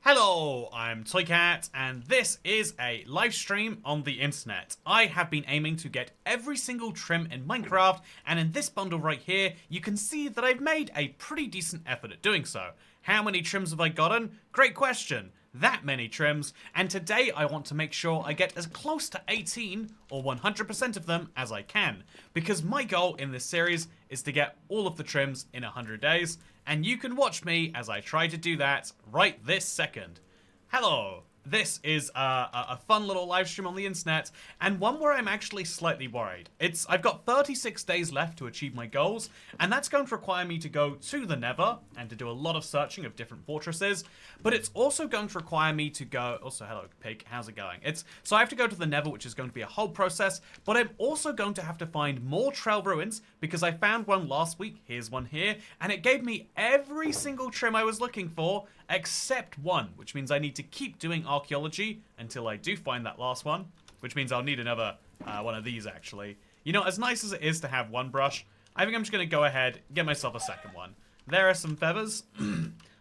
Hello, I'm Toycat, and this is a live stream on the internet. I have been aiming to get every single trim in Minecraft, and in this bundle right here, you can see that I've made a pretty decent effort at doing so. How many trims have I gotten? Great question. That many trims, and today I want to make sure I get as close to 18 or 100% of them as I can, because my goal in this series is to get all of the trims in 100 days, and you can watch me as I try to do that right this second. Hello! This is a fun little live stream on the internet, and one where I'm actually slightly worried. I've got 36 days left to achieve my goals, and that's going to require me to go to the Nether, and to do a lot of searching of different fortresses, but it's also going to require me to go... Also, hello, pig, how's it going? So I have to go to the Nether, which is going to be a whole process, but I'm also going to have to find more trail ruins, because I found one last week, here's one here, and it gave me every single trim I was looking for, except one, which means I need to keep doing archaeology until I do find that last one, which means I'll need another one of these, actually. You know, as nice as it is to have one brush, I think I'm just going to go ahead, get myself a second one. There are some feathers.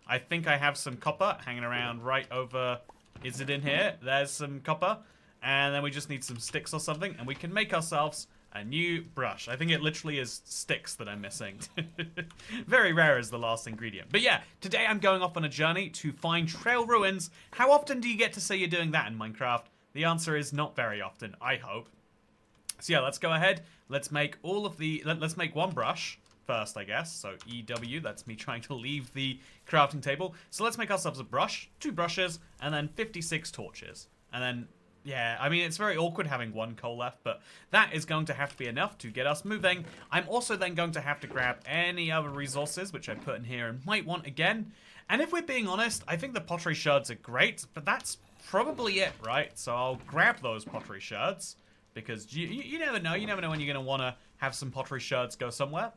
I think I have some copper hanging around right over... Is it in here? There's some copper. And then we just need some sticks or something, and we can make ourselves a new brush. I think it literally is sticks that I'm missing. Very rare is the last ingredient. But yeah, today I'm going off on a journey to find trail ruins. How often do you get to say you're doing that in Minecraft? The answer is not very often, I hope. So yeah, let's go ahead. Let's make all of the... Let's make one brush first, I guess. So EW, that's me trying to leave the crafting table. So let's make ourselves a brush, 2 brushes, and then 56 torches. And then... Yeah, I mean, it's very awkward having one coal left, but that is going to have to be enough to get us moving. I'm also then going to have to grab any other resources, which I put in here and might want again. And if we're being honest, I think the pottery shards are great, but that's probably it, right? So I'll grab those pottery shards, because you never know. You never know when you're going to want to have some pottery shards go somewhere.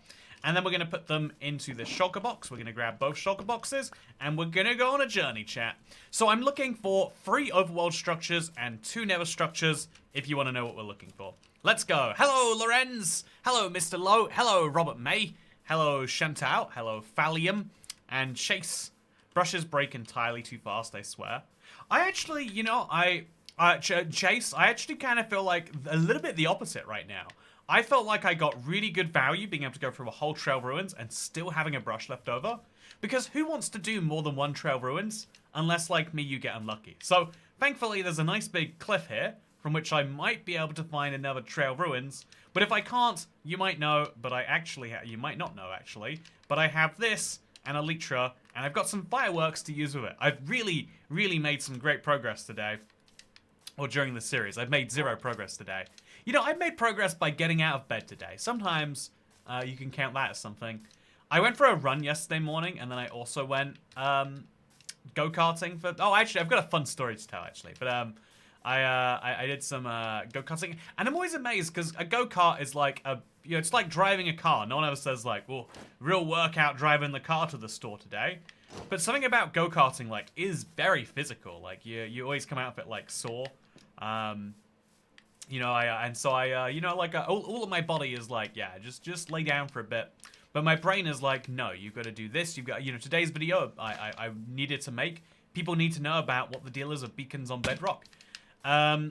And then we're going to put them into the shulker box. We're going to grab both shulker boxes, and we're going to go on a journey, chat. So I'm looking for 3 overworld structures and 2 nether structures, if you want to know what we're looking for. Let's go. Hello, Lorenz. Hello, Mr. Lowe. Hello, Robert May. Hello, Chantal. Hello, Phallium. And Chase. Brushes break entirely too fast, I swear. I actually, you know, Chase, I actually kind of feel like a little bit the opposite right now. I felt like I got really good value being able to go through a whole trail ruins and still having a brush left over. Because who wants to do more than 1 trail ruins? Unless, like me, you get unlucky. So, thankfully, there's a nice big cliff here from which I might be able to find another trail ruins. But if I can't, you might know, but I actually you might not know, actually. But I have this and elytra, and I've got some fireworks to use with it. I've really, really made some great progress today. Or during the series. I've made 0 progress today. You know, I've made progress by getting out of bed today. Sometimes you can count that as something. I went for a run yesterday morning, and then I also went go-karting for... Oh, actually, I've got a fun story to tell, actually. But I did some go-karting, and I'm always amazed, because a go-kart is like a... You know, it's like driving a car. No one ever says, like, well, real workout driving the car to the store today. But something about go-karting, like, is very physical. Like, you always come out of it, like, sore. You know, you know, like, all of my body is like, yeah, just lay down for a bit. But my brain is like, no, you've got to do this. You've got, you know, today's video I needed to make. People need to know about what the deal is of beacons on Bedrock. Yeah,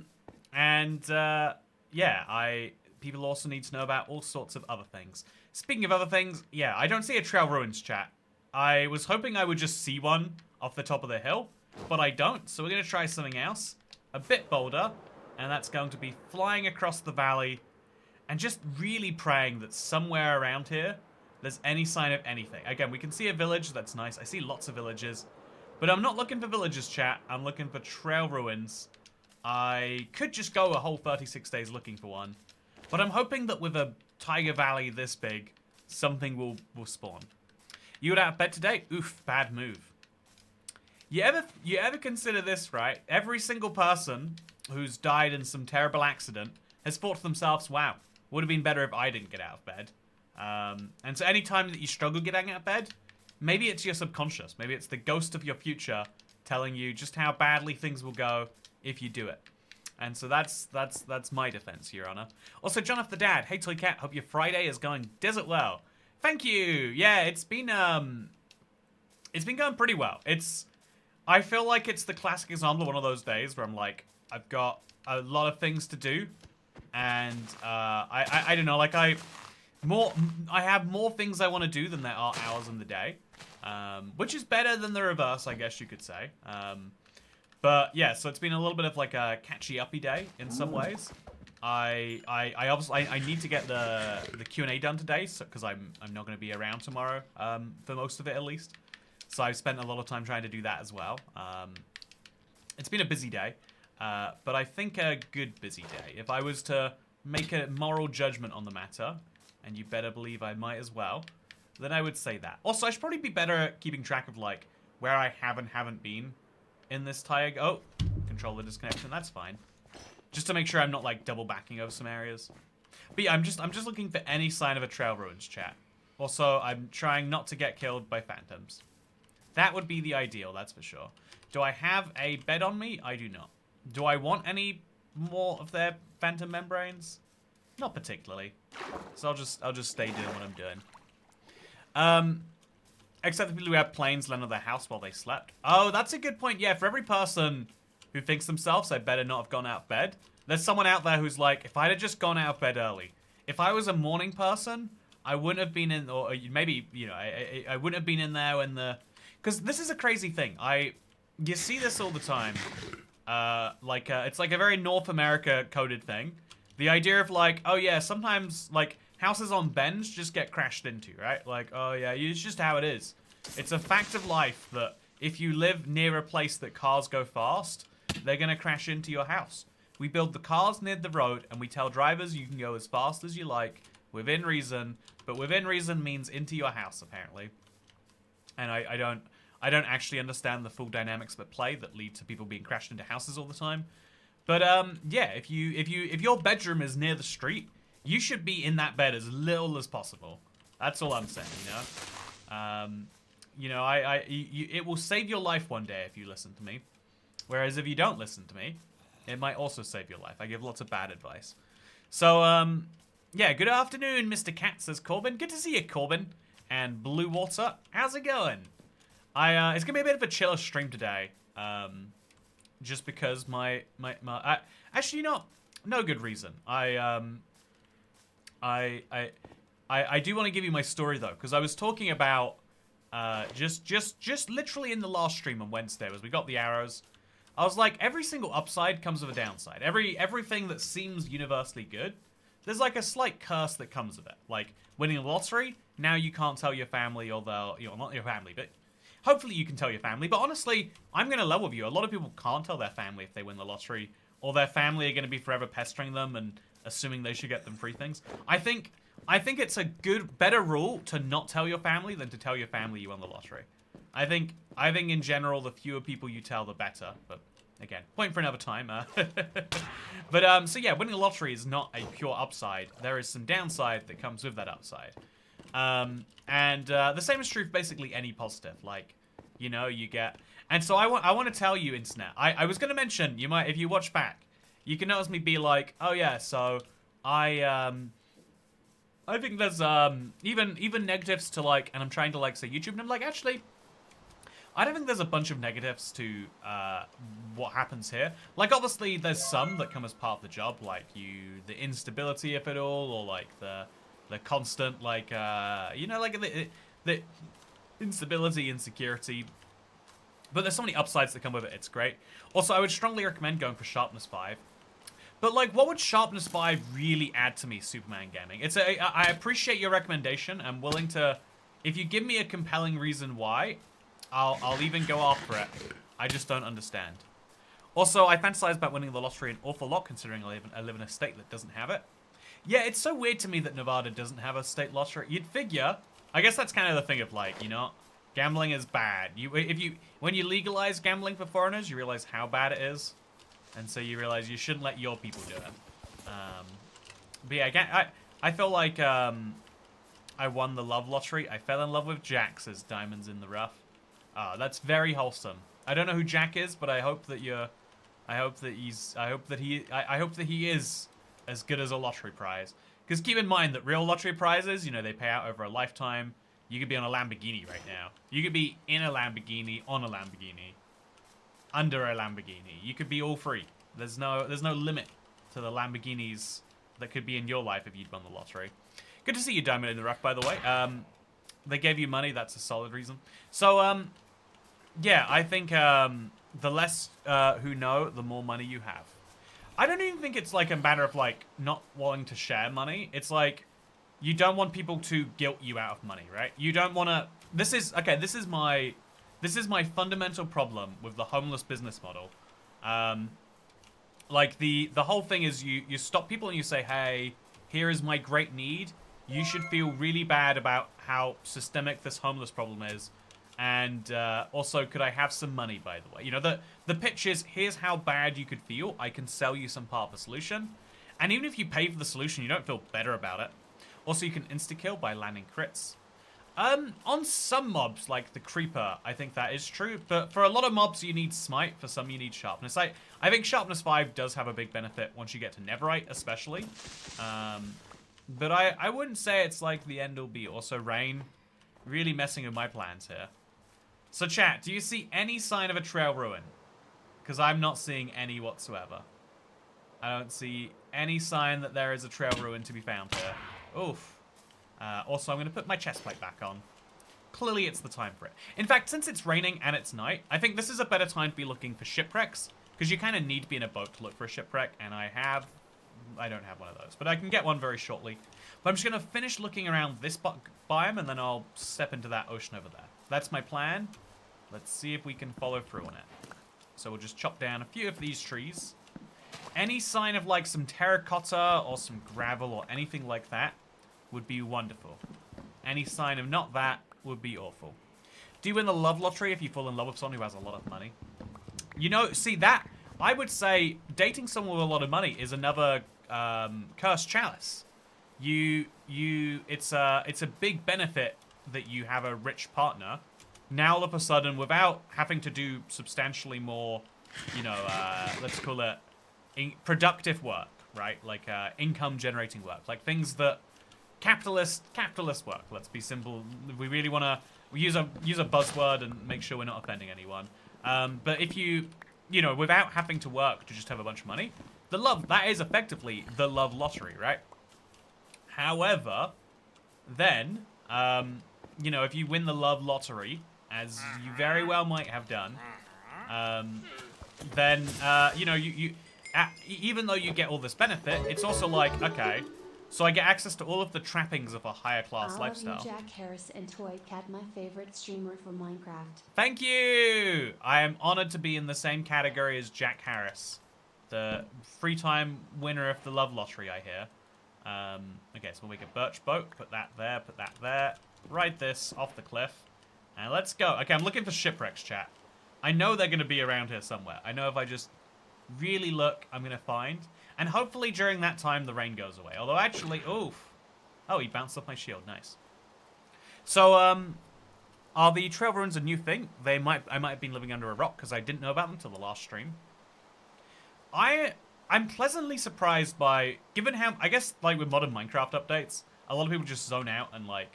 people also need to know about all sorts of other things. Speaking of other things, yeah, I don't see a trail ruins, chat. I was hoping I would just see one off the top of the hill, but I don't. So we're going to try something else. A bit bolder. And that's going to be flying across the valley and just really praying that somewhere around here there's any sign of anything. Again, we can see a village. That's nice. I see lots of villages. But I'm not looking for villages, chat. I'm looking for trail ruins. I could just go a whole 36 days looking for one. But I'm hoping that with a tiger valley this big, something will spawn. You got out of bed today? Oof, bad move. You ever consider this, right? Every single person who's died in some terrible accident has thought to themselves, wow, would have been better if I didn't get out of bed. And so any time that you struggle getting out of bed, maybe it's your subconscious. Maybe it's the ghost of your future telling you just how badly things will go if you do it. And so that's my defense, Your Honor. Also, John F. the Dad, hey Toycat, hope your Friday is going desert well. Thank you. Yeah, it's been going pretty well. I feel like it's the classic example of one of those days where I'm like, I've got a lot of things to do, and I don't know, like I have more things I want to do than there are hours in the day, which is better than the reverse, I guess you could say. But yeah, so it's been a little bit of like a catchy-uppy day in some ways. I obviously I need to get the Q&A done today, so because I'm not going to be around tomorrow for most of it at least. So I've spent a lot of time trying to do that as well. It's been a busy day, but I think a good busy day. If I was to make a moral judgment on the matter, and you better believe I might as well, then I would say that. Also, I should probably be better at keeping track of like where I have and haven't been in this tire. Oh, controller disconnection. That's fine. Just to make sure I'm not like double backing over some areas. But yeah, I'm just looking for any sign of a trail ruins, chat. Also, I'm trying not to get killed by phantoms. That would be the ideal, that's for sure. Do I have a bed on me? I do not. Do I want any more of their phantom membranes? Not particularly. So I'll just stay doing what I'm doing. Except the people who have planes land on their house while they slept. Oh, that's a good point. Yeah, for every person who thinks themselves, I better not have gone out of bed, there's someone out there who's like, if I'd have just gone out of bed early, if I was a morning person, I wouldn't have been in, or maybe, you know, I wouldn't have been in there when the, because this is a crazy thing. You see this all the time. It's like a very North America coded thing. The idea of like, oh yeah, sometimes like houses on bends just get crashed into, right? Like, oh yeah, it's just how it is. It's a fact of life that if you live near a place that cars go fast, they're gonna crash into your house. We build the cars near the road and we tell drivers you can go as fast as you like, within reason, but within reason means into your house apparently. And I don't actually understand the full dynamics at play that lead to people being crashed into houses all the time. But yeah, if your bedroom is near the street, you should be in that bed as little as possible. That's all I'm saying, you know. It will save your life one day if you listen to me. Whereas if you don't listen to me, it might also save your life. I give lots of bad advice. So yeah, good afternoon, Mr. Cat, says Corbin. Good to see you, Corbin. And Blue Water, how's it going? It's gonna be a bit of a chiller stream today. Just because actually, no good reason. I do want to give you my story though, because I was talking about just literally in the last stream on Wednesday as we got the arrows. I was like, every single upside comes with a downside. Everything that seems universally good, there's like a slight curse that comes with it. Like winning a lottery, now you can't tell your family, or not your family, but hopefully you can tell your family. But honestly, I'm going to level with you. A lot of people can't tell their family if they win the lottery, or their family are going to be forever pestering them and assuming they should get them free things. I think it's a better rule to not tell your family than to tell your family you won the lottery. I think in general, the fewer people you tell, the better. But again, point for another time. But so yeah, winning a lottery is not a pure upside. There is some downside that comes with that upside. The same is true for basically any positive. Like, you know, you get. And so I want to tell you, internet. I was going to mention, you might, if you watch back, you can notice me be like, oh yeah, so I think there's even negatives to like, and I'm trying to like say YouTube, and I'm like, actually, I don't think there's a bunch of negatives to what happens here. Like, obviously, there's some that come as part of the job, like the instability of it all, or like the constant, like, you know, like the instability, insecurity. But there's so many upsides that come with it. It's great. Also, I would strongly recommend going for Sharpness 5. But like, what would Sharpness 5 really add to me, Superman Gaming? I appreciate your recommendation. I'm willing to, if you give me a compelling reason why, I'll even go after it. I just don't understand. Also, I fantasize about winning the lottery an awful lot, considering I live in a state that doesn't have it. Yeah, it's so weird to me that Nevada doesn't have a state lottery. You'd figure. I guess that's kind of the thing of like, you know, gambling is bad. When you legalize gambling for foreigners, you realize how bad it is. And so you realize you shouldn't let your people do it. But yeah, I feel like I won the love lottery. I fell in love with Jack, says Diamonds in the Rough. That's very wholesome. I don't know who Jack is, but I hope that he is as good as a lottery prize. Because keep in mind that real lottery prizes, you know, they pay out over a lifetime. You could be on a Lamborghini right now. You could be in a Lamborghini, on a Lamborghini. under a Lamborghini. You could be all free. There's no limit to the Lamborghinis that could be in your life if you'd won the lottery. Good to see you, Diamond in the Rough, by the way. They gave you money. That's a solid reason. So, yeah, I think the less who know, the more money you have. I don't even think it's like a matter of like not wanting to share money. It's like you don't want people to guilt you out of money, right? You don't want to. This is my fundamental problem with the homeless business model. Like the whole thing is you stop people and you say, hey, here is my great need. You should feel really bad about how systemic this homeless problem is. And also, could I have some money, by the way? You know, the pitch is, here's how bad you could feel. I can sell you some part of the solution. And even if you pay for the solution, you don't feel better about it. Also, you can insta-kill by landing crits. On some mobs, like the Creeper, I think that is true. But for a lot of mobs, you need Smite. For some, you need Sharpness. I think Sharpness 5 does have a big benefit once you get to Netherite, especially. But I wouldn't say it's like the end-all be. Also, Rain really messing with my plans here. So, chat, do you see any sign of a trail ruin? Because I'm not seeing any whatsoever. I don't see any sign that there is a trail ruin to be found here. Oof. Also, I'm going to put my chest plate back on. Clearly, it's the time for it. In fact, since it's raining and it's night, I think this is a better time to be looking for shipwrecks. Because you kind of need to be in a boat to look for a shipwreck. And I don't have one of those. But I can get one very shortly. But I'm just going to finish looking around this biome. And then I'll step into that ocean over there. That's my plan. Let's see if we can follow through on it. So we'll just chop down a few of these trees. Any sign of like some terracotta or some gravel or anything like that would be wonderful. Any sign of not that would be awful. Do you win the love lottery if you fall in love with someone who has a lot of money? You know, see that, I would say dating someone with a lot of money is another cursed chalice. It's a big benefit that you have a rich partner. Now all of a sudden, without having to do substantially more, you know, let's call it productive work, right? Like income generating work, like things that capitalist work. Let's be simple. We really want to use a buzzword and make sure we're not offending anyone. But if you know, without having to work to just have a bunch of money, that is effectively the love lottery, right? However, then, you know, if you win the love lottery, as you very well might have done, then, you know, even though you get all this benefit, it's also like, okay, so I get access to all of the trappings of a higher class lifestyle. I love you, Jack Harris and Toy Cat, my favorite streamer from Minecraft. Thank you! I am honored to be in the same category as Jack Harris, the free-time winner of the love lottery, I hear. Okay, so we'll make a birch boat, put that there, ride this off the cliff, and let's go. Okay, I'm looking for shipwrecks, chat. I know they're going to be around here somewhere. I know if I just really look, I'm going to find. And hopefully during that time, the rain goes away. Although actually, oof. Oh, he bounced off my shield. Nice. So, are the trail ruins a new thing? I might have been living under a rock because I didn't know about them till the last stream. I'm pleasantly surprised by, given how, I guess, like with modern Minecraft updates, a lot of people just zone out and, like,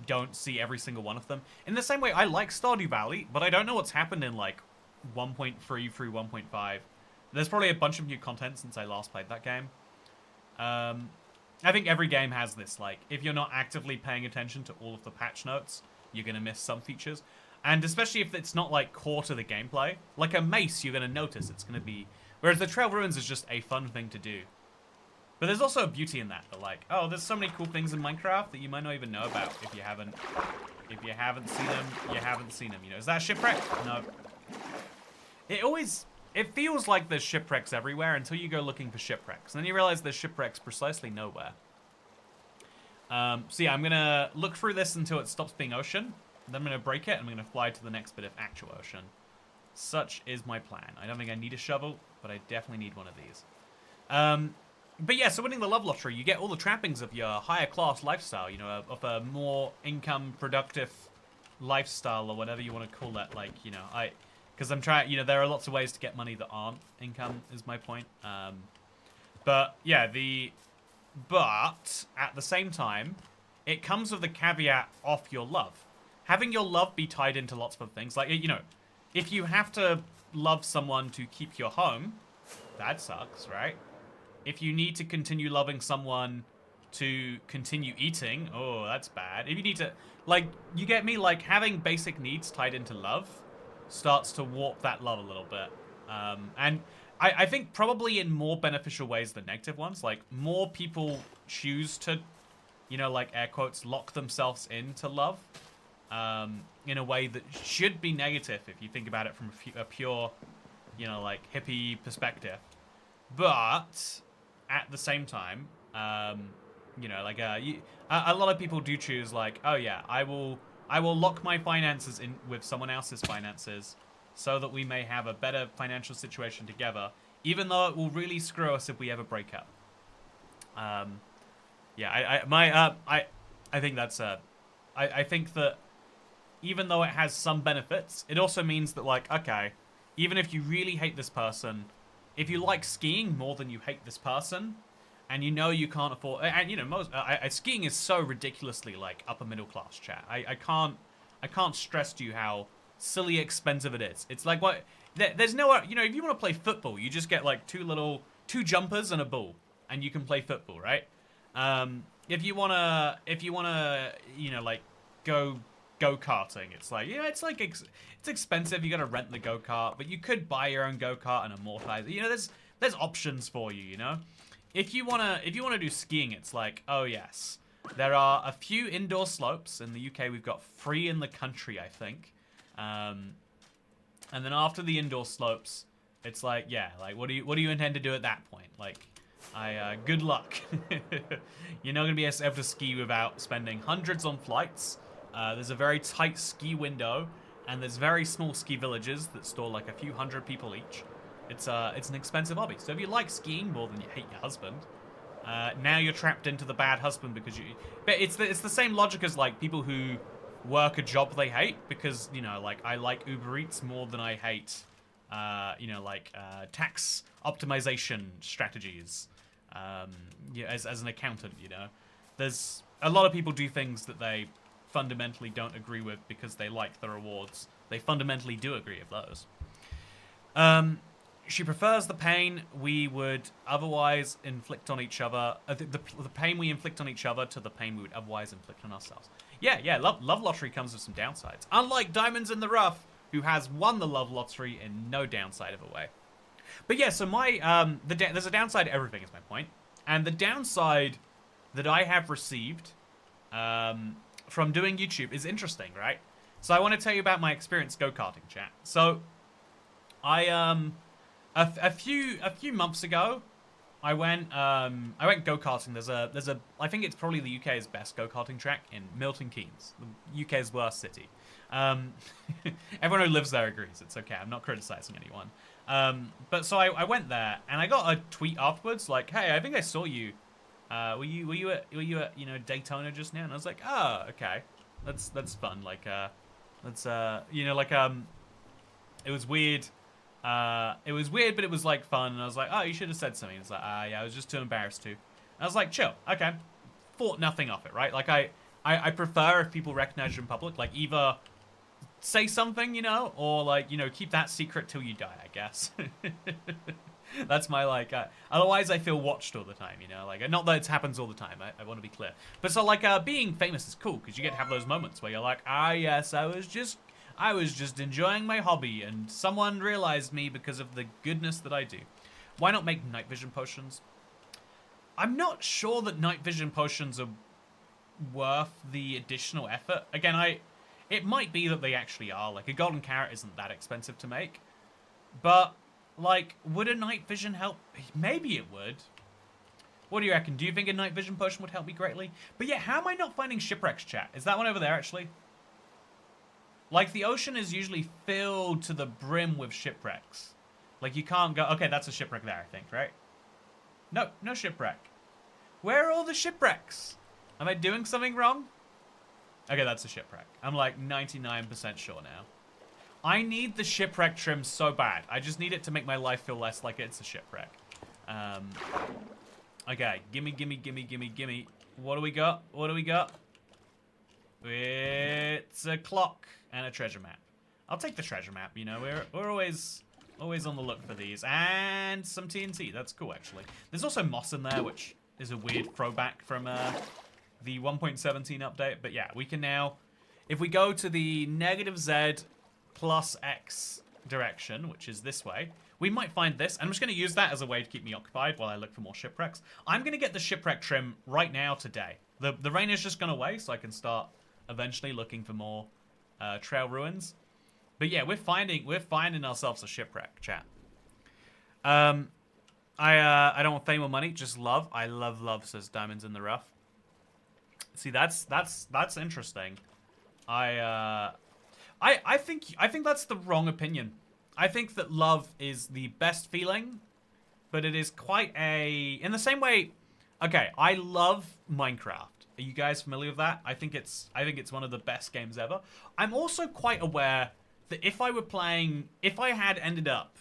don't see every single one of them. In the same way, I like Stardew Valley, but I don't know what's happened in, like, 1.3 through 1.5. There's probably a bunch of new content since I last played that game. I think every game has this, like, if you're not actively paying attention to all of the patch notes, you're going to miss some features. And especially if it's not, like, core to the gameplay. Like a mace, you're going to notice it's going to be... Whereas the Trail Ruins is just a fun thing to do. But there's also a beauty in that, like, oh, there's so many cool things in Minecraft that you might not even know about if you haven't seen them, you haven't seen them. You know, is that a shipwreck? No. It feels like there's shipwrecks everywhere until you go looking for shipwrecks. And then you realize there's shipwrecks precisely nowhere. So yeah, I'm gonna look through this until it stops being ocean. Then I'm gonna break it and I'm gonna fly to the next bit of actual ocean. Such is my plan. I don't think I need a shovel, but I definitely need one of these. But yeah, so winning the love lottery, you get all the trappings of your higher class lifestyle, you know, of a more income productive lifestyle or whatever you want to call it. Like, you know, because I'm trying, you know, there are lots of ways to get money that aren't income, is my point. But yeah, but at the same time, it comes with the caveat of your love. Having your love be tied into lots of things, like, you know, if you have to, love someone to keep your home, that sucks, right? If you need to continue loving someone to continue eating, oh, that's bad. If you need to, like, you get me, like, having basic needs tied into love starts to warp that love a little bit. And I think probably in more beneficial ways than negative ones. Like, more people choose to, you know, like, air quotes, lock themselves into love in a way that should be negative if you think about it from a pure, you know, like, hippie perspective. But at the same time, you know, like, a lot of people do choose, like, oh yeah, I will lock my finances in with someone else's finances so that we may have a better financial situation together, even though it will really screw us if we ever break up. Yeah, I think that's I think that even though it has some benefits, it also means that, like, okay, even if you really hate this person, if you like skiing more than you hate this person, and you know you can't afford, and you know skiing is so ridiculously like upper middle class, chat. I can't stress to you how silly expensive it is. It's like what there's no, you know, if you want to play football, you just get like two jumpers and a ball, and you can play football, right? If you wanna you know, like go-karting, it's like, yeah, it's like it's expensive. You gotta rent the go-kart, but you could buy your own go-kart and amortize it. You know, there's options for you, you know. If you wanna do skiing, it's like, oh yes, there are a few indoor slopes in the UK. We've got 3 in the country, I think. And then after the indoor slopes, it's like, yeah, like what do you intend to do at that point? Like, good luck. You're not gonna be able to ski without spending hundreds on flights. There's a very tight ski window, and there's very small ski villages that store like a few hundred people each. It's an expensive hobby. So if you like skiing more than you hate your husband, now you're trapped into the bad husband because you. But it's the same logic as like people who work a job they hate, because, you know, like, I like Uber Eats more than I hate, you know, like, tax optimization strategies. Yeah, as an accountant, you know, there's a lot of people do things that they fundamentally don't agree with because they like the rewards. They fundamentally do agree with those. She prefers the pain we would otherwise inflict on each other, the pain we inflict on each other to the pain we would otherwise inflict on ourselves. Yeah, Love Lottery comes with some downsides. Unlike Diamonds in the Rough, who has won the Love Lottery in no downside of a way. But yeah, so my, there's a downside to everything is my point. And the downside that I have received from doing YouTube is interesting, right? So I want to tell you about my experience go-karting, chat. So I, a few months ago, I went go-karting. There's a I think it's probably the UK's best go-karting track in Milton Keynes, the UK's worst city. Everyone who lives there agrees. It's okay. I'm not criticizing anyone. But so I went there, and I got a tweet afterwards like, "Hey, I think I saw you. Were you at you know, Daytona just now?" And I was like, "Oh, okay, that's fun. Like, that's you know, like, it was weird." It was weird, but it was like fun, and I was like, "Oh, you should have said something." It's like, yeah, I was just too embarrassed to. And I was like, "Chill, okay." Thought nothing of it, right? Like, I prefer if people recognize you in public, like, either say something, you know, or, like, you know, keep that secret till you die, I guess. That's my, like, otherwise I feel watched all the time, you know, like, not that it happens all the time, I want to be clear. But so, like, being famous is cool, because you get to have those moments where you're like, yes, I was just enjoying my hobby, and someone realized me because of the goodness that I do. Why not make night vision potions? I'm not sure that night vision potions are worth the additional effort. Again, it might be that they actually are. Like, a golden carrot isn't that expensive to make. But, like, would a night vision help? Maybe it would. What do you reckon? Do you think a night vision potion would help me greatly? But yeah, how am I not finding shipwrecks, chat? Is that one over there, actually? Like, the ocean is usually filled to the brim with shipwrecks. Like, you can't go... Okay, that's a shipwreck there, I think, right? No shipwreck. Where are all the shipwrecks? Am I doing something wrong? Okay, that's a shipwreck. I'm like 99% sure now. I need the shipwreck trim so bad. I just need it to make my life feel less like it's a shipwreck. Okay, gimme. What do we got? It's a clock and a treasure map. I'll take the treasure map, you know. We're always Always on the look for these. And some TNT. That's cool, actually. There's also moss in there, which is a weird throwback from the 1.17 update. But yeah, we can now... If we go to the -Z plus X direction, which is this way, we might find this. I'm just going to use that as a way to keep me occupied while I look for more shipwrecks. I'm going to get the shipwreck trim right now today. The rain has just gone away, so I can start eventually looking for more trail ruins. But yeah, we're finding ourselves a shipwreck, chat. I don't want fame or money, just love. I love, says Diamonds in the Rough. See, that's interesting. I think that's the wrong opinion. I think that love is the best feeling, but it is quite a... In the same way... Okay, I love Minecraft. Are you guys familiar with that? I think it's one of the best games ever. I'm also quite aware that if I had ended up,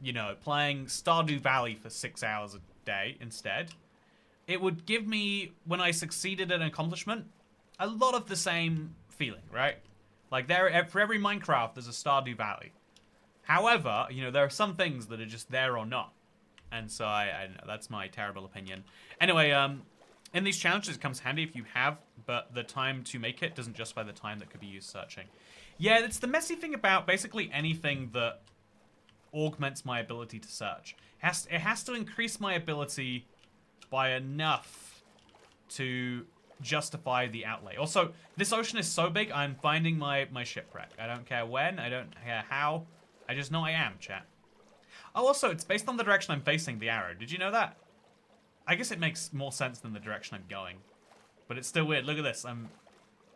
you know, playing Stardew Valley for 6 hours a day instead, it would give me, when I succeeded at an accomplishment, a lot of the same feeling, right? Like, for every Minecraft, there's a Stardew Valley. However, you know, there are some things that are just there or not. And so, I don't know, that's my terrible opinion. Anyway, in these challenges, it comes handy if you have, but the time to make it doesn't justify the time that could be used searching. Yeah, it's the messy thing about basically anything that augments my ability to search. It has to increase my ability by enough to justify the outlay. Also, this ocean is so big, I'm finding my shipwreck. I don't care when, I don't care how, I just know I am, chat. Oh, also, it's based on the direction I'm facing the arrow. Did you know that? I guess it makes more sense than the direction I'm going. But it's still weird. Look at this.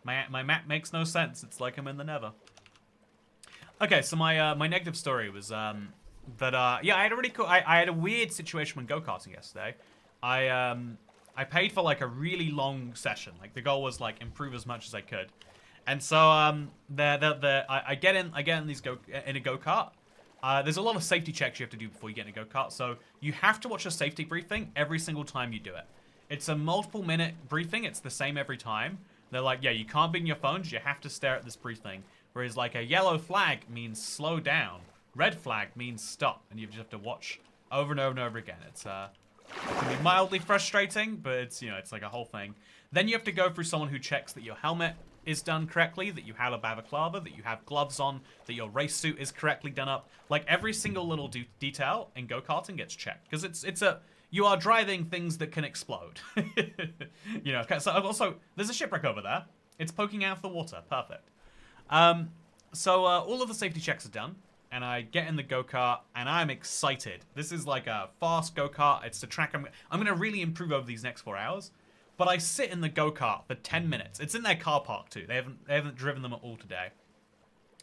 My map makes no sense. It's like I'm in the Nether. Okay, so my negative story was yeah, I had a weird situation when go-karting yesterday. I paid for like a really long session. Like the goal was like improve as much as I could. And so I get in in a go-kart. There's a lot of safety checks you have to do before you get in a go-kart, so you have to watch a safety briefing every single time you do it. It's a multiple-minute briefing. It's the same every time. They're like, yeah, you can't be in your phones. You have to stare at this briefing. Whereas like a yellow flag means slow down. Red flag means stop, and you just have to watch over and over and over again. It can be mildly frustrating, but it's, you know, it's like a whole thing. Then you have to go through someone who checks that your helmet is done correctly, that you have a balaclava, that you have gloves on, that your race suit is correctly done up. Like every single little detail in go-karting gets checked because you are driving things that can explode. You know. So also there's a shipwreck over there. It's poking out of the water. Perfect. So all of the safety checks are done, and I get in the go-kart, and I'm excited. This is like a fast go-kart. It's the track I'm gonna really improve over these next 4 hours. But I sit in the go-kart for 10 minutes. It's in their car park too. They haven't driven them at all today.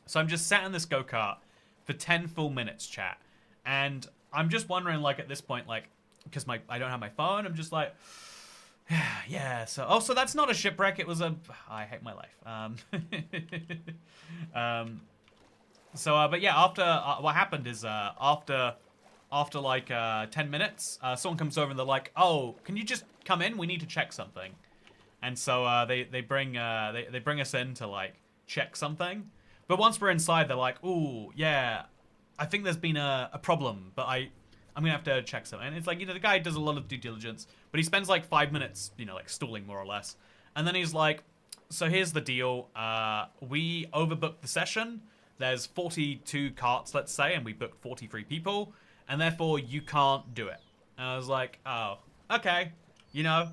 So I'm just sat in this go-kart for 10 full minutes, chat. And I'm just wondering, like, at this point, like, because I don't have my phone, I'm just like, yeah. So that's not a shipwreck. It was I hate my life. But yeah, after what happened is after like 10 minutes, someone comes over and they're like, "Oh, can you just come in? We need to check something." And so they bring us in to like check something. But once we're inside, they're like, "Ooh, yeah, I think there's been a problem, but I'm gonna have to check something." And it's like, you know, the guy does a lot of due diligence, but he spends like 5 minutes, you know, like stalling more or less. And then he's like, "So here's the deal. We overbooked the session. There's 42 carts, let's say, and we booked 43 people, and therefore you can't do it." And I was like, "Oh, okay." You know,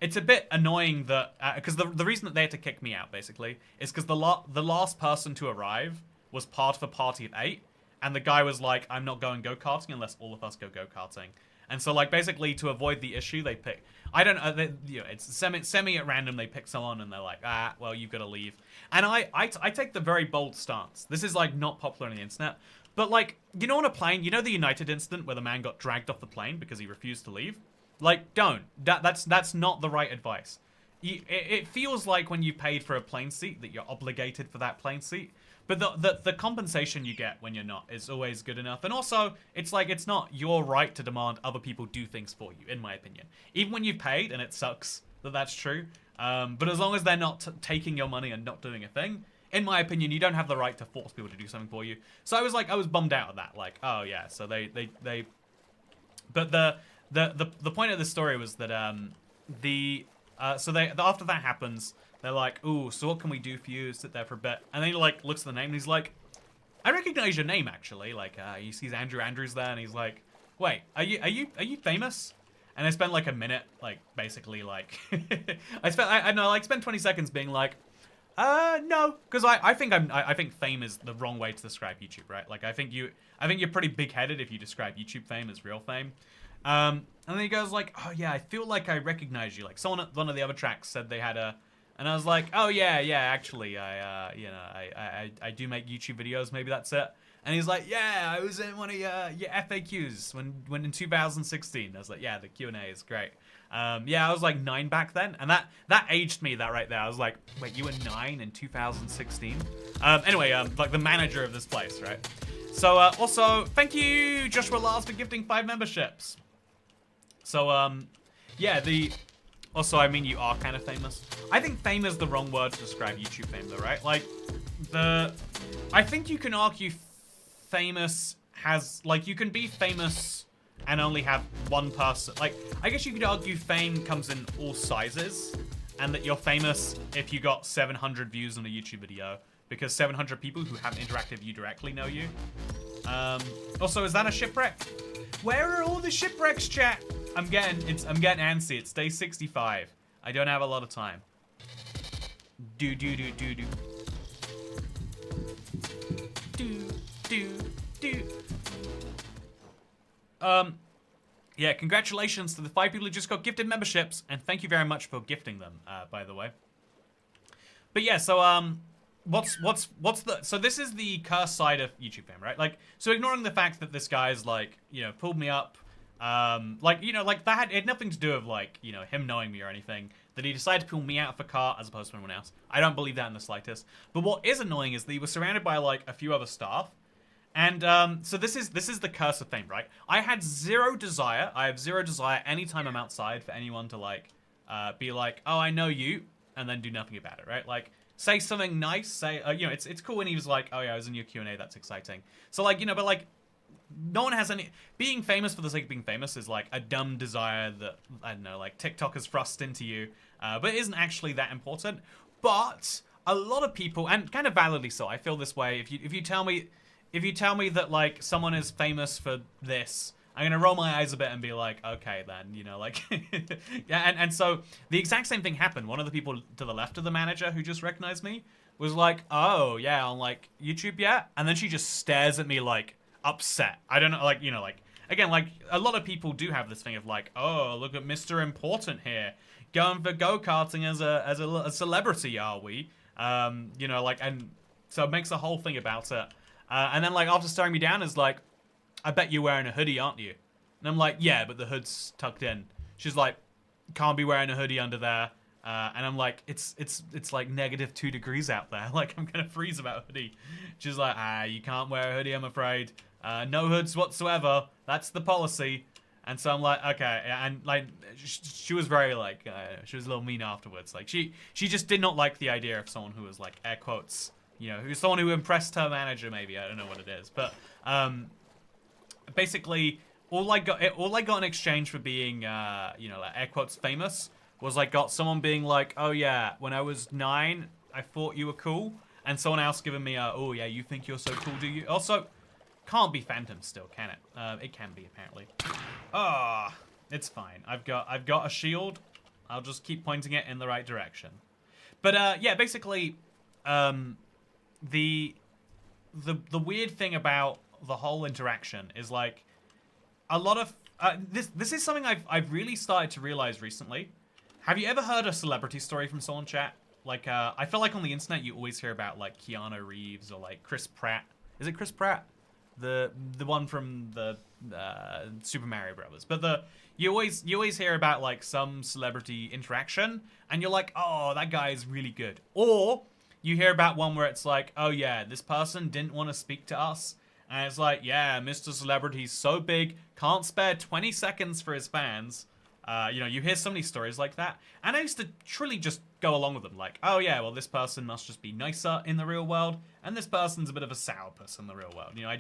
it's a bit annoying that, because the reason that they had to kick me out, basically, is because the last person to arrive was part of a party of 8, and the guy was like, "I'm not going go-karting unless all of us go go-karting." And so, like, basically, to avoid the issue, they pick, I don't know, you know, it's semi at random, they pick someone, and they're like, well, you've got to leave. And I take the very bold stance. This is, like, not popular on the internet, but, like, you know, on a plane, you know the United incident where the man got dragged off the plane because he refused to leave? Like, don't. That's not the right advice. It feels like when you paid for a plane seat that you're obligated for that plane seat. But the compensation you get when you're not is always good enough. And also, it's like, it's not your right to demand other people do things for you, in my opinion. Even when you've paid, and it sucks that that's true. But as long as they're not taking your money and not doing a thing, in my opinion, you don't have the right to force people to do something for you. So I was bummed out at that. Like, oh yeah, so they but the point of the story was that after that happens, they're like, ooh, so what can we do for you? Sit there for a bit, and then he like looks at the name and he's like, I recognize your name actually. Like he sees Andrew Andrews there, and he's like, wait, are you famous? And I spent like a minute, like basically like I don't know, like spent 20 seconds being like, no, because I think fame is the wrong way to describe YouTube, right? Like I think you're pretty big-headed if you describe YouTube fame as real fame. And then he goes like, oh yeah, I feel like I recognize you. Like someone at one of the other tracks said they had a, and I was like, oh yeah, actually, I do make YouTube videos. Maybe that's it. And he's like, yeah, I was in one of your FAQs when in 2016. I was like, yeah, the Q&A is great. Yeah, I was like 9 back then, and that aged me, that right there. I was like, wait, you were 9 in 2016? Anyway, like the manager of this place, right? So, also, thank you, Joshua Lars, for gifting 5 memberships. So, yeah, also, I mean, you are kind of famous. I think fame is the wrong word to describe YouTube fame, though, right? Like, I think you can argue famous has, like, you can be famous and only have one person. Like, I guess you could argue fame comes in all sizes, and that you're famous if you got 700 views on a YouTube video, because 700 people who haven't interacted with you directly know you. Also, is that a shipwreck? Where are all the shipwrecks, chat? I'm getting antsy. It's day 65. I don't have a lot of time. Do. Yeah, congratulations to the 5 people who just got gifted memberships, and thank you very much for gifting them, by the way. But yeah, so, so this is the curse side of YouTube fame, right? Like, so ignoring the fact that this guy's, like, you know, pulled me up, like, you know, like, that had nothing to do with, like, you know, him knowing me or anything, that he decided to pull me out of a car as opposed to anyone else. I don't believe that in the slightest. But what is annoying is that he was surrounded by, like, a few other staff. And, so this is the curse of fame, right? I have zero desire anytime I'm outside for anyone to, like, be like, oh, I know you, and then do nothing about it, right? Like, say something nice, say, you know, it's cool when he was like, oh yeah, I was in your Q&A, that's exciting. So, like, you know, but, like, no one has any, being famous for the sake of being famous is, like, a dumb desire that, I don't know, like, TikTok has thrust into you, but it isn't actually that important. But a lot of people, and kind of validly so, I feel this way, if you tell me that, like, someone is famous for this, I'm gonna roll my eyes a bit and be like, okay then, you know, like, yeah, and so the exact same thing happened. One of the people to the left of the manager who just recognized me was like, oh yeah, on like YouTube, yeah, and then she just stares at me like upset. I don't know, like, you know, like, again, like, a lot of people do have this thing of like, oh, look at Mr. Important here, going for go-karting as a celebrity, are we? You know, like, and so it makes a whole thing about it. And then, like, after staring me down, is like, I bet you're wearing a hoodie, aren't you? And I'm like, yeah, but the hood's tucked in. She's like, can't be wearing a hoodie under there. And I'm like, it's like -2 degrees out there. Like, I'm gonna freeze about a hoodie. She's like, you can't wear a hoodie, I'm afraid. No hoods whatsoever. That's the policy. And so I'm like, okay. And like, she was very like, she was a little mean afterwards. Like, she just did not like the idea of someone who was like, air quotes, you know, who's someone who impressed her manager, maybe. I don't know what it is, but basically, all I got in exchange for being, you know, like, air quotes famous was like got someone being like, oh yeah, when I was 9, I thought you were cool, and someone else giving me a, oh yeah, you think you're so cool, do you? Also, can't be Phantom still, can it? It can be apparently. Ah, it's fine. I've got a shield. I'll just keep pointing it in the right direction. But yeah, basically, the weird thing about the whole interaction is like a lot of this is something I've really started to realize recently. Have you ever heard a celebrity story from someone, chat? Like I feel like on the internet you always hear about like Keanu Reeves or like Chris Pratt. Is it Chris Pratt? The one from the Super Mario Brothers. But you always hear about like some celebrity interaction and you're like, oh, that guy is really good. Or you hear about one where it's like, oh yeah, this person didn't want to speak to us. And it's like, yeah, Mr. Celebrity's so big, can't spare 20 seconds for his fans. You know, you hear so many stories like that, and I used to truly just go along with them. Like, oh yeah, well this person must just be nicer in the real world, and this person's a bit of a sourpuss in the real world. You know,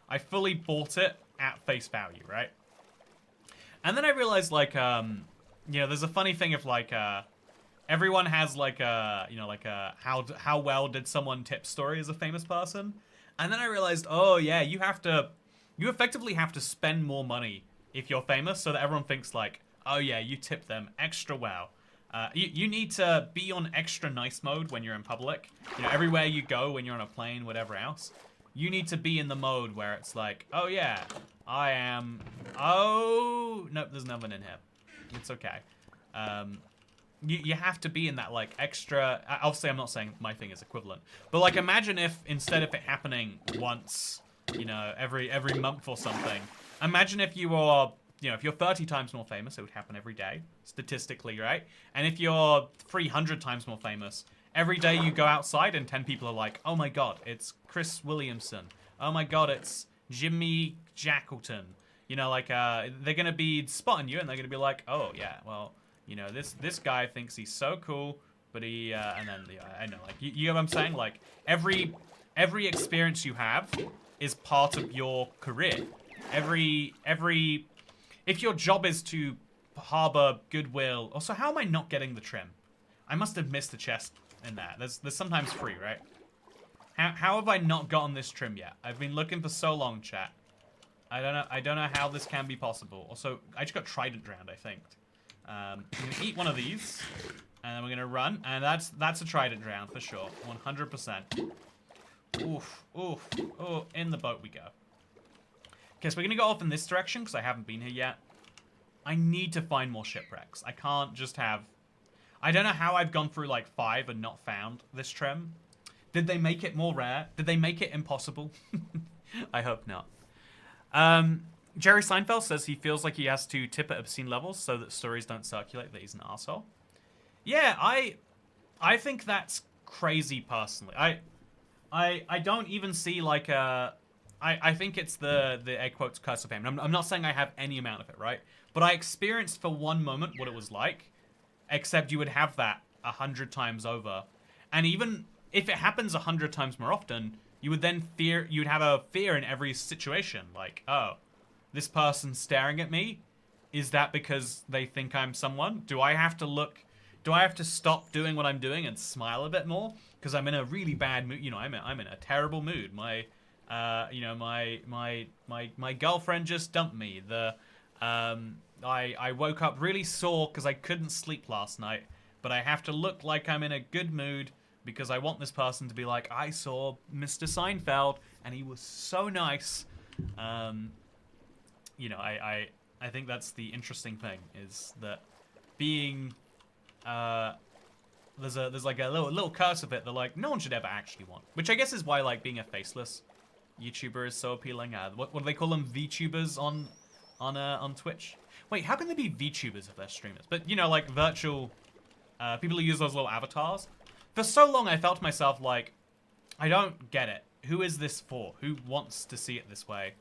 I fully bought it at face value, right? And then I realized, like, you know, there's a funny thing of like, everyone has like a, you know, like a how well did someone tip story as a famous person, and then I realized, oh yeah, you effectively have to spend more money if you're famous, so that everyone thinks like, oh yeah, you tip them extra well. You need to be on extra nice mode when you're in public. You know, everywhere you go, when you're on a plane, whatever else, you need to be in the mode where it's like, oh yeah, I am. Oh nope, there's nothing in here. It's okay. You have to be in that like extra. Obviously, I'm not saying my thing is equivalent, but like imagine if instead of it happening once, you know, every month or something. Imagine if you were, you know, if you're 30 times more famous, it would happen every day, statistically, right? And if you're 300 times more famous, every day you go outside and 10 people are like, oh my god, it's Chris Williamson. Oh my god, it's Jimmy Jackleton. You know, like, they're gonna be spotting you and they're gonna be like, oh yeah, well, you know, this guy thinks he's so cool, but he, and then, I know, like, you know what I'm saying? Like, every experience you have is part of your career. If your job is to harbor goodwill. Also, how am I not getting the trim? I must have missed the chest in there. There's sometimes free, right? How have I not gotten this trim yet? I've been looking for so long, chat. I don't know how this can be possible. Also, I just got trident drowned, I think. I'm gonna eat one of these, and then we're gonna run, and that's a trident drown for sure, 100%. Oof, oof, oh, in the boat we go. Okay, so we're gonna go off in this direction because I haven't been here yet. I need to find more shipwrecks. I can't just have. I don't know how I've gone through like 5 and not found this trim. Did they make it more rare? Did they make it impossible? I hope not. Jerry Seinfeld says he feels like he has to tip at obscene levels so that stories don't circulate that he's an arsehole. Yeah, I think that's crazy personally. I don't even see like a... I think it's the air quotes curse of fame. I'm not saying I have any amount of it, right? But I experienced for one moment what it was like, except you would have that 100 times over. And even if it happens 100 times more often, you would then you'd have a fear in every situation. Like, oh, this person's staring at me. Is that because they think I'm someone? Do I have to stop doing what I'm doing and smile a bit more? Because I'm in a really bad mood. You know, I'm in a terrible mood. You know, my girlfriend just dumped me. I woke up really sore because I couldn't sleep last night. But I have to look like I'm in a good mood because I want this person to be like, I saw Mr. Seinfeld and he was so nice. You know, I think that's the interesting thing is that being there's like a little curse of it that like no one should ever actually want, which I guess is why like being a faceless YouTuber is so appealing. What do they call them? VTubers on Twitch. Wait, how can they be VTubers if they're streamers? But you know, like virtual people who use those little avatars. For so long, I felt to myself like, I don't get it. Who is this for? Who wants to see it this way?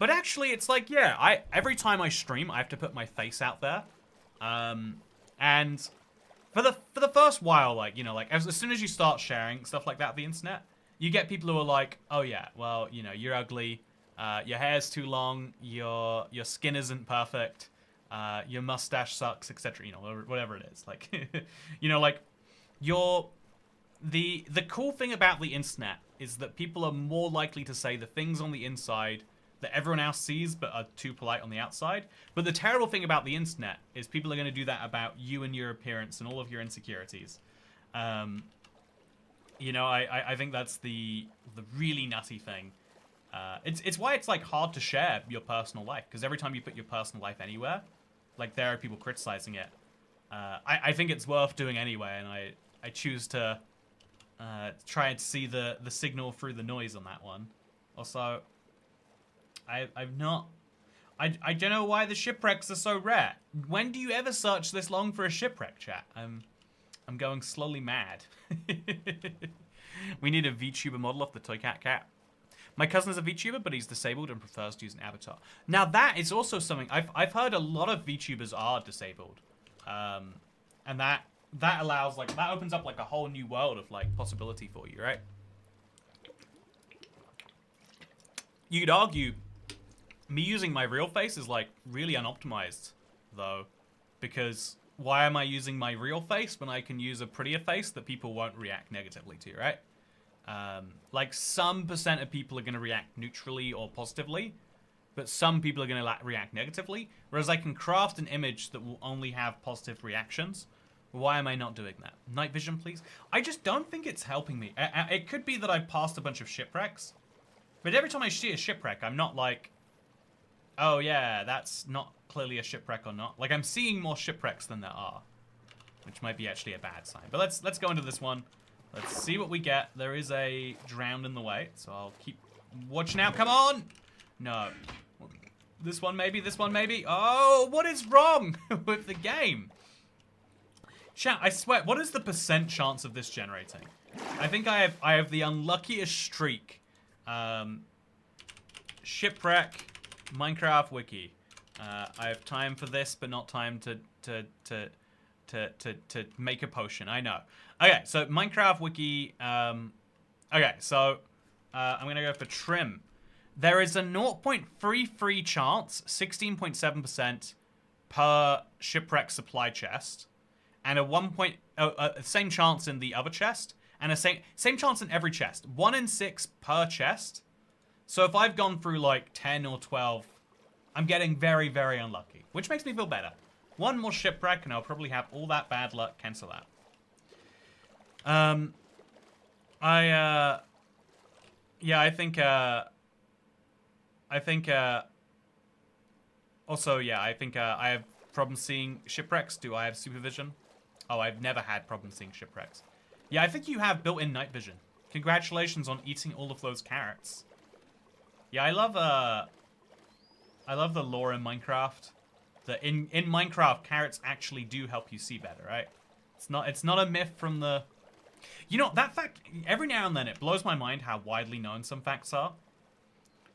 But actually, it's like, yeah, every time I stream, I have to put my face out there. And for the first while, like, you know, like as soon as you start sharing stuff like that on the internet, you get people who are like, oh yeah, well, you know, you're ugly, your hair's too long, your skin isn't perfect, your mustache sucks, etc. You know, whatever it is. Like, you know, like the cool thing about the internet is that people are more likely to say the things on the inside that everyone else sees but are too polite on the outside. But the terrible thing about the internet is people are going to do that about you and your appearance and all of your insecurities. You know, I think that's the really nutty thing. It's why it's like hard to share your personal life, because every time you put your personal life anywhere, like there are people criticizing it. I think it's worth doing anyway, and I choose to try and see the signal through the noise on that one. Also, I've not... I don't know why the shipwrecks are so rare. When do you ever search this long for a shipwreck, chat? I'm going slowly mad. We need a VTuber model of the Toy Cat Cat. My cousin is a VTuber, but he's disabled and prefers to use an avatar. Now that is also something I've heard a lot of VTubers are disabled, and that allows like that opens up like a whole new world of like possibility for you, right? You could argue me using my real face is like really unoptimized though, because why am I using my real face when I can use a prettier face that people won't react negatively to, right? Like some percent of people are going to react neutrally or positively, but some people are going to react negatively, whereas I can craft an image that will only have positive reactions. Why am I not doing that? Night vision, please. I just don't think it's helping me. It could be that I've passed a bunch of shipwrecks, but every time I see a shipwreck, I'm not like, oh yeah, that's not clearly a shipwreck or not. Like I'm seeing more shipwrecks than there are, which might be actually a bad sign. But let's go into this one. Let's see what we get. There is a drowned in the way, so I'll keep watching out. Come on! No. This one maybe, this one maybe. Oh, what is wrong with the game? Chat, I swear, what is the % chance of this generating? I think I have the unluckiest streak. Shipwreck, Minecraft wiki. I have time for this, but not time to make a potion. I know. Okay, so Minecraft wiki. Okay, so I'm gonna go for trim. There is a 0.33 chance, 16.7% per shipwreck supply chest, and a same chance in the other chest, and a same chance in every chest. 1 in 6 per chest. So if I've gone through like 10 or 12, I'm getting very, very unlucky, which makes me feel better. One more shipwreck, and I'll probably have all that bad luck cancel out. Yeah, I think also, yeah, I think I have problems seeing shipwrecks. Do I have supervision? Oh, I've never had problems seeing shipwrecks. Yeah, I think you have built-in night vision. Congratulations on eating all of those carrots. Yeah, I love the lore in Minecraft. That in Minecraft, carrots actually do help you see better, right? It's not a myth from the... You know, that fact, every now and then it blows my mind how widely known some facts are.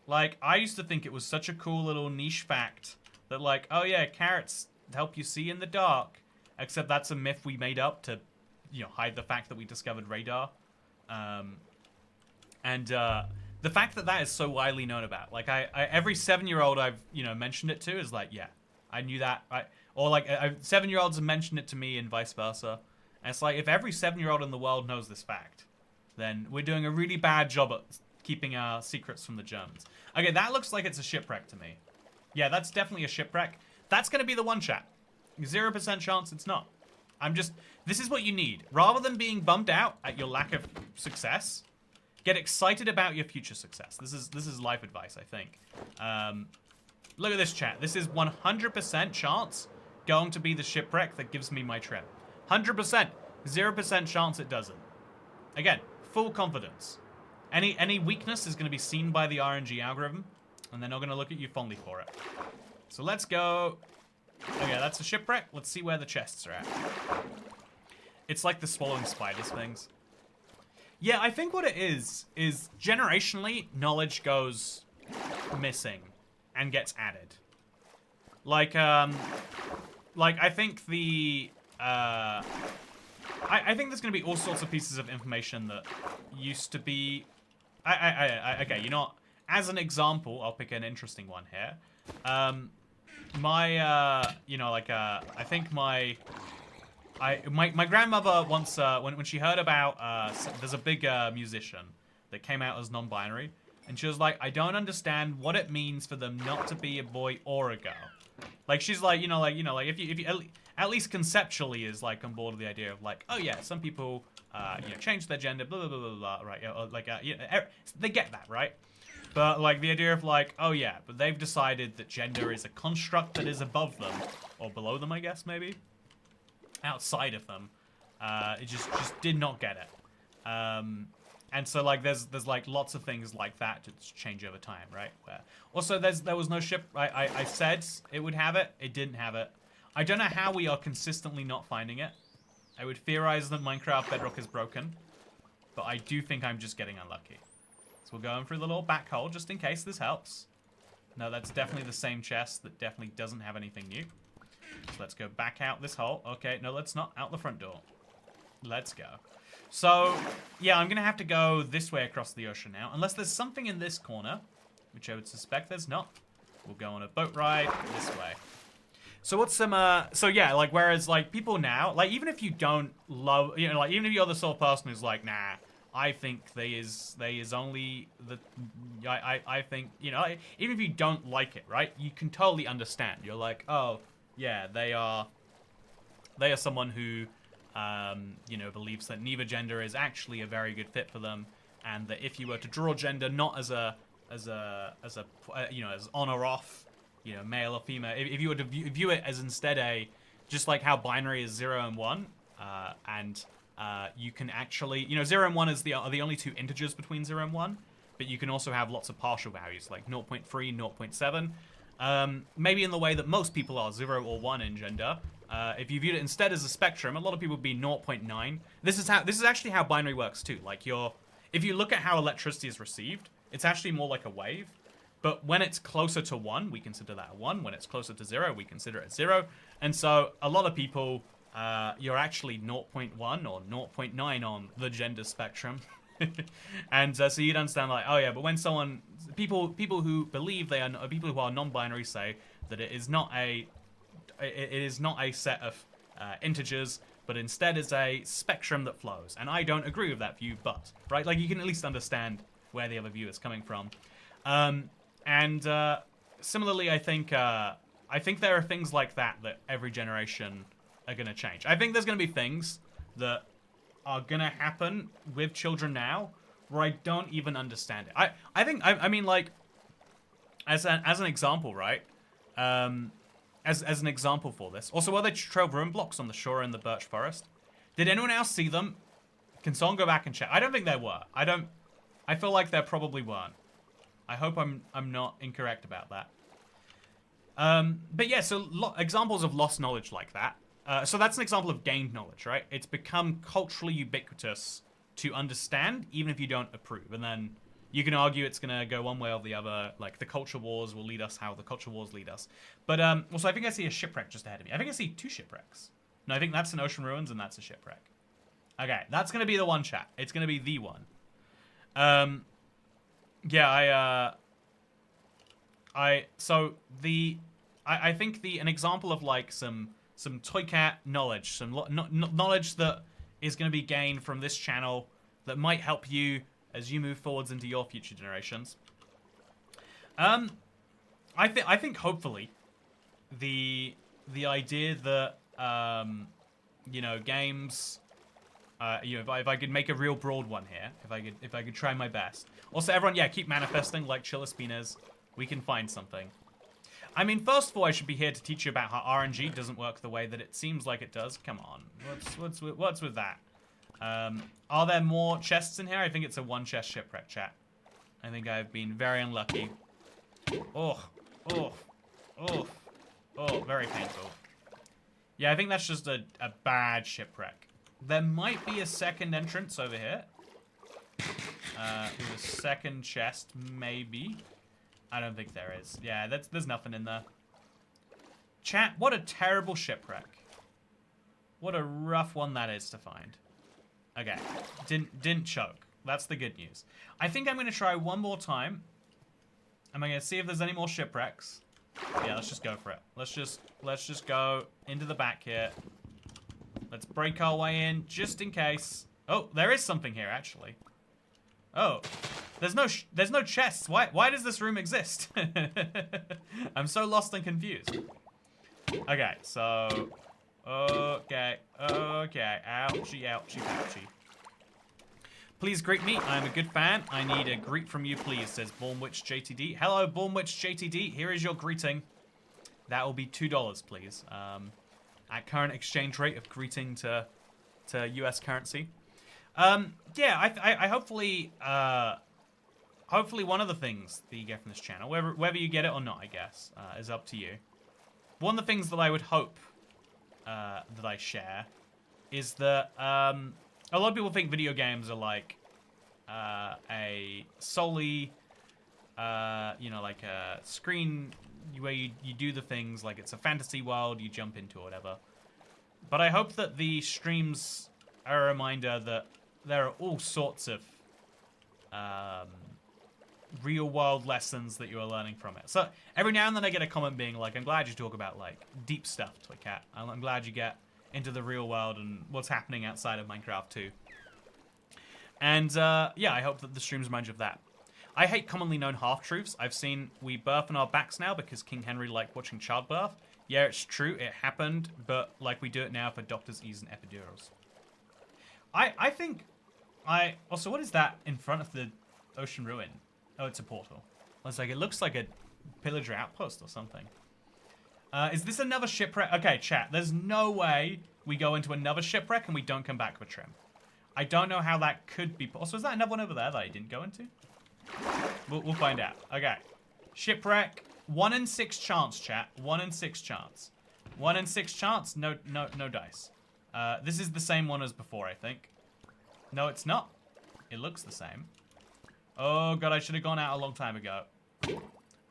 Like, I used to think it was such a cool little niche fact that like, oh yeah, carrots help you see in the dark. Except that's a myth we made up to, you know, hide the fact that we discovered radar. The fact that that is so widely known about, like every 7-year-old I've, you know, mentioned it to is like, yeah, I knew that. Or like 7-year-olds have mentioned it to me and vice versa. And it's like, if every 7-year-old in the world knows this fact, then we're doing a really bad job at keeping our secrets from the Germans. Okay, that looks like it's a shipwreck to me. Yeah, that's definitely a shipwreck. That's going to be the one, chat. 0% chance it's not. This is what you need. Rather than being bummed out at your lack of success, get excited about your future success. This is life advice, I think. Look at this, chat. This is 100% chance going to be the shipwreck that gives me my trim. 100%. 0% chance it doesn't. Again, full confidence. Any weakness is going to be seen by the RNG algorithm, and they're not going to look at you fondly for it. So let's go. Okay, that's a shipwreck. Let's see where the chests are at. It's like the swallowing spiders things. Yeah, I think what it is generationally, knowledge goes missing and gets added. Like I think the... I think there's going to be all sorts of pieces of information that used to be... Okay, you know what? As an example, I'll pick an interesting one here. You know, like, I think my grandmother once, when she heard about, there's a big musician that came out as non-binary, and she was like, I don't understand what it means for them not to be a boy or a girl. Like, she's like, if you at least conceptually is like on board with the idea of like, oh yeah, some people, you know, change their gender, blah, blah, blah, blah, blah, right? Like, they get that, right? But like the idea of like, oh yeah, but they've decided that gender is a construct that is above them, or below them, I guess, maybe. Outside of them. It just did not get it. And so like there's like lots of things like that to change over time, right? Where also there was no ship. I said it would have it. It didn't have it. I don't know how we are consistently not finding it. I would theorize that Minecraft Bedrock is broken, but I do think I'm just getting unlucky. So we'll go in through the little back hole just in case this helps. No, that's definitely the same chest that definitely doesn't have anything new. So let's go back out this hole. Okay, no, let's not. Out the front door. Let's go. So, yeah, I'm going to have to go this way across the ocean now. Unless there's something in this corner, which I would suspect there's not. We'll go on a boat ride this way. So what's some, so yeah, like, whereas, like, people now, like, even if you don't love, you know, like, even if you're the sort of person who's like, nah, I think they is only the, I think, you know, even if you don't like it, right, you can totally understand. You're like, oh, yeah, they are someone who, you know, believes that neither gender is actually a very good fit for them, and that if you were to draw gender not as a you know, as on or off, you know, male or female, if you were to view it as instead a, just like how binary is 0 and 1, and you can actually, you know, 0 and 1 are the only two integers between 0 and 1, but you can also have lots of partial values like 0.3, 0.7. Maybe in the way that most people are 0 or 1 in gender. If you viewed it instead as a spectrum, a lot of people would be 0.9. This is actually how binary works too. Like if you look at how electricity is received, it's actually more like a wave. But when it's closer to 1, we consider that a 1. When it's closer to 0, we consider it 0. And so a lot of people, you're actually 0.1 or 0.9 on the gender spectrum. And so you'd understand, like, oh yeah, but when people who believe they are, people who are non-binary say that it is not a set of integers, but instead is a spectrum that flows. And I don't agree with that view, but, right, like, you can at least understand where the other view is coming from. Similarly, I think there are things like that every generation are going to change. I think there's going to be things that are going to happen with children now where I don't even understand it. I mean, like, as an example, right? As an example for this. Also, were there trail ruin blocks on the shore in the birch forest? Did anyone else see them? Can someone go back and check? I don't think there were. I feel like there probably weren't. I hope I'm not incorrect about that. But yeah, so examples of lost knowledge like that. So that's an example of gained knowledge, right? It's become culturally ubiquitous to understand, even if you don't approve. And then you can argue it's going to go one way or the other. Like, the culture wars will lead us how the culture wars lead us. But also, I think I see a shipwreck just ahead of me. I think I see 2 shipwrecks. No, I think that's an ocean ruins and that's a shipwreck. Okay, that's going to be the one, chat. It's going to be the one. Yeah, I think an example of, like, some Toy Cat knowledge, some knowledge that is going to be gained from this channel that might help you as you move forwards into your future generations. I think hopefully the idea that you know, games, you know, if I could make a real broad one here, if I could try my best. Also, everyone, yeah, keep manifesting like Chillaspinas. We can find something. I mean, first of all, I should be here to teach you about how RNG doesn't work the way that it seems like it does. Come on, what's with that? Are there more chests in here? I think it's a 1 chest shipwreck, chat. I think I've been very unlucky. Oh, very painful. Yeah, I think that's just a bad shipwreck. There might be a second entrance over here. With a second chest, maybe. I don't think there is. Yeah, there's nothing in there. Chat, what a terrible shipwreck. What a rough one that is to find. Okay, didn't choke. That's the good news. I think I'm going to try one more time. I'm going to see if there's any more shipwrecks. Yeah, let's just go for it. Let's just go into the back here. Let's break our way in just in case. Oh, there is something here actually. Oh, there's no chests. Why does this room exist? I'm so lost and confused. Okay, so okay. Ouchie, ouchie, ouchie. Please greet me. I'm a good fan. I need a greet from you, please, says Bornwich JTD. Hello, Bornwich JTD. Here is your greeting. That will be $2, please. At current exchange rate of greeting to US currency. Yeah, I hopefully one of the things that you get from this channel, whether you get it or not, I guess, is up to you. One of the things that I would hope that I share is that a lot of people think video games are like a solely, you know, like a screen where you do the things like it's a fantasy world you jump into or whatever. But I hope that the streams are a reminder that there are all sorts of real world lessons that you are learning from it. So every now and then I get a comment being like, I'm glad you talk about like deep stuff, Toy Cat. I'm glad you get into the real world and what's happening outside of Minecraft too. And yeah, I hope that the streams remind you of that. I hate commonly known half-truths. I've seen we birth on our backs now because King Henry liked watching childbirth. Yeah, it's true, it happened, but like we do it now for doctors' ease and epidurals. I think also, what is that in front of the ocean ruin? Oh, it's a portal. It's like, it looks like a pillager outpost or something. Is this another shipwreck? Okay, chat, there's no way we go into another shipwreck and we don't come back with trim. I don't know how that could be. Also, is that another one over there that I didn't go into? We'll find out. Okay. Shipwreck. 1 in 6 chance, chat. 1 in 6 chance. 1 in 6 chance. No dice. This is the same one as before, I think. No, it's not. It looks the same. Oh, God, I should have gone out a long time ago.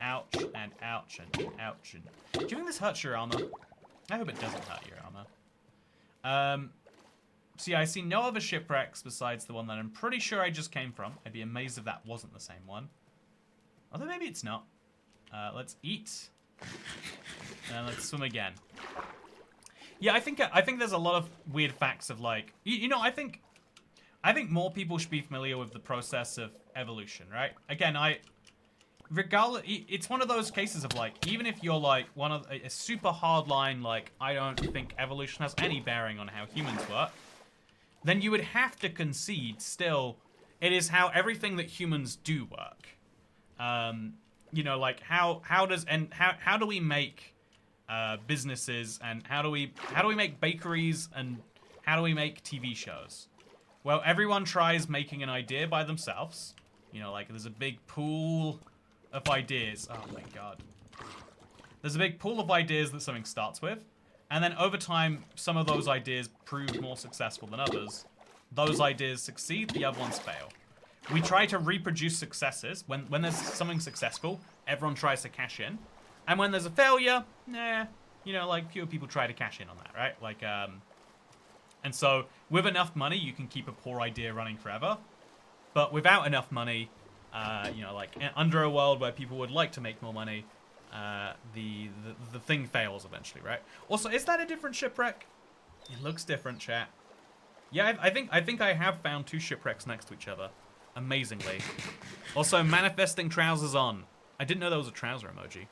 Ouch, and ouch, and ouch. And... Do you think this hurts your armor? I hope it doesn't hurt your armor. So yeah, I see no other shipwrecks besides the one that I'm pretty sure I just came from. I'd be amazed if that wasn't the same one. Although maybe it's not. Let's eat. And let's swim again. Yeah, I think there's a lot of weird facts of like, you know, I think more people should be familiar with the process of evolution, right? Again, regardless, it's one of those cases of like, even if you're like one of a super hard line, like I don't think evolution has any bearing on how humans work, then you would have to concede still, it is how everything that humans do work. You know, like how do we make businesses, and how do we make bakeries, and how do we make TV shows? Well, everyone tries making an idea by themselves. You know, like there's a big pool of ideas. Oh my God. There's a big pool of ideas that something starts with. And then over time, some of those ideas prove more successful than others. Those ideas succeed, the other ones fail. We try to reproduce successes. When there's something successful, everyone tries to cash in. And when there's a failure, you know, like fewer people try to cash in on that, right? Like, and so with enough money, you can keep a poor idea running forever. But without enough money, you know, like under a world where people would like to make more money, the thing fails eventually, right? Also, is that a different shipwreck? It looks different, chat. Yeah, I think I have found 2 shipwrecks next to each other. Amazingly. Also, manifesting trousers on. I didn't know there was a trouser emoji.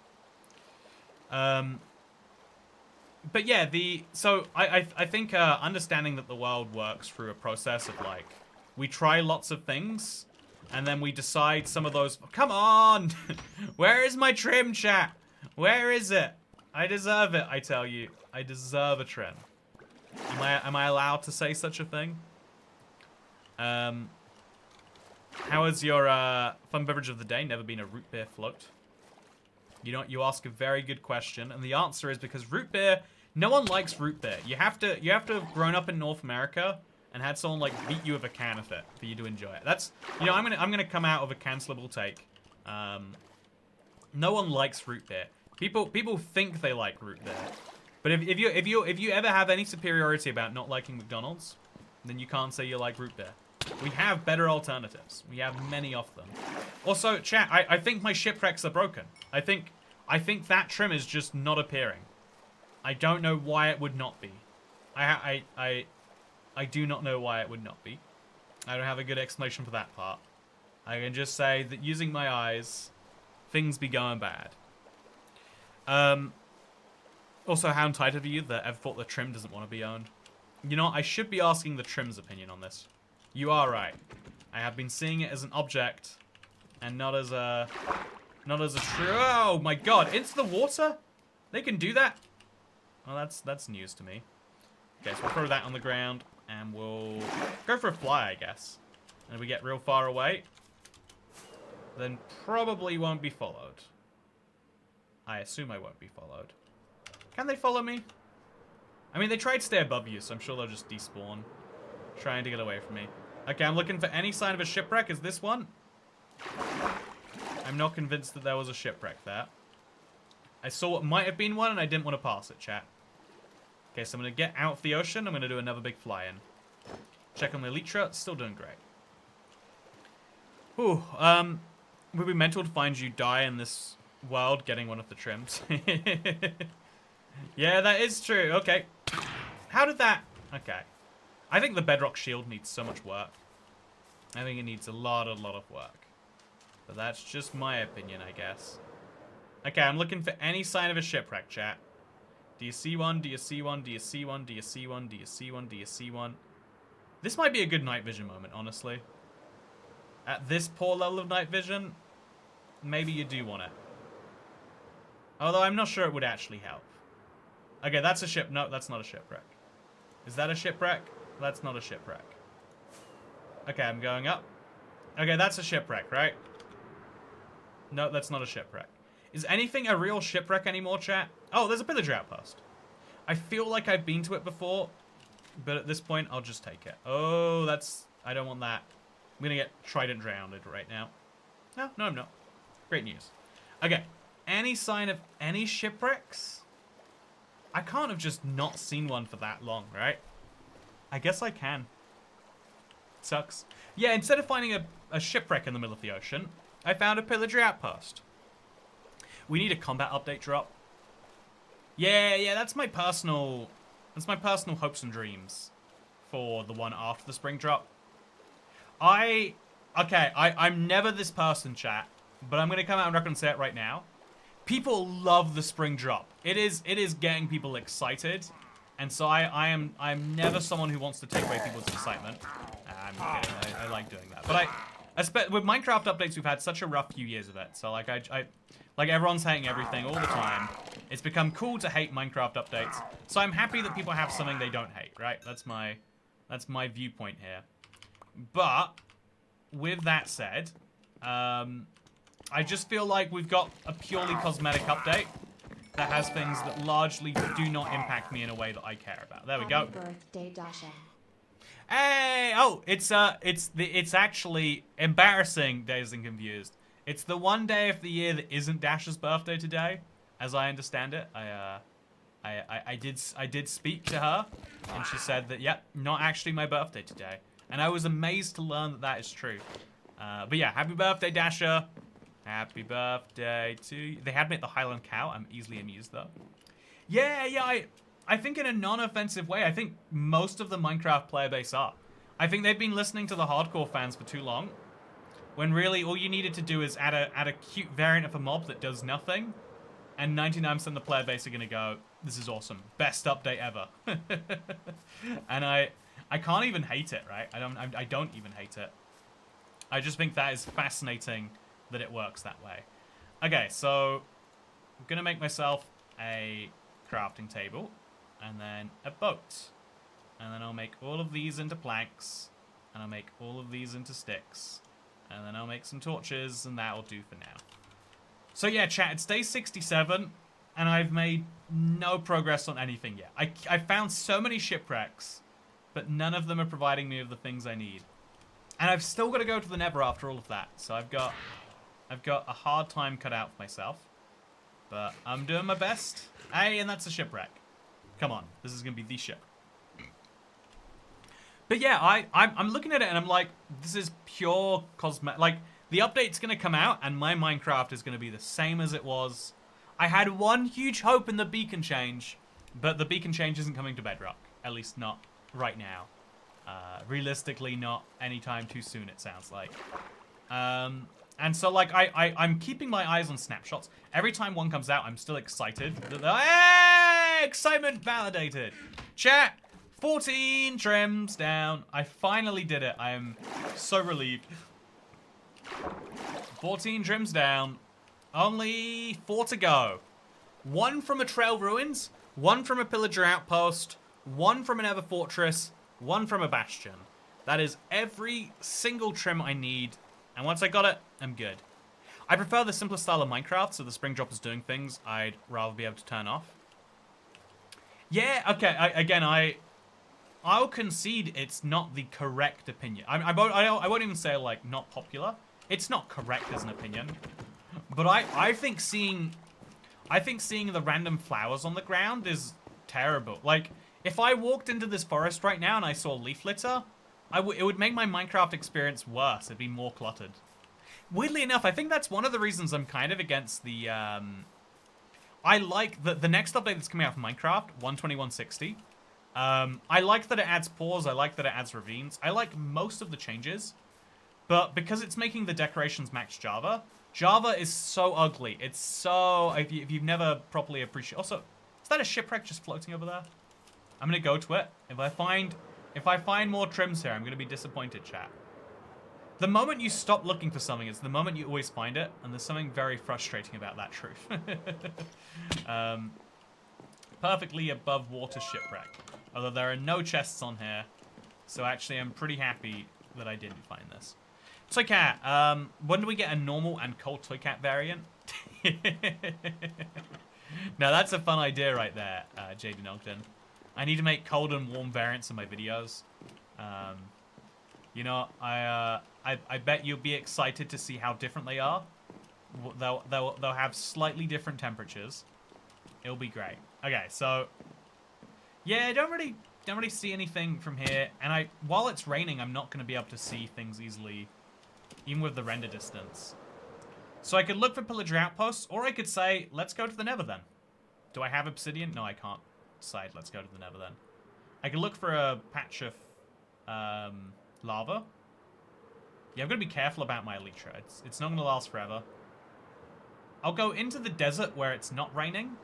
But yeah, so I think understanding that the world works through a process of like, we try lots of things, and then we decide some of those. Come on! Where is my trim, chat? Where is it? I deserve it, I tell you. I deserve a trim. Am I allowed to say such a thing? How is your fun beverage of the day? Never been a root beer float. You know, you ask a very good question, and the answer is because root beer. No one likes root beer. You have to have grown up in North America and had someone like beat you with a can of it for you to enjoy it. That's, you know, I'm gonna come out with a cancelable take. No one likes root beer. People think they like root beer, but if you ever have any superiority about not liking McDonald's, then you can't say you like root beer. We have better alternatives. We have many of them. Also, chat, I think my shipwrecks are broken. I think that trim is just not appearing. I don't know why it would not be. I do not know why it would not be. I don't have a good explanation for that part. I can just say that using my eyes, things be going bad. Also, how entitled are you that ever thought the trim doesn't want to be owned? You know, I should be asking the trim's opinion on this. You are right. I have been seeing it as an object, and not as a true. Oh my God! Into the water? They can do that? Well, that's news to me. Okay, so we'll throw that on the ground, and we'll go for a fly, I guess. And if we get real far away, then probably won't be followed. I assume I won't be followed. Can they follow me? I mean, they tried to stay above you, so I'm sure they'll just despawn, trying to get away from me. Okay, I'm looking for any sign of a shipwreck. Is this one? I'm not convinced that there was a shipwreck there. I saw what might have been one, and I didn't want to pass it, chat. Okay, so I'm going to get out of the ocean. I'm going to do another big fly-in. Check on the Elytra. Still doing great. Whew. Would be mental to find you die in this world getting one of the trims. Yeah, that is true. Okay. How did that... Okay. I think the Bedrock shield needs so much work. I think it needs a lot of work. But that's just my opinion, I guess. Okay, I'm looking for any sign of a shipwreck, chat. Do you see one? Do you see one? Do you see one? Do you see one? Do you see one? Do you see one? This might be a good night vision moment, honestly. At this poor level of night vision, maybe you do want it. Although I'm not sure it would actually help. Okay, that's a ship. No, that's not a shipwreck. Is that a shipwreck? That's not a shipwreck. Okay, I'm going up. Okay, that's a shipwreck, right? No, that's not a shipwreck. Is anything a real shipwreck anymore, chat? Oh, there's a pillager outpost. I feel like I've been to it before, but at this point, I'll just take it. Oh, that's... I don't want that. I'm gonna get trident drowned right now. No, I'm not. Great news. Okay, any sign of any shipwrecks? I can't have just not seen one for that long, right? I guess I can. Sucks. Yeah, instead of finding a shipwreck in the middle of the ocean, I found a pillager outpost. We need a combat update drop. Yeah, that's my personal hopes and dreams for the one after the spring drop. I'm never this person, chat, but I'm gonna come out and record and say it right now. People love the spring drop. It is getting people excited, and so I'm never someone who wants to take away people's excitement. I'm kidding. I like doing that, but with Minecraft updates, we've had such a rough few years of it. So like like everyone's hating everything all the time. It's become cool to hate Minecraft updates. So I'm happy that people have something they don't hate, right? That's my viewpoint here. But with that said, I just feel like we've got a purely cosmetic update that has things that largely do not impact me in a way that I care about. There we go. Happy birthday, Dasha. Hey! Oh, it's actually embarrassing, Dazed and Confused. It's the one day of the year that isn't Dasha's birthday today, as I understand it. I did speak to her, and she said that, yep, not actually my birthday today. And I was amazed to learn that that is true. But yeah, happy birthday, Dasha. Happy birthday to you. They had me at the Highland Cow. I'm easily amused, though. Yeah, I think in a non-offensive way, I think most of the Minecraft player base are. I think they've been listening to the hardcore fans for too long, when really all you needed to do is add a cute variant of a mob that does nothing, and 99% of the player base are going to go, this is awesome. Best update ever. And I can't even hate it, right? I don't even hate it. I just think that is fascinating that it works that way. Okay, so I'm going to make myself a crafting table, and then a boat. And then I'll make all of these into planks, and I'll make all of these into sticks, and then I'll make some torches, and that'll do for now. So yeah, chat, it's day 67, and I've made no progress on anything yet. I found so many shipwrecks, but none of them are providing me with the things I need. And I've still got to go to the Nether after all of that, so I've got a hard time cut out for myself. But I'm doing my best. Hey, and that's a shipwreck. Come on, this is going to be the ship. But yeah, I'm looking at it and I'm like, this is pure cosmetic. Like, the update's going to come out and my Minecraft is going to be the same as it was. I had one huge hope in the beacon change, but the beacon change isn't coming to Bedrock. At least not right now. Realistically, not anytime too soon, it sounds like. And so, like, I'm keeping my eyes on snapshots. Every time one comes out, I'm still excited. Hey! Excitement validated. Chat, 14 trims down. I finally did it. I am so relieved. 14 trims down. Only 4 to go. 1 from a trail ruins, 1 from a pillager outpost, 1 from an Nether fortress, 1 from a bastion. That is every single trim I need. And once I got it, I'm good. I prefer the simpler style of Minecraft, so the spring drop is doing things I'd rather be able to turn off. Yeah, okay, I'll concede it's not the correct opinion. I won't even say, like, not popular. It's not correct as an opinion. But I think seeing the random flowers on the ground is terrible. Like, if I walked into this forest right now and I saw leaf litter, it would make my Minecraft experience worse. It'd be more cluttered. Weirdly enough, I think that's one of the reasons I'm kind of against the, I like the next update that's coming out for Minecraft, 12160. I like that it adds pores, I like that it adds ravines. I like most of the changes, but because it's making the decorations match Java, Java is so ugly. It's so, if you've never properly appreciated, also, is that a shipwreck just floating over there? I'm gonna go to it. If I find more trims here, I'm gonna be disappointed, chat. The moment you stop looking for something, it's the moment you always find it, and there's something very frustrating about that truth. Perfectly above water shipwreck. Although there are no chests on here, so actually I'm pretty happy that I didn't find this. Toy Cat, when do we get a normal and cold Toy Cat variant? Now that's a fun idea right there, JD Ogden. I need to make cold and warm variants of my videos. You know, I bet you'll be excited to see how different they are. They'll have slightly different temperatures. It'll be great. Okay, so yeah, I don't really see anything from here. And while it's raining, I'm not going to be able to see things easily, even with the render distance. So I could look for pillager outposts, or I could say, let's go to the Nether then. Do I have obsidian? No, I can't decide. Let's go to the Nether then. I could look for a patch of lava. Yeah, I'm going to be careful about my elytra. It's not going to last forever. I'll go into the desert where it's not raining.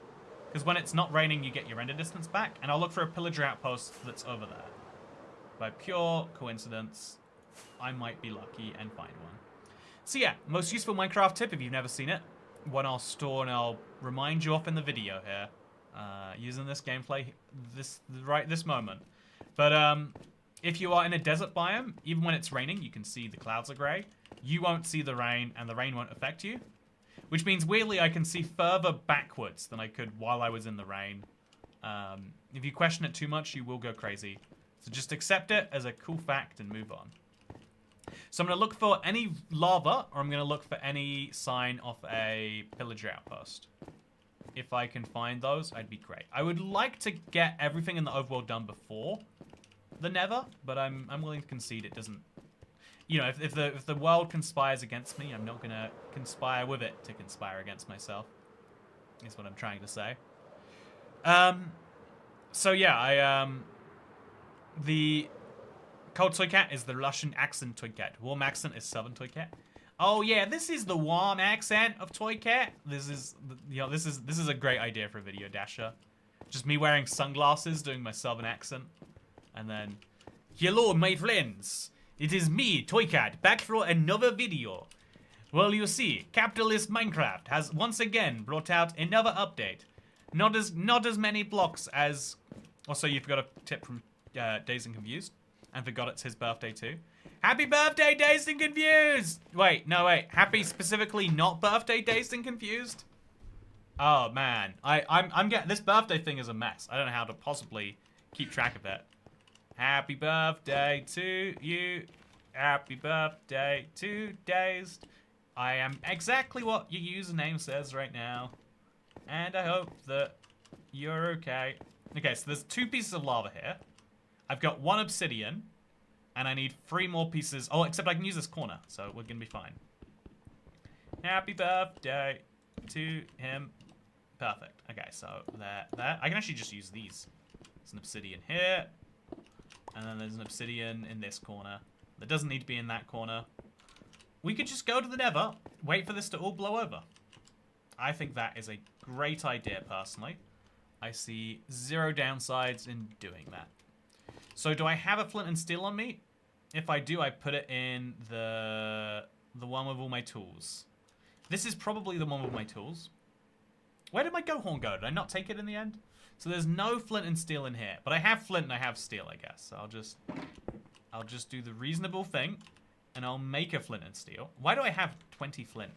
Because when it's not raining, you get your render distance back. And I'll look for a pillager outpost that's over there. By pure coincidence, I might be lucky and find one. So yeah, most useful Minecraft tip if you've never seen it. One I'll store and I'll remind you of in the video here. Using this gameplay this moment. But if you are in a desert biome, even when it's raining, you can see the clouds are grey. You won't see the rain, and the rain won't affect you. Which means, weirdly, I can see further backwards than I could while I was in the rain. If you question it too much, you will go crazy. So just accept it as a cool fact and move on. So I'm going to look for any lava, or I'm going to look for any sign of a pillager outpost. If I can find those, I'd be great. I would like to get everything in the overworld done before the Nether, but I'm willing to concede it doesn't. You know, if the world conspires against me, I'm not gonna conspire with it to conspire against myself. Is what I'm trying to say. So yeah, the cold Toy Cat is the Russian accent Toy Cat. Warm accent is Southern Toy Cat. Oh yeah, this is the warm accent of Toy Cat. This is a great idea for a video, Dasher. Just me wearing sunglasses, doing my Southern accent, and then, hello, my friends. It is me, Toy Cat, back for another video. Well, you see, capitalist Minecraft has once again brought out another update. Not as many blocks as. Also, you forgot a tip from Dazed and Confused, and forgot it's his birthday too. Happy birthday, Dazed and Confused! Wait, no, wait. Happy specifically not birthday, Dazed and Confused? Oh, man. I'm getting... This birthday thing is a mess. I don't know how to possibly keep track of it. Happy birthday to you. Happy birthday to Dazed. I am exactly what your username says right now. And I hope that you're okay. Okay, so there's 2 pieces of lava here. I've got 1 obsidian. And I need 3 more pieces. Oh, except I can use this corner, so we're going to be fine. Happy birthday to him. Perfect. Okay, so there. I can actually just use these. There's an obsidian here. And then there's an obsidian in this corner. That doesn't need to be in that corner. We could just go to the Nether, wait for this to all blow over. I think that is a great idea, personally. I see 0 downsides in doing that. So do I have a flint and steel on me? If I do, I put it in the one with all my tools. This is probably the one with my tools. Where did my goat horn go? Did I not take it in the end? So there's no flint and steel in here. But I have flint and I have steel, I guess. So I'll just do the reasonable thing. And I'll make a flint and steel. Why do I have 20 flint?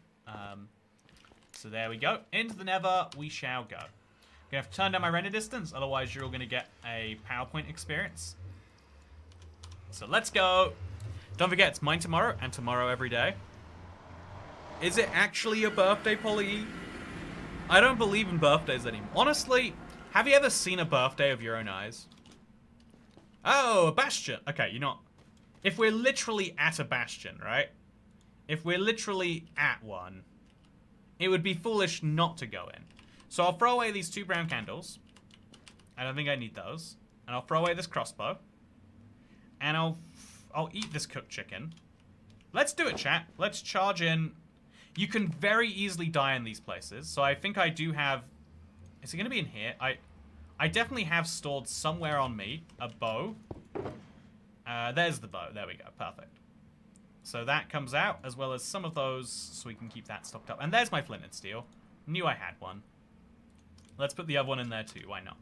So there we go. Into the Nether we shall go. I'm going to have to turn down my render distance. Otherwise you're all going to get a PowerPoint experience. So let's go. Don't forget, it's mine tomorrow and tomorrow every day. Is it actually your birthday, Polly? I don't believe in birthdays anymore. Honestly, have you ever seen a birthday of your own eyes? Oh, a bastion. Okay, you know, if we're literally at a bastion, right? If we're literally at one, it would be foolish not to go in. So I'll throw away these 2 brown candles. I don't think I need those. And I'll throw away this crossbow. And I'll eat this cooked chicken. Let's do it, chat. Let's charge in. You can very easily die in these places. So I think I do have... Is it going to be in here? I definitely have stored somewhere on me a bow. There's the bow. There we go. Perfect. So that comes out, as well as some of those, so we can keep that stocked up. And there's my flint and steel. Knew I had one. Let's put the other one in there too. Why not?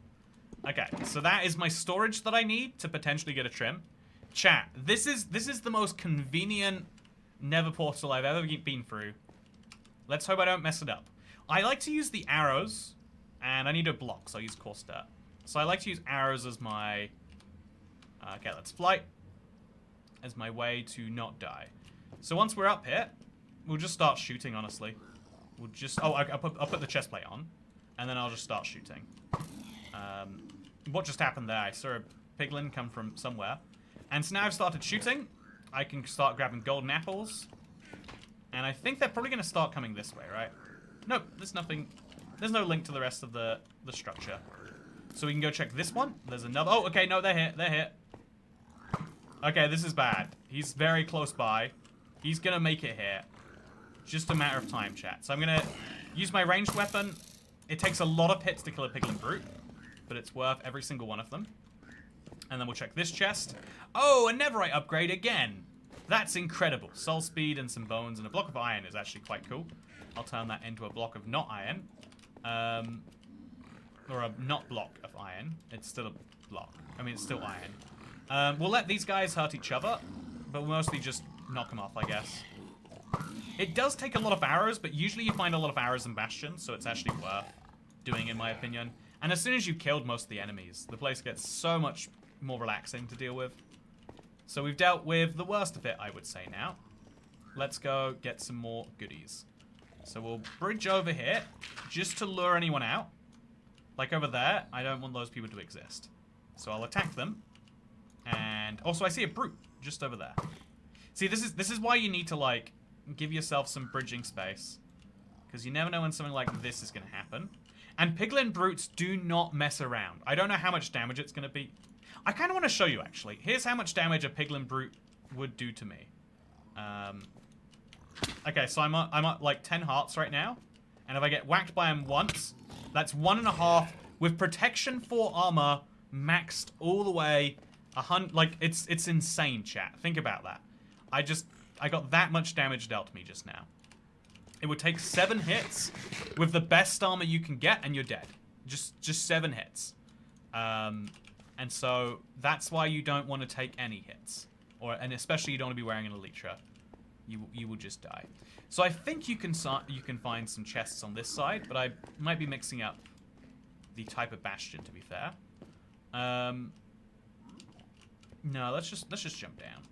Okay, so that is my storage that I need to potentially get a trim. Chat, this is the most convenient nether portal I've ever been through. Let's hope I don't mess it up. I like to use the arrows, and I need a block, so I'll use coarse dirt. So I like to use arrows as my... okay, let's fly. As my way to not die. So once we're up here, we'll just start shooting, honestly. We'll just... Oh, I'll put the chest plate on, and then I'll just start shooting. What just happened there? I saw a piglin come from somewhere. And so now I've started shooting. I can start grabbing golden apples. And I think they're probably going to start coming this way, right? Nope, there's nothing. There's no link to the rest of the structure. So we can go check this one. There's another. Oh, okay, no, they're here. They're here. Okay, this is bad. He's very close by. He's going to make it here. Just a matter of time, chat. So I'm going to use my ranged weapon. It takes a lot of hits to kill a piglin brute, but it's worth every single one of them. And then we'll check this chest. Oh, a netherite upgrade again. That's incredible. Soul speed and some bones and a block of iron is actually quite cool. I'll turn that into a block of not iron. Or a not block of iron. It's still a block. I mean, it's still iron. We'll let these guys hurt each other, but we'll mostly just knock them off, I guess. It does take a lot of arrows, but usually you find a lot of arrows in bastions, so it's actually worth doing, in my opinion. And as soon as you've killed most of the enemies, the place gets so much more relaxing to deal with. So we've dealt with the worst of it, I would say now. Let's go get some more goodies. So we'll bridge over here, just to lure anyone out. Like over there, I don't want those people to exist. So I'll attack them. And also I see a brute just over there. See, this is why you need to, like, give yourself some bridging space. Because you never know when something like this is going to happen. And piglin brutes do not mess around. I don't know how much damage it's going to be. I kind of want to show you, actually. Here's how much damage a piglin brute would do to me. Okay, so I'm at like 10 hearts right now. And if I get whacked by him once, that's 1.5 with protection 4 armor maxed all the way. Like, it's insane, chat. Think about that. I got that much damage dealt me just now. It would take 7 hits with the best armor you can get, and you're dead. Just 7 hits. And so that's why you don't want to take any hits, and especially you don't want to be wearing an elytra. You will just die. So I think you can find some chests on this side, but I might be mixing up the type of bastion, to be fair. No, let's just jump down.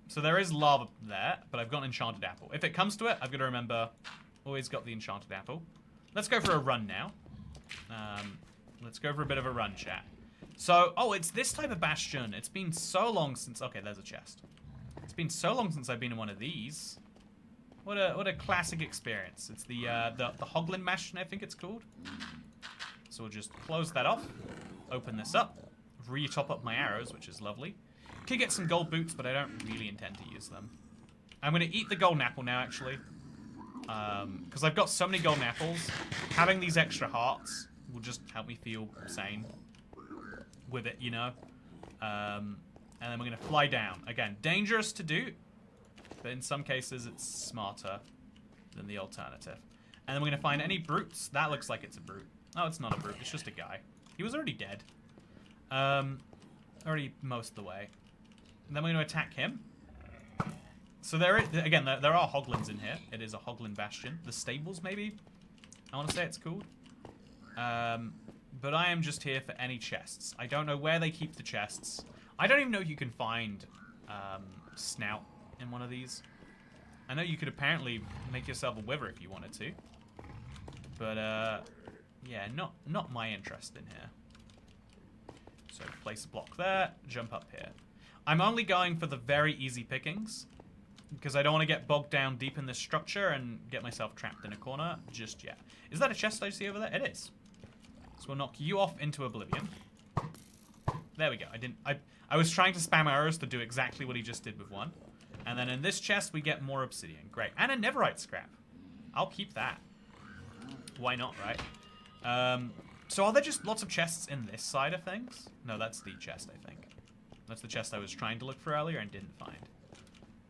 So there is lava there, but I've got an enchanted apple. If it comes to it, I've got to remember, always got the enchanted apple. Let's go for a run now. Let's go for a bit of a run, chat. So, oh, it's this type of bastion. It's been so long since... Okay, there's a chest. It's been so long since I've been in one of these. What a classic experience. It's the Hoglin bastion, I think it's called. So we'll just close that off. Open this up. Re-top up my arrows, which is lovely. Could get some gold boots, but I don't really intend to use them. I'm going to eat the golden apple now, actually. Because I've got so many golden apples. Having these extra hearts will just help me feel sane with it, you know. And then we're going to fly down. Again, dangerous to do, but in some cases it's smarter than the alternative. And then we're going to find any brutes. That looks like it's a brute. Oh, it's not a brute. It's just a guy. He was already dead. Already most of the way. And then we're going to attack him. So there are hoglins in here. It is a hoglin bastion. The stables, maybe? I want to say it's called. But I am just here for any chests. I don't know where they keep the chests. I don't even know if you can find snout in one of these. I know you could apparently make yourself a wither if you wanted to. But, yeah, not my interest in here. So, place a block there, jump up here. I'm only going for the very easy pickings, because I don't want to get bogged down deep in this structure and get myself trapped in a corner just yet. Is that a chest I see over there? It is. So we'll knock you off into oblivion. There we go. I was trying to spam arrows to do exactly what he just did with one. And then in this chest, we get more obsidian. Great. And a netherite scrap. I'll keep that. Why not, right? So are there just lots of chests in this side of things? No, that's the chest, I think. That's the chest I was trying to look for earlier and didn't find.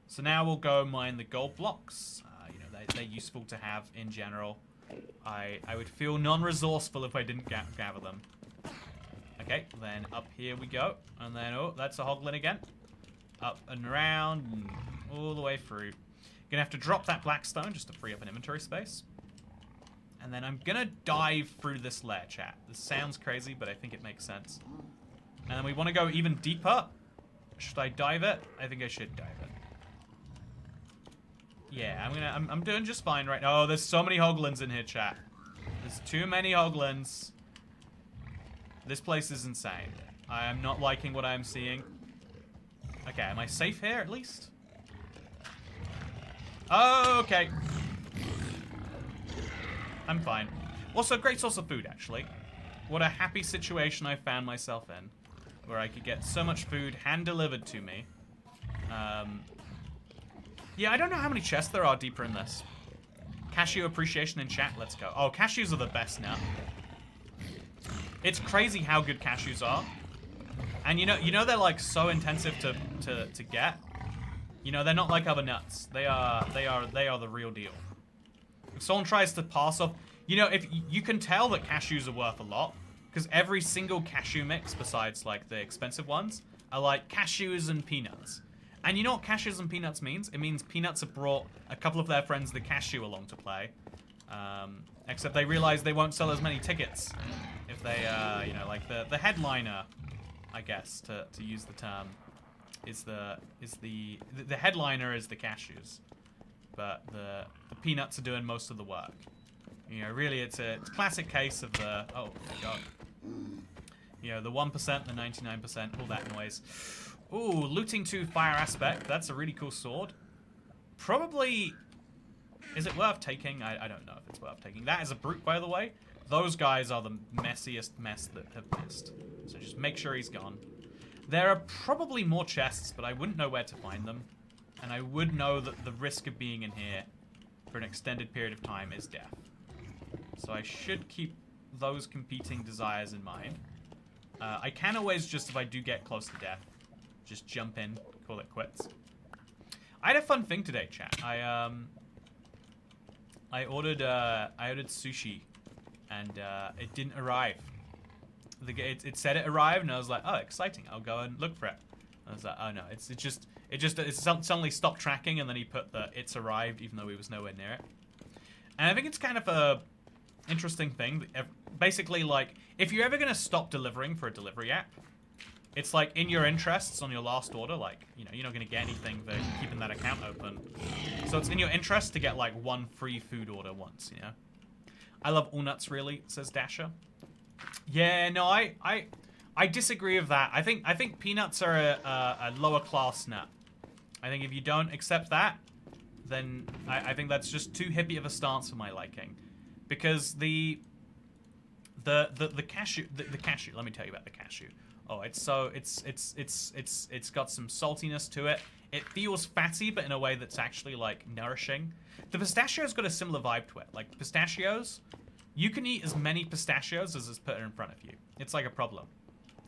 So now we'll go mine the gold blocks. You know, they're useful to have in general. I would feel non-resourceful if I didn't gather them. Okay, then up here we go. And then, oh, that's a hoglin again. Up and around, and all the way through. Gonna have to drop that black stone just to free up an inventory space. And then I'm gonna dive through this lair, chat. This sounds crazy, but I think it makes sense. And then we want to go even deeper. Should I dive it? I think I should dive it. Yeah, I'm doing just fine right now. Oh, there's so many hoglins in here, chat. There's too many hoglins. This place is insane. I am not liking what I am seeing. Okay, am I safe here at least? Oh, okay. I'm fine. Also, great source of food, actually. What a happy situation I found myself in, where I could get so much food hand-delivered to me. Yeah, I don't know how many chests there are deeper in this. Cashew appreciation in chat, let's go. Oh, cashews are the best now. It's crazy how good cashews are. And you know they're like so intensive to get. You know, they're not like other nuts. They are the real deal. If someone tries to pass off, you know, if you can tell that cashews are worth a lot, because every single cashew mix, besides like the expensive ones, are like cashews and peanuts. And you know what cashews and peanuts means? It means peanuts have brought a couple of their friends the cashew along to play. Except they realize they won't sell as many tickets if they, you know, like the headliner, I guess, to use the term, is the headliner is the cashews, but the peanuts are doing most of the work. You know, really, it's a classic case of the oh my god, you know, the 1%, the 99%, all that noise. Ooh, looting 2 fire aspect. That's a really cool sword. Probably, is it worth taking? I don't know if it's worth taking. That is a brute, by the way. Those guys are the messiest mess that have missed. So just make sure he's gone. There are probably more chests, but I wouldn't know where to find them. And I would know that the risk of being in here for an extended period of time is death. So I should keep those competing desires in mind. I can always just, if I do get close to death, just jump in, call it quits. I had a fun thing today, chat. I ordered sushi, and it didn't arrive. It said it arrived, and I was like, oh, exciting! I'll go and look for it. And I was like, oh no, it suddenly stopped tracking, and then he put the it's arrived, even though he was nowhere near it. And I think it's kind of a interesting thing. Basically, like, if you're ever gonna stop delivering for a delivery app, it's like in your interests on your last order, like, you know, you're not gonna get anything for keeping that account open. So it's in your interest to get like 1 free food order once, you know? I love all nuts, really, says Dasher. Yeah, no, I disagree with that. I think peanuts are a lower class nut. I think if you don't accept that, then I think that's just too hippie of a stance for my liking. Because the cashew, let me tell you about the cashew. Oh, it's got some saltiness to it. It feels fatty, but in a way that's actually like nourishing. The pistachio's got a similar vibe to it. Like pistachios, you can eat as many pistachios as is put in front of you. It's like a problem.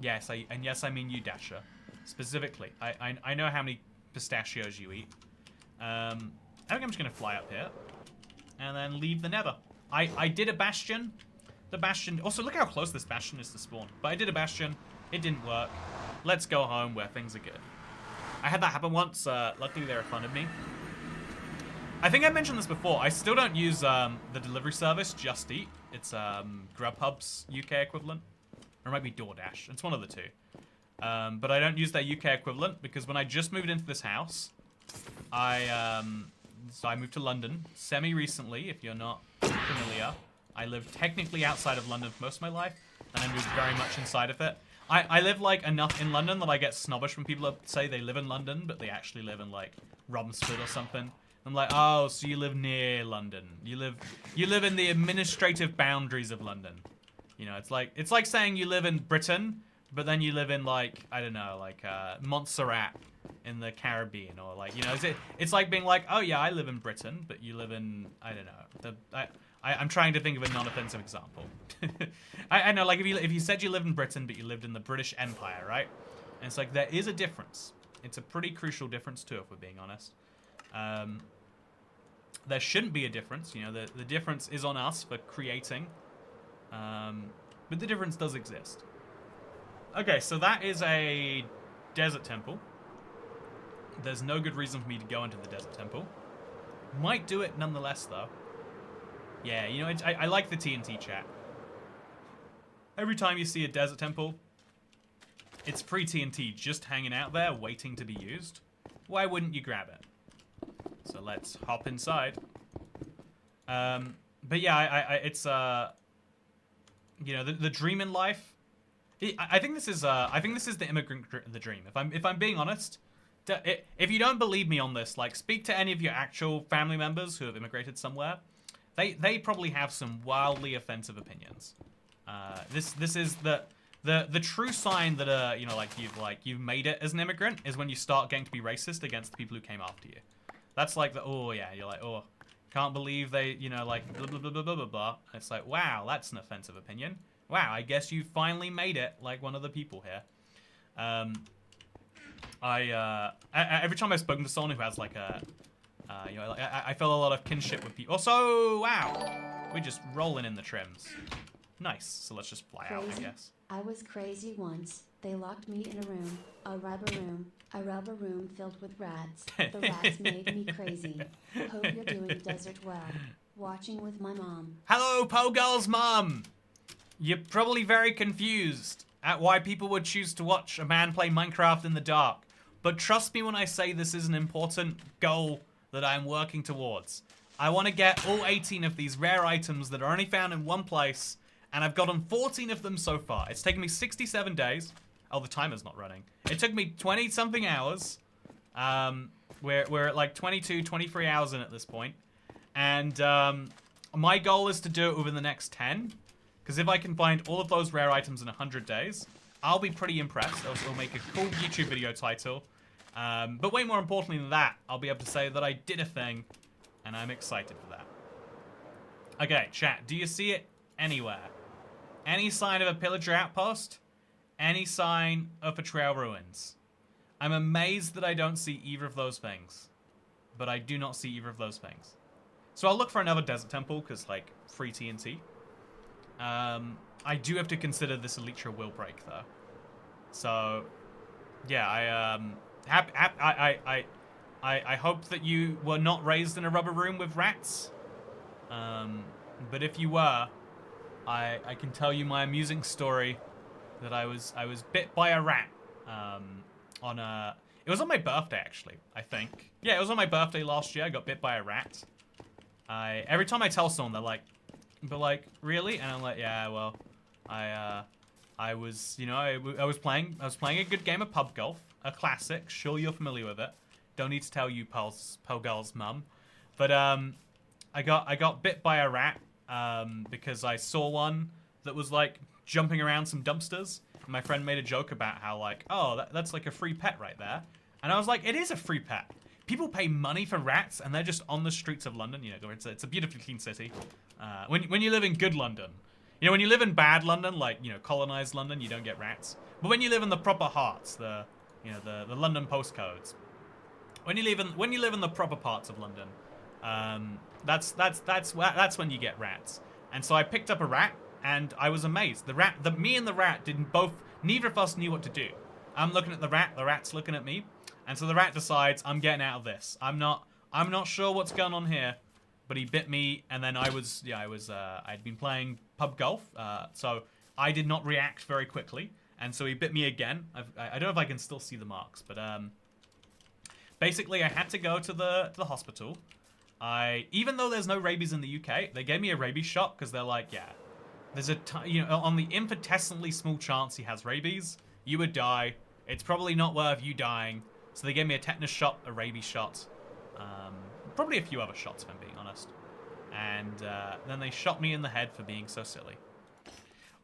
Yes, I mean you, Dasher, specifically. I know how many pistachios you eat. I think I'm just gonna fly up here and then leave the nether. I did a bastion. The bastion. Also, look how close this bastion is to spawn. But I did a bastion. It didn't work. Let's go home where things are good. I had that happen once. Luckily, they refunded me. I think I mentioned this before. I still don't use the delivery service, Just Eat. It's Grubhub's UK equivalent. Or it might be DoorDash. It's one of the two. But I don't use their UK equivalent because when I just moved into this house, so I moved to London semi-recently, if you're not familiar. I lived technically outside of London for most of my life, and I moved very much inside of it. I live, like, enough in London that I get snobbish when people say they live in London, but they actually live in, like, Romsford or something. I'm like, oh, so you live near London. You live in the administrative boundaries of London. You know, it's like saying you live in Britain, but then you live in, like, I don't know, like, Montserrat in the Caribbean, or, like, you know, it's like being like, oh, yeah, I live in Britain, but you live in, I don't know, I'm trying to think of a non-offensive example. I know, like, if you said you live in Britain, but you lived in the British Empire, right? And it's like, there is a difference. It's a pretty crucial difference, too, if we're being honest. There shouldn't be a difference, you know, the difference is on us for creating, but the difference does exist. Okay, so that is a desert temple. There's no good reason for me to go into the desert temple. Might do it nonetheless, though. Yeah, you know, I like the TNT chat. Every time you see a desert temple, it's free TNT just hanging out there waiting to be used. Why wouldn't you grab it? So let's hop inside. But yeah, it's you know, the dream in life. I think this is the immigrant the dream. If I'm being honest, if you don't believe me on this, like, speak to any of your actual family members who have immigrated somewhere. They probably have some wildly offensive opinions. This is the true sign that you know, you've made it as an immigrant is when you start getting to be racist against the people who came after you. That's like the, oh yeah, you're like, oh, can't believe they, you know, like blah blah blah blah blah blah blah. It's like, wow, that's an offensive opinion. Wow, I guess you finally made it like one of the people here. Every time I've spoken to someone who has like a you know, I feel a lot of kinship with people. Also, wow, we're just rolling in the trims. Nice. So let's just fly out, I guess. I was crazy once. They locked me in a rubber room filled with rats. The rats made me crazy. Hope you're doing desert well. Watching with my mom. Hello, Pogirl's mom. You're probably very confused at why people would choose to watch a man play Minecraft in the dark. But trust me when I say this is an important goal that I'm working towards. I want to get all 18 of these rare items that are only found in one place, and I've gotten 14 of them so far. It's taken me 67 days. Oh, the timer's not running. It took me 20-something hours. We're at like 22, 23 hours in at this point. And my goal is to do it within the next 10. Because if I can find all of those rare items in 100 days, I'll be pretty impressed. It'll make a cool YouTube video title. But way more importantly than that, I'll be able to say that I did a thing, and I'm excited for that. Okay, chat, do you see it anywhere? Any sign of a pillager outpost? Any sign of a trail ruins? I'm amazed that I don't see either of those things. But I do not see either of those things. So I'll look for another desert temple, because, like, free TNT. I do have to consider this Elytra will break, though. So, yeah, I hope that you were not raised in a rubber room with rats. But if you were, I can tell you my amusing story that I was bit by a rat it was on my birthday, actually, I think. Yeah, it was on my birthday last year. I got bit by a rat. Every time I tell someone, they're like, but like, really? And I'm like, yeah, well, I was, you know, I was playing a good game of pub golf, a classic. Sure, you're familiar with it. Don't need to tell you, Pogirl's mum. But I got bit by a rat because I saw one that was like jumping around some dumpsters. And my friend made a joke about how like, oh, that's like a free pet right there. And I was like, it is a free pet. People pay money for rats, and they're just on the streets of London. You know, it's a beautifully clean city. When you live in good London, you know, when you live in bad London, like, you know, colonized London, you don't get rats. But when you live in the proper hearts, the London postcodes, when you live in the proper parts of London, that's when you get rats. And so I picked up a rat, and I was amazed. Me and the rat neither of us knew what to do. I'm looking at the rat's looking at me. And so the rat decides, I'm getting out of this. I'm not sure what's going on here, but he bit me, and then I'd been playing pub golf, so I did not react very quickly. And so he bit me again. I don't know if I can still see the marks, but basically I had to go to the hospital. Even though there's no rabies in the UK, they gave me a rabies shot because they're like, yeah, there's on the infinitesimally small chance he has rabies, you would die. It's probably not worth you dying. So they gave me a tetanus shot, a rabies shot, probably a few other shots if I'm being honest. And then they shot me in the head for being so silly.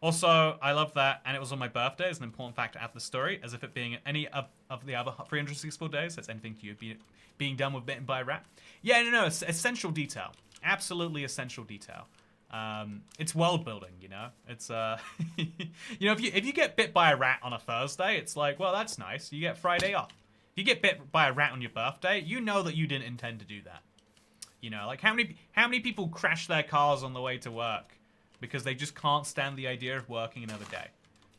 Also, I love that, and it was on my birthday. It's an important fact to add to the story, as if it being any of the other 364 days. That's anything to you being done with bitten by a rat. Yeah, no, it's essential detail. Absolutely essential detail. It's world building, you know. It's you know, if you get bit by a rat on a Thursday, it's like, well, that's nice. You get Friday off. If you get bit by a rat on your birthday, you know that you didn't intend to do that. You know, like how many people crash their cars on the way to work because they just can't stand the idea of working another day?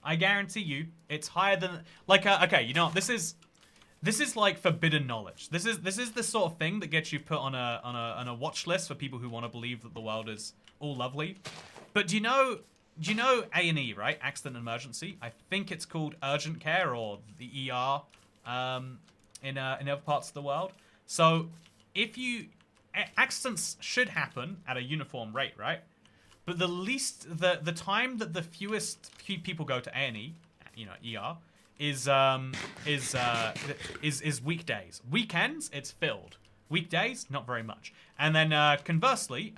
I guarantee you, it's higher than like okay, you know what, this is like forbidden knowledge. This is the sort of thing that gets you put on a watch list for people who want to believe that the world is all lovely. But do you know A&E, right? Accident and emergency. I think it's called urgent care or the ER in other parts of the world. So if accidents should happen at a uniform rate, right? But the time that the fewest people go to A&E, you know, ER, is weekdays. Weekends, it's filled. Weekdays, not very much. And then conversely,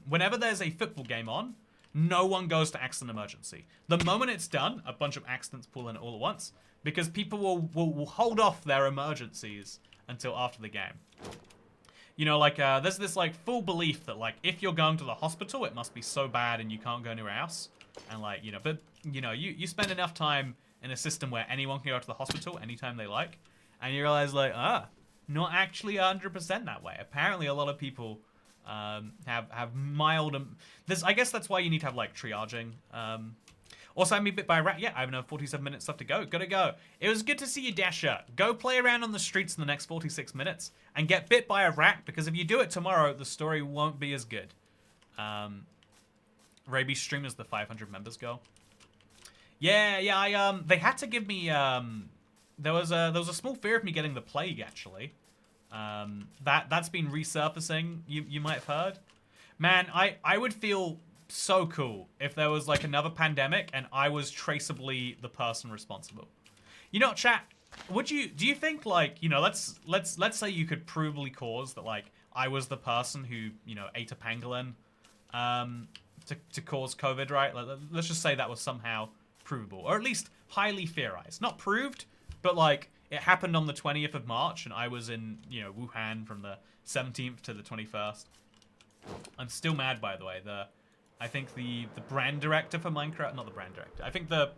whenever there's a football game on, no one goes to accident emergency. The moment it's done, a bunch of accidents pull in all at once because people will hold off their emergencies until after the game. You know, like, there's this, like, full belief that, like, if you're going to the hospital, it must be so bad and you can't go anywhere else. And, like, you know, but, you know, you spend enough time in a system where anyone can go to the hospital anytime they like, and you realize, like, not actually 100% that way. Apparently, a lot of people have mild... I guess that's why you need to have, like, triaging. Also, I'm a bit by a rat. Yeah, I have another 47 minutes left to go. Gotta go. It was good to see you, Dasher. Go play around on the streets in the next 46 minutes and get bit by a rat, because if you do it tomorrow, the story won't be as good. Rabies stream is the 500 members goal. Yeah, they had to give me, there was a small fear of me getting the plague, actually. That's been resurfacing, you might have heard. Man, I would feel so cool if there was like another pandemic and I was traceably the person responsible. You know, chat, do you think, like, you know, let's say you could provably cause that, like, I was the person who, you know, ate a pangolin to cause COVID, right? Let's just say that was somehow provable, or at least highly theorized. Not proved, but like it happened on the 20th of March and I was in, you know, Wuhan from the 17th to the 21st. I'm still mad, by the way. I think the brand director for Minecraft, not the brand director, I think the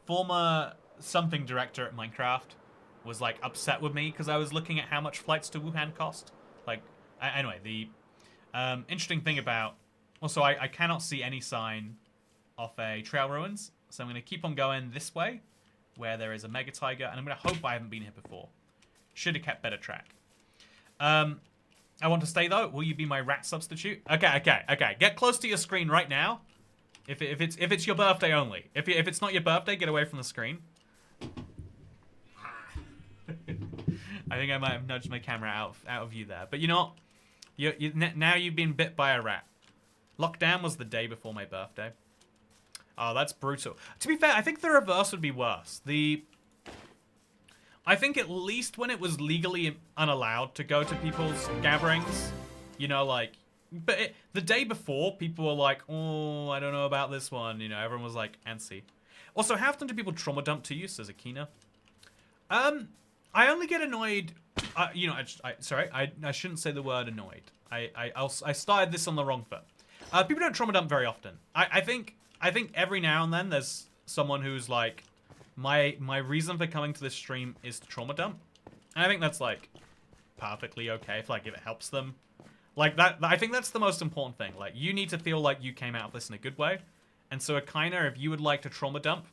former something director at Minecraft was like upset with me because I was looking at how much flights to Wuhan cost. Like, anyway, the interesting thing about, also I cannot see any sign of a trail ruins, so I'm going to keep on going this way where there is a mega tiger, and I'm going to hope I haven't been here before. Should have kept better track. I want to stay though. Will you be my rat substitute? Okay. Get close to your screen right now. If it's your birthday only. If it's not your birthday, get away from the screen. I think I might have nudged my camera out of view there. But you know what? Now you've been bit by a rat. Lockdown was the day before my birthday. Oh, that's brutal. To be fair, I think the reverse would be worse. I think at least when it was legally unallowed to go to people's gatherings, you know, like, but the day before, people were like, oh, I don't know about this one. You know, everyone was like, antsy. Also, how often do people trauma dump to you, says Akina? I only get annoyed, you know, sorry, I shouldn't say the word annoyed. I started this on the wrong foot. People don't trauma dump very often. I think every now and then there's someone who's like, my reason for coming to this stream is to trauma dump. And I think that's like perfectly okay if like if it helps them. Like that, I think that's the most important thing. Like you need to feel like you came out of this in a good way. And so Akina, if you would like to trauma dump,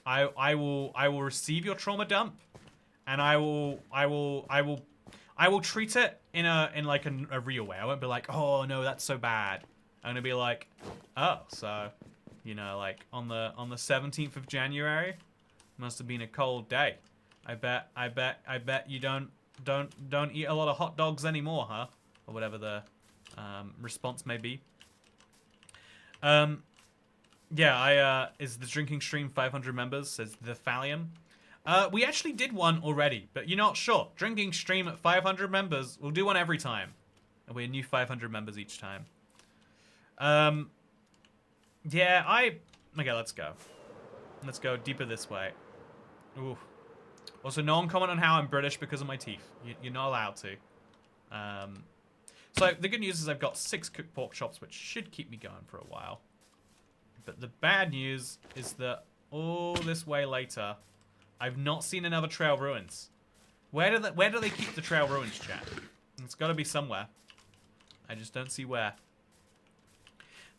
I will receive your trauma dump, and I will treat it in like a real way. I won't be like, oh no, that's so bad. I'm gonna be like, oh, so, you know, like on the 17th of January, Must have been a cold day. I bet you don't eat a lot of hot dogs anymore, huh? Or whatever the response may be. Yeah, is the drinking stream 500 members, says the Thallium. We actually did one already, but you're not sure. Drinking stream at 500 members, we'll do one every time. And we're new 500 members each time. Yeah, okay, let's go. Let's go deeper this way. Ooh. Also, no one comment on how I'm British because of my teeth. You're not allowed to. So, the good news is I've got 6 cooked pork chops, which should keep me going for a while. But the bad news is that all this way later, I've not seen another Trail Ruins. Where do they keep the Trail Ruins, chat? It's got to be somewhere. I just don't see where.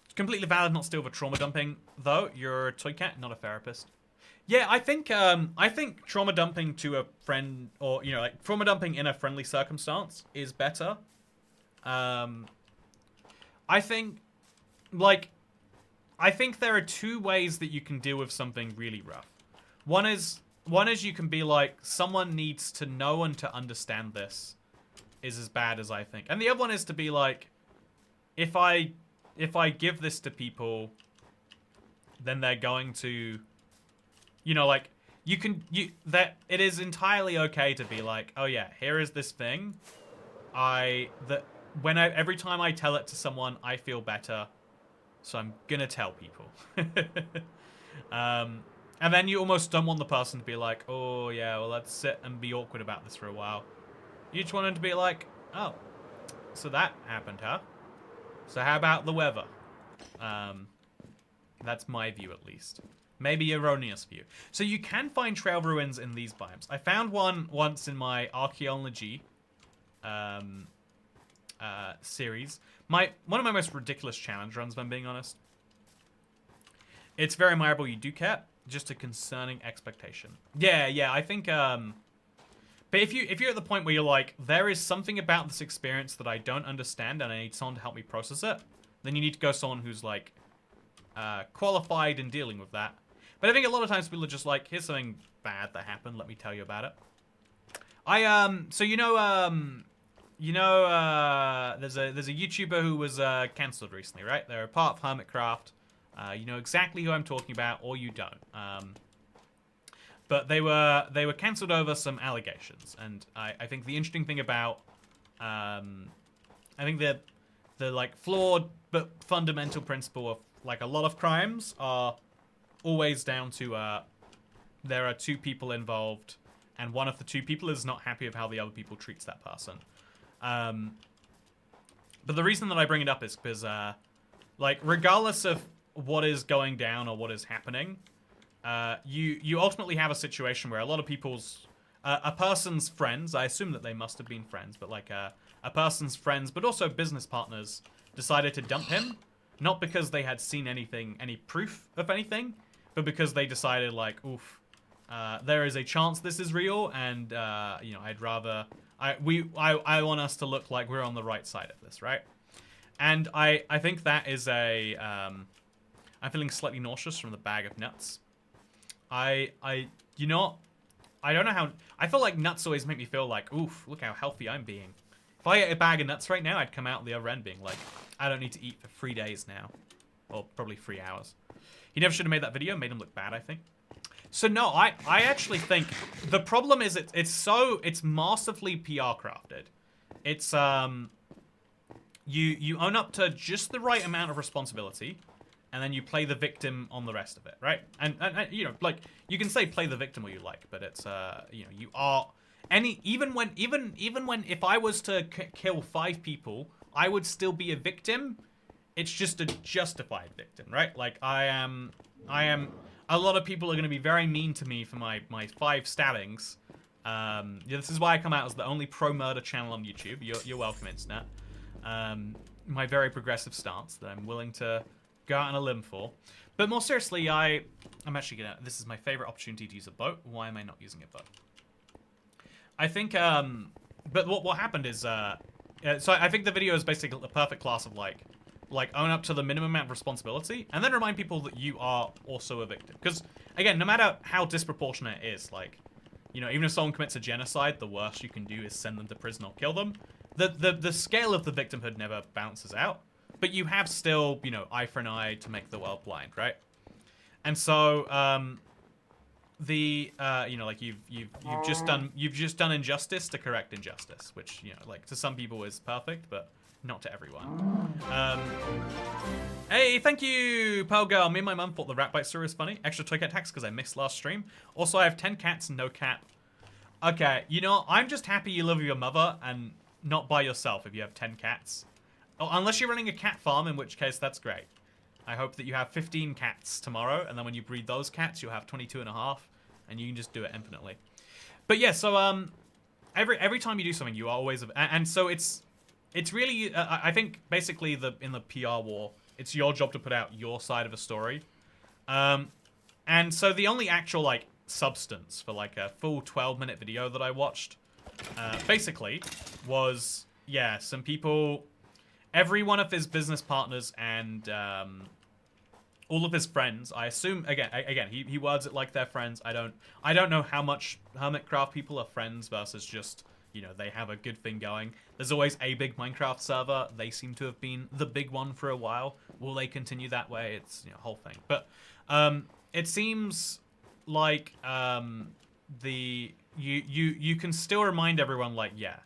It's completely valid not steal for trauma dumping, though. You're a toy cat, not a therapist. Yeah, I think trauma dumping to a friend, or like trauma dumping in a friendly circumstance is better. I think there are 2 ways that you can deal with something really rough. One is you can be like, someone needs to know and to understand this is as bad as I think. And the other one is to be like, if I give this to people, then they're going to, like, that it is entirely okay to be like, oh yeah, here is this thing. Every time I tell it to someone, I feel better. So I'm gonna tell people. And then you almost don't want the person to be like, oh yeah, well let's sit and be awkward about this for a while. You just want them to be like, oh, so that happened, huh? So how about the weather? That's my view at least. Maybe erroneous view. So you can find trail ruins in these biomes. I found one once in my archaeology series. One of my most ridiculous challenge runs, if I'm being honest. It's very admirable you do care. Just a concerning expectation. Yeah, I think, but if you're at the point where you're like, there is something about this experience that I don't understand and I need someone to help me process it, then you need to go someone who's like, qualified in dealing with that. But I think a lot of times people are just like, here's something bad that happened, let me tell you about it. So there's a YouTuber who was cancelled recently, right? They're a part of Hermitcraft. You know exactly who I'm talking about, or you don't. But they were cancelled over some allegations, and I think the interesting thing about I think the like flawed but fundamental principle of like a lot of crimes are always down to there are 2 people involved, and one of the 2 people is not happy with how the other people treats that person. But the reason that I bring it up is because like regardless of what is going down or what is happening, you ultimately have a situation where a lot of people's a person's friends, I assume that they must have been friends, but like a person's friends, but also business partners, decided to dump him, not because they had seen any proof of anything, but because they decided like, oof, there is a chance this is real, and I'd rather I want us to look like we're on the right side of this, right? And I think that is a I'm feeling slightly nauseous from the bag of nuts. I don't know how... I feel like nuts always make me feel like, oof, look how healthy I'm being. If I ate a bag of nuts right now, I'd come out the other end being like, I don't need to eat for 3 days now. Or probably 3 hours. He never should have made that video. Made him look bad, I think. So no, I actually think the problem is it's massively PR crafted. It's you own up to just the right amount of responsibility, and then you play the victim on the rest of it, right? And like you can say play the victim all you like, but it's you are even when if I was to kill 5 people, I would still be a victim. It's just a justified victim, right? Like I am. A lot of people are going to be very mean to me for my 5 stabbings. This is why I come out as the only pro-murder channel on YouTube. You're welcome, Internet. My very progressive stance that I'm willing to go out on a limb for. But more seriously, I'm actually gonna... This is my favorite opportunity to use a boat. Why am I not using a boat? I think... But what happened is... so I think the video is basically the perfect class of, like... like own up to the minimum amount of responsibility, and then remind people that you are also a victim. Because again, no matter how disproportionate it is, like, you know, even if someone commits a genocide, the worst you can do is send them to prison or kill them. The scale of the victimhood never balances out, but you have still, you know, eye for an eye to make the world blind, right? And so you know, like you've just done injustice to correct injustice, which, you know, like to some people is perfect, but not to everyone. Hey, thank you, Pearl Girl. Me and my mum thought the rat bite story was funny. Extra toy cat tax because I missed last stream. Also, I have 10 cats and no cat. Okay, you know, I'm just happy you live with your mother and not by yourself if you have 10 cats. Oh, unless you're running a cat farm, in which case that's great. I hope that you have 15 cats tomorrow, and then when you breed those cats, you'll have 22 and a half, and you can just do it infinitely. But yeah, so every time you do something, you are always, and so it's really, I think basically in the PR war, it's your job to put out your side of a story. And so the only actual like substance for like a full 12-minute video that I watched, basically was, yeah, some people, every one of his business partners and all of his friends, I assume, again, he words it like they're friends. I don't know how much Hermitcraft people are friends versus just, you know, they have a good thing going. There's always a big Minecraft server. They seem to have been the big one for a while. Will they continue that way? It's, you know, a whole thing. But it seems like you can still remind everyone, like, yeah,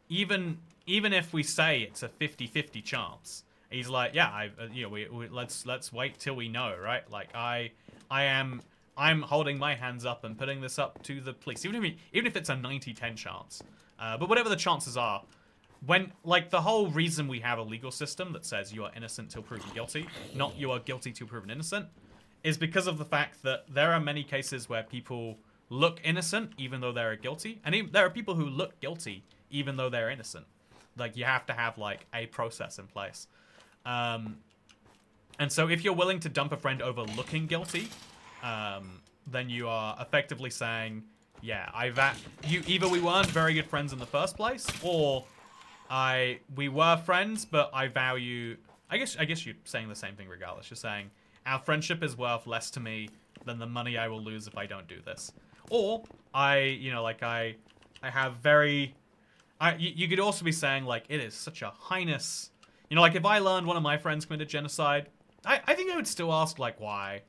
even if we say it's a 50-50 chance, he's like, yeah, you know, let's wait till we know, right? Like I'm holding my hands up and putting this up to the police, even if it's a 90-10 chance. But whatever the chances are, when, like, the whole reason we have a legal system that says you are innocent till proven guilty, not you are guilty till proven innocent, is because of the fact that there are many cases where people look innocent even though they're guilty, and there are people who look guilty even though they're innocent. Like, you have to have, like, a process in place. And so if you're willing to dump a friend over looking guilty, then you are effectively saying, yeah, either we weren't very good friends in the first place, or we were friends, but I value, I guess you're saying the same thing regardless. You're saying our friendship is worth less to me than the money I will lose if I don't do this. Or you know, like I have very, you could also be saying, like, it is such a heinous, you know, like if I learned one of my friends committed genocide, I think I would still ask, like, why?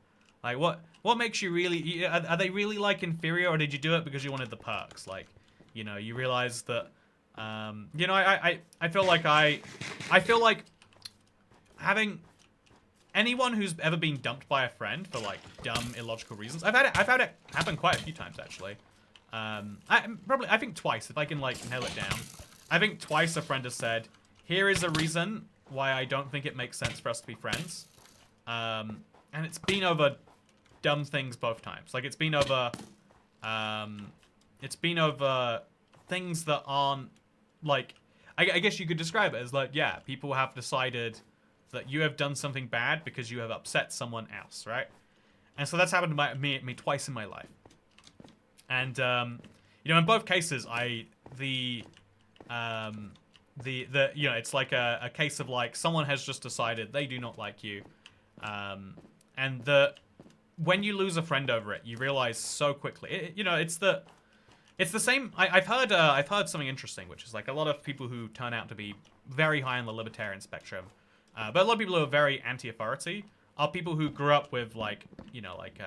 Like, what makes you really, are they really, like, inferior, or did you do it because you wanted the perks? Like, you know, you realize that, you know, I feel like having anyone who's ever been dumped by a friend for, like, dumb, illogical reasons, I've had it happen quite a few times, actually. I think twice, if I can, like, nail it down. I think twice a friend has said, here is a reason why I don't think it makes sense for us to be friends. And it's been over dumb things both times. Like, it's been over things that aren't, like, I guess you could describe it as, like, yeah, people have decided that you have done something bad because you have upset someone else, right? And so that's happened to me twice in my life. And, you know, in both cases, you know, it's like a case of, like, someone has just decided they do not like you. And when you lose a friend over it, you realize so quickly, you know, it's the same. I've heard something interesting, which is, like, a lot of people who turn out to be very high on the libertarian spectrum, but a lot of people who are very anti-authority are people who grew up with, like, you know, like,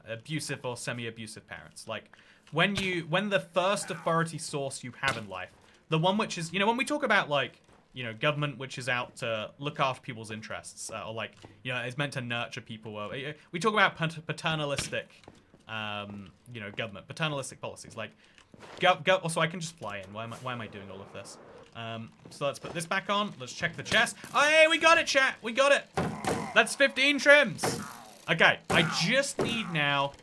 abusive or semi-abusive parents. Like, when the first authority source you have in life, the one which is, you know, when we talk about, like, you know, government which is out to look after people's interests, or, like, you know, is meant to nurture people. We talk about paternalistic, you know, government, paternalistic policies. Like, also, I can just fly in. Why am I doing all of this? So let's put this back on. Let's check the chest. Oh, hey, we got it, chat. We got it. That's 15 trims. Okay, I just need now.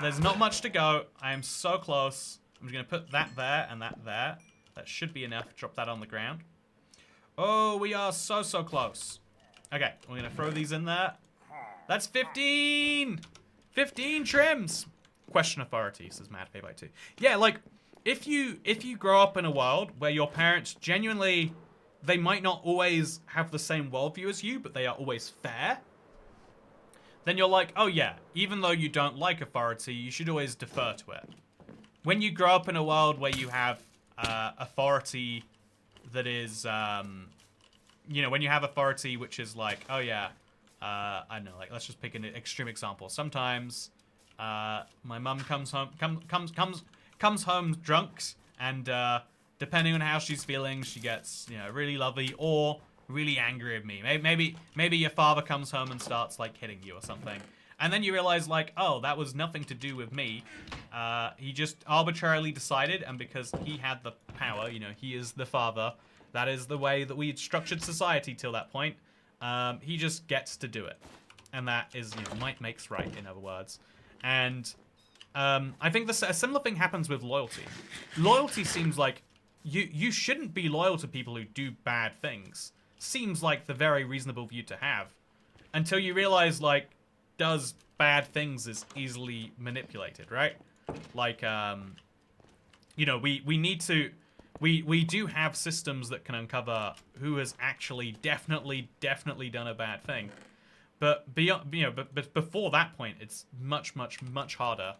There's not much to go. I am so close. I'm just gonna put that there and that there. That should be enough. Drop that on the ground. Oh, we are so close. Okay, we're gonna throw these in there. That's 15! 15 trims! Question authority, says MadFay2. Yeah, like, if you grow up in a world where your parents genuinely, they might not always have the same worldview as you, but they are always fair, then you're like, oh yeah, even though you don't like authority, you should always defer to it. When you grow up in a world where you have authority that is, you know, when you have authority which is like, oh yeah, I don't know, like, let's just pick an extreme example. Sometimes my mum comes home drunk, and depending on how she's feeling, she gets, you know, really lovely or really angry at me. Maybe your father comes home and starts like hitting you or something, and then you realize like, oh, that was nothing to do with me. He just arbitrarily decided, and because he had the power, you know, he is the father. That is the way that we had structured society till that point. He just gets to do it, and that is, you know, might makes right, in other words. And I think a similar thing happens with loyalty. Loyalty seems like you shouldn't be loyal to people who do bad things. Seems like the very reasonable view to have, until you realize like, does bad things is easily manipulated, right? Like, you know, we need to, we do have systems that can uncover who has actually definitely done a bad thing, but beyond, you know, but before that point, it's much harder,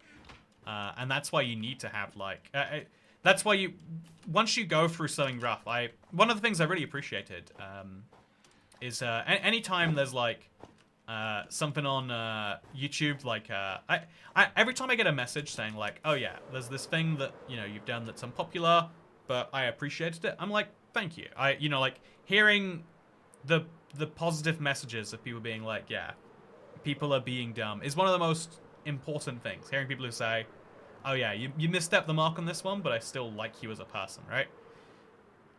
and that's why you need to have like, that's why you, once you go through something rough, one of the things I really appreciated is anytime there's like something on YouTube, like every time I get a message saying like, oh yeah, there's this thing that, you know, you've done that's unpopular, but I appreciated it. I'm like, thank you. You know, like hearing the positive messages of people being like, yeah, people are being dumb is one of the most important things. Hearing people who say, oh yeah, you misstepped the mark on this one, but I still like you as a person, right?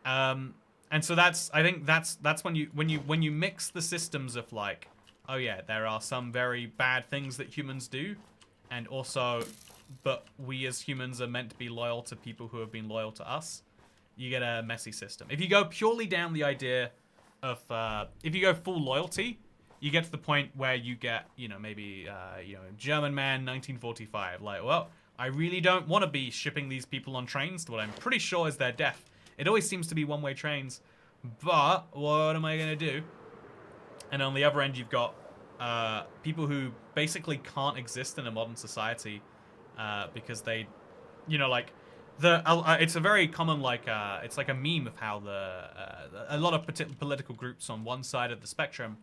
And so that's, I think that's when you mix the systems of like, oh yeah, there are some very bad things that humans do, and also, but we as humans are meant to be loyal to people who have been loyal to us. You get a messy system. If you go purely down the idea of, if you go full loyalty, you get to the point where you get, you know, maybe, you know, German man, 1945. Like, well, I really don't want to be shipping these people on trains to what I'm pretty sure is their death. It always seems to be one-way trains, but what am I going to do? And on the other end, you've got people who basically can't exist in a modern society because they, you know, like, it's a very common, like, it's like a meme of how a lot of political groups on one side of the spectrum,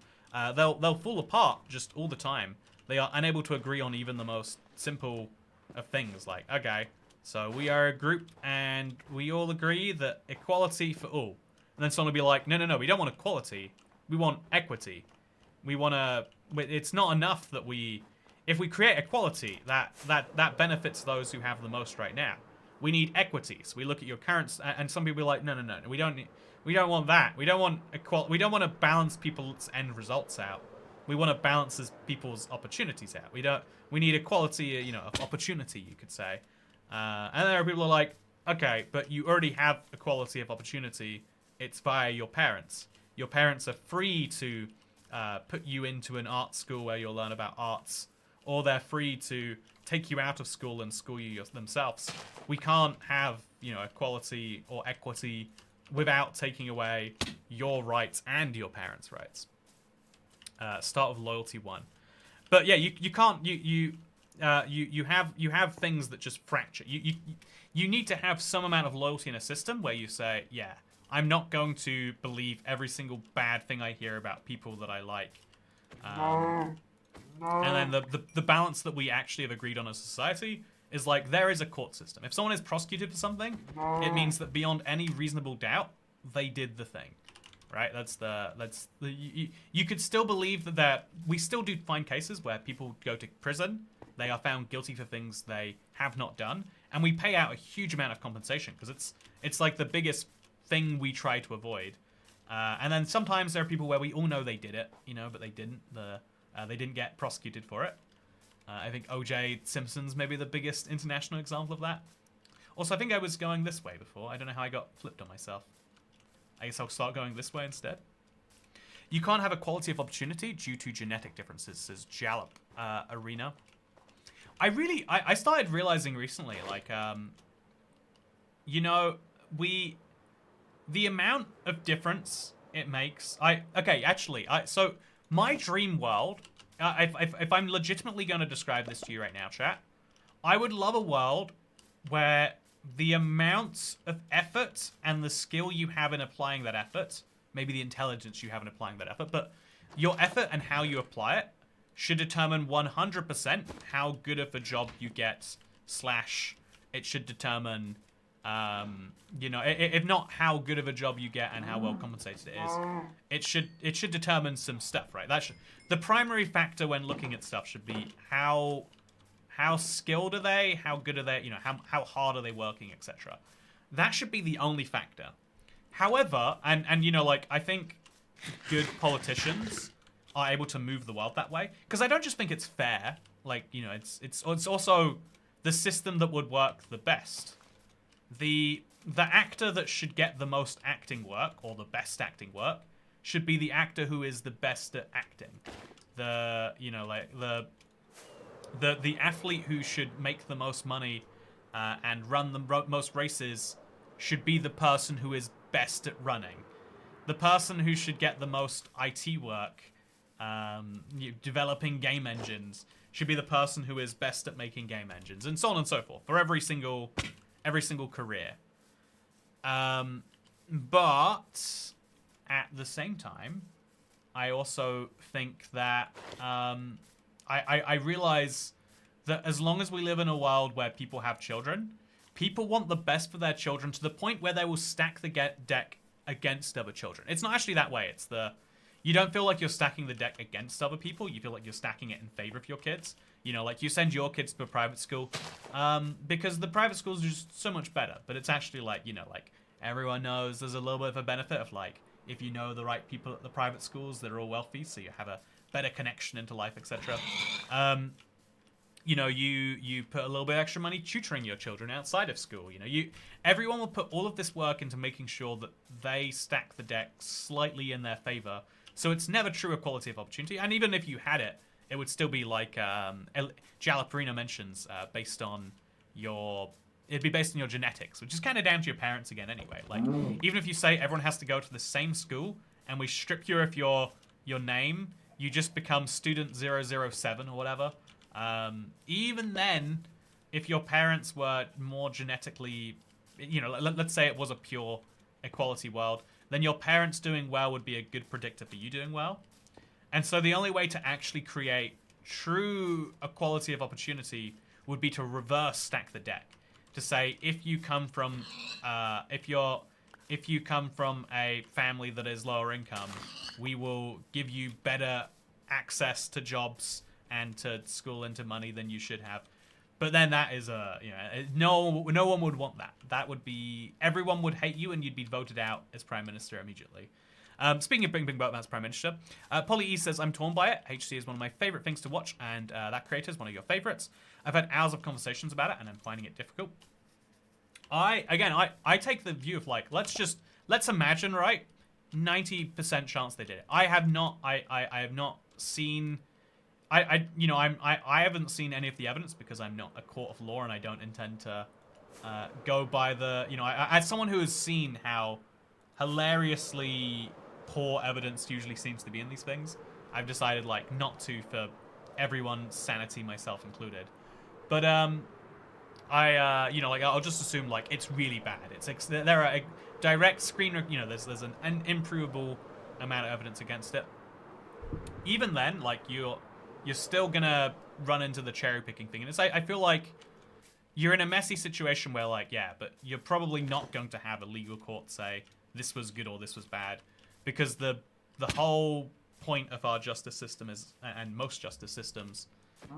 they'll fall apart just all the time. They are unable to agree on even the most simple of things. Like, okay, so we are a group and we all agree that equality for all. And then someone will be like, no, we don't want equality. We want equity. We want to, it's not enough that if we create equality, that benefits those who have the most right now. We need equity. So we look at your current, and some people are like, no, we don't want that. We don't want equality. We don't want to balance people's end results out. We want to balance people's opportunities out. We need equality, you know, of opportunity, you could say. And there are people who are like, okay, but you already have equality of opportunity. It's via your parents. Your parents are free to put you into an art school where you'll learn about arts, or they're free to take you out of school and school you themselves. We can't have, you know, equality or equity without taking away your rights and your parents' rights. Start with loyalty 1, but yeah, you can't you have things that just fracture. You need to have some amount of loyalty in a system where you say, yeah, I'm not going to believe every single bad thing I hear about people that I like. And then the balance that we actually have agreed on as a society is like, there is a court system. If someone is prosecuted for something, it means that beyond any reasonable doubt, they did the thing. Right? You could still believe that we still do find cases where people go to prison, they are found guilty for things they have not done, and we pay out a huge amount of compensation because it's like the biggest thing we try to avoid. And then sometimes there are people where we all know they did it, you know, but they didn't. They didn't get prosecuted for it. I think O.J. Simpson's maybe the biggest international example of that. Also, I think I was going this way before. I don't know how I got flipped on myself. I guess I'll start going this way instead. You can't have equality of opportunity due to genetic differences, says Jalop Arena. I started realizing recently, like, you know, the amount of difference it makes. So my dream world, if I'm legitimately going to describe this to you right now, chat, I would love a world where the amount of effort and the skill you have in applying that effort, maybe the intelligence you have in applying that effort, but your effort and how you apply it should determine 100% how good of a job you get, / it should determine, you know, if not how good of a job you get and how well compensated it is, it should determine some stuff, right? The primary factor when looking at stuff should be how skilled are they, how good are they, you know, how hard are they working, etc. That should be the only factor. However, and you know, like, I think good politicians are able to move the world that way, because I don't just think it's fair, like, you know, it's also the system that would work the best. The actor that should get the most acting work, or the best acting work, should be the actor who is the best at acting. You know, like, the athlete who should make the most money and run the most races should be the person who is best at running. The person who should get the most IT work, developing game engines, should be the person who is best at making game engines, and so on and so forth for every single career. But at the same time, I also think that I realize that as long as we live in a world where people have children, people want the best for their children to the point where they will stack the deck against other children. It's not actually that way. It's you don't feel like you're stacking the deck against other people. You feel like you're stacking it in favor of your kids. You know, like, you send your kids to a private school because the private schools are just so much better. But it's actually like, you know, like, everyone knows there's a little bit of a benefit of, like, if you know the right people at the private schools, they're all wealthy, so you have a better connection into life, etc. You know, you put a little bit extra money tutoring your children outside of school. You know, everyone will put all of this work into making sure that they stack the deck slightly in their favor. So it's never true equality of opportunity. And even if you had it, it would still be like Jalapurino mentions, based on it'd be based on your genetics, which is kind of down to your parents again anyway. Like, even if you say everyone has to go to the same school and we strip you of your name, you just become student 007 or whatever. Even then, if your parents were more genetically, you know, let's say it was a pure equality world, then your parents doing well would be a good predictor for you doing well. And so the only way to actually create true equality of opportunity would be to reverse stack the deck. To say, if you come from a family that is lower income, we will give you better access to jobs and to school and to money than you should have. But then that is no one would want that. That would be, everyone would hate you and you'd be voted out as Prime Minister immediately. Speaking of being voted as Prime Minister, Polly E says, I'm torn by it. HC is one of my favorite things to watch, and that creator is one of your favorites. I've had hours of conversations about it, and I'm finding it difficult. I take the view of, like, let's imagine, right? 90% chance they did it. I have not seen, I haven't seen any of the evidence because I'm not a court of law and I don't intend to go by the, you know, as someone who has seen how hilariously poor evidence usually seems to be in these things, I've decided, like, not to, for everyone's sanity, myself included. But I'll just assume, like, it's really bad. There are a direct screen, you know, there's an improvable amount of evidence against it. Even then, like, you're still gonna run into the cherry picking thing, and it's, I feel like you're in a messy situation where, like, yeah, but you're probably not going to have a legal court say this was good or this was bad, because the whole point of our justice system is, and most justice systems,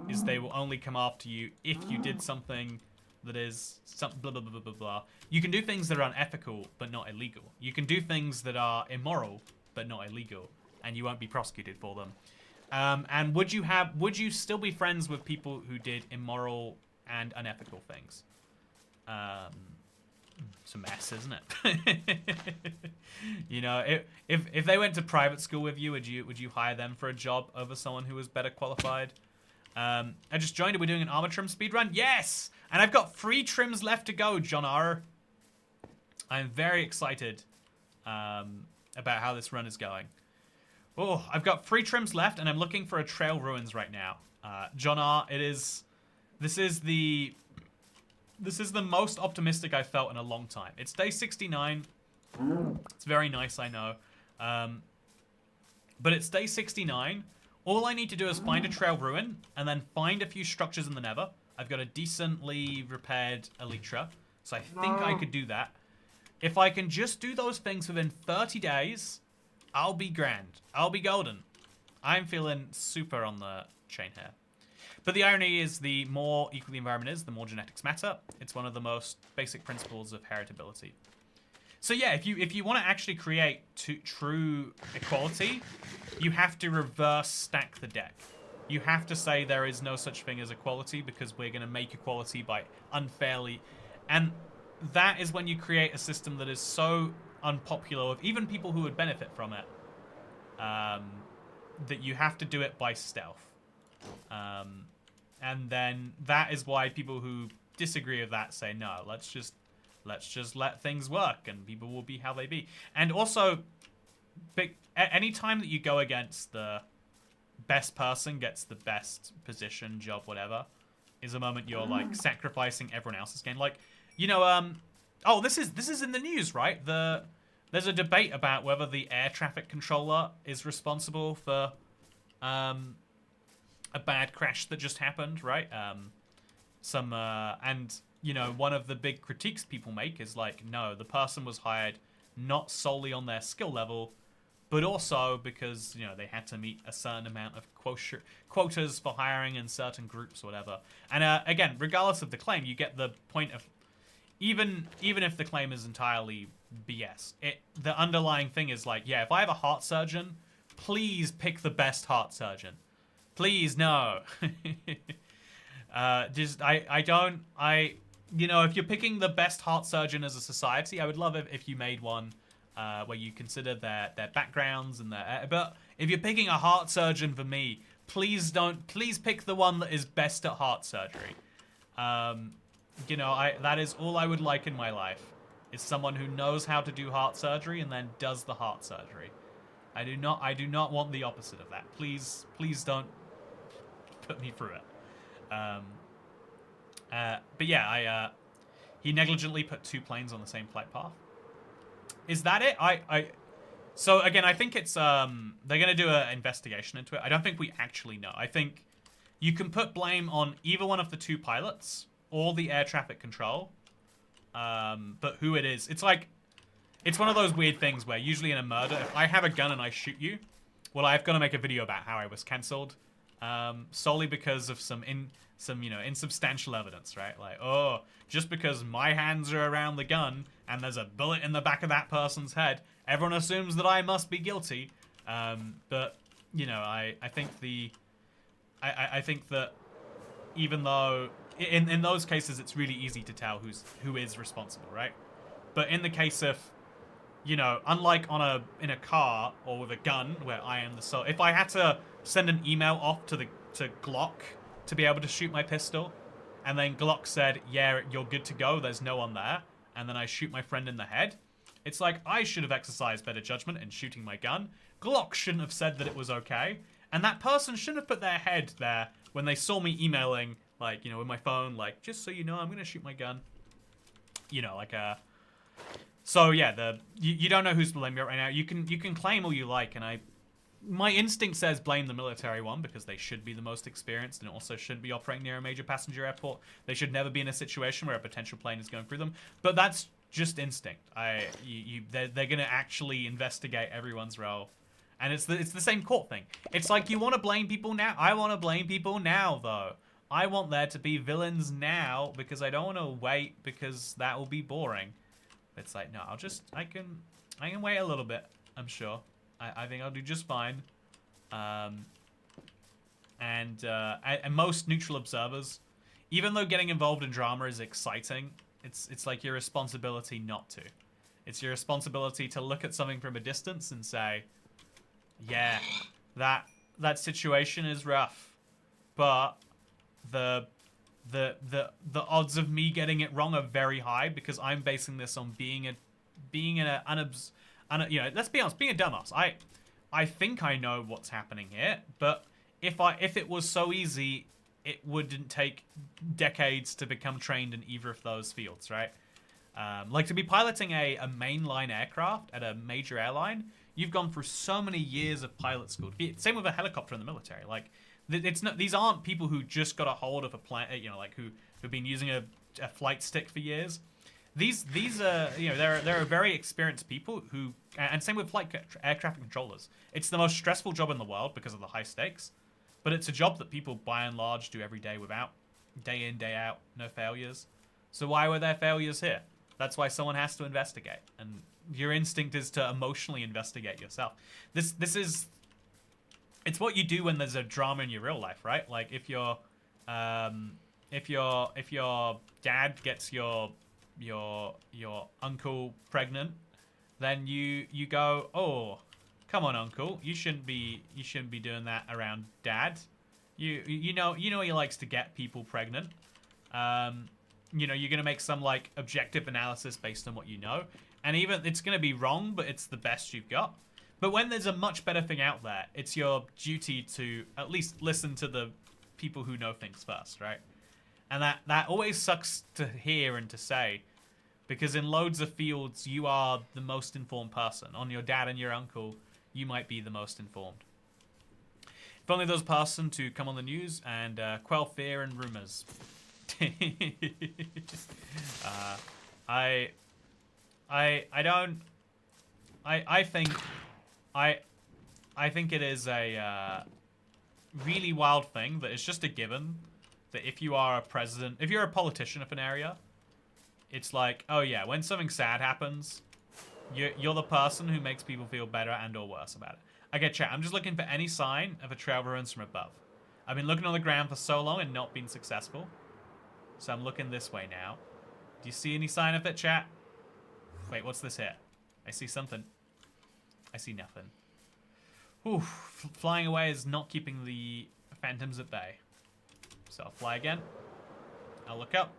is they will only come after you if you did something that is some blah blah blah blah blah. You can do things that are unethical but not illegal. You can do things that are immoral but not illegal, and you won't be prosecuted for them. And would you still be friends with people who did immoral and unethical things? It's a mess, isn't it? You know, if they went to private school with you, would you hire them for a job over someone who was better qualified? I just joined. Are we doing an Armour trim speedrun? Yes! And I've got 3 trims left to go, John R. I'm very excited about how this run is going. Oh, I've got 3 trims left, and I'm looking for a Trail Ruins right now. John R, this is the most optimistic I've felt in a long time. It's day 69. It's very nice, I know. But it's day 69. All I need to do is find a Trail Ruin, and then find a few structures in the Nether. I've got a decently repaired Elytra, so I think I could do that. If I can just do those things within 30 days, I'll be grand. I'll be golden. I'm feeling super on the chain here. But the irony is, the more equal the environment is, the more genetics matter. It's one of the most basic principles of heritability. So yeah, if you want to actually create true equality, you have to reverse stack the deck. You have to say there is no such thing as equality because we're going to make equality by unfairly. And that is when you create a system that is so unpopular with even people who would benefit from it, that you have to do it by stealth. And then that is why people who disagree with that say, no, let's just let things work and people will be how they be. And also, any time that you go against the best person gets the best position, job, whatever, is a moment you're like sacrificing everyone else's gain. Like, you know, oh, this is in the news, right? There's a debate about whether the air traffic controller is responsible for a bad crash that just happened, right? And you know, one of the big critiques people make is like, no, the person was hired not solely on their skill level, but also because, you know, they had to meet a certain amount of quotas for hiring in certain groups or whatever. And again, regardless of the claim, you get the point of, even if the claim is entirely BS, the underlying thing is like, yeah, if I have a heart surgeon, please pick the best heart surgeon. Please, no. You know, if you're picking the best heart surgeon as a society, I would love it if you made one where you consider their backgrounds and their. But if you're picking a heart surgeon for me, please pick the one that is best at heart surgery. You know, that is all I would like in my life, is someone who knows how to do heart surgery and then does the heart surgery. I do not want the opposite of that. Please don't put me through it. But yeah, he negligently put 2 planes on the same flight path. Is that it? So again, I think it's, they're going to do an investigation into it. I don't think we actually know. I think you can put blame on either one of the 2 pilots or the air traffic control. But who it is, it's like, it's one of those weird things where usually in a murder, if I have a gun and I shoot you, well, I've got to make a video about how I was cancelled. Solely because of some you know, insubstantial evidence, right? Like, oh, just because my hands are around the gun and there's a bullet in the back of that person's head, everyone assumes that I must be guilty. But you know, I think I think that even though in those cases it's really easy to tell who is responsible, right? But in the case of, you know, unlike in a car or with a gun where I am the sole, if I had to send an email off to Glock to be able to shoot my pistol, and then Glock said, yeah, you're good to go, there's no one there, and then I shoot my friend in the head, it's like, I should have exercised better judgment in shooting my gun. Glock shouldn't have said that it was okay, and that person shouldn't have put their head there when they saw me emailing, like, you know, with my phone, like, just so you know, I'm gonna shoot my gun. You know, like, so yeah, you don't know who's to blame right now. You can claim all you like, and my instinct says blame the military one because they should be the most experienced and also shouldn't be operating near a major passenger airport. They should never be in a situation where a potential plane is going through them. But that's just instinct. They're going to actually investigate everyone's role, and it's the same court thing. It's like, you want to blame people now. I want to blame people now, though. I want there to be villains now because I don't want to wait because that will be boring. It's like, no, I can wait a little bit. I'm sure. I think I'll do just fine. And most neutral observers, even though getting involved in drama is exciting, it's like your responsibility not to. It's your responsibility to look at something from a distance and say, yeah, that situation is rough, but the odds of me getting it wrong are very high because I'm basing this on being an And you know, let's be honest, being a dumbass, I think I know what's happening here, but if it was so easy, it wouldn't take decades to become trained in either of those fields, right? Like to be piloting a mainline aircraft at a major airline, you've gone through so many years of pilot school. Same with a helicopter in the military. Like, it's not, these aren't people who just got a hold of a plane, you know, like who've been using a flight stick for years. These are, you know, there are very experienced people who, and same with air traffic controllers. It's the most stressful job in the world because of the high stakes, but it's a job that people by and large do every day without, day in, day out, no failures. So why were there failures here? That's why someone has to investigate, and your instinct is to emotionally investigate yourself. This is, it's what you do when there's a drama in your real life, right? Like if your dad gets your uncle pregnant, then you go, oh, come on, uncle, you shouldn't be doing that around dad. You know he likes to get people pregnant. You know, you're gonna make some like objective analysis based on what you know, and even it's gonna be wrong, but it's the best you've got. But when there's a much better thing out there, it's your duty to at least listen to the people who know things first, right? And that always sucks to hear and to say, because in loads of fields, you are the most informed person. On your dad and your uncle, you might be the most informed. If only there was a person to come on the news and quell fear and rumors. I think it is a really wild thing that it's just a given that if you are a president, if you're a politician of an area, it's like, oh yeah, when something sad happens, you're the person who makes people feel better and or worse about it. Okay, chat, I'm just looking for any sign of a trail ruins from above. I've been looking on the ground for so long and not been successful. So I'm looking this way now. Do you see any sign of it, chat? Wait, what's this here? I see something. I see nothing. Whew, flying away is not keeping the phantoms at bay. So I'll fly again. I'll look up.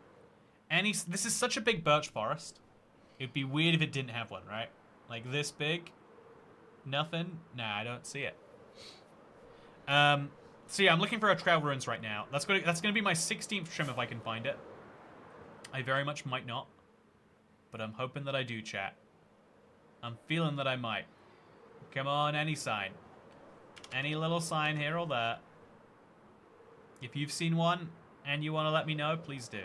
This is such a big birch forest. It'd be weird if it didn't have one, right? Like this big. Nothing. Nah, I don't see it. So yeah, I'm looking for a trail ruins right now. That's gonna be my 16th trim if I can find it. I very much might not, but I'm hoping that I do, chat. I'm feeling that I might. Come on, any sign. Any little sign here or there. If you've seen one and you want to let me know, please do.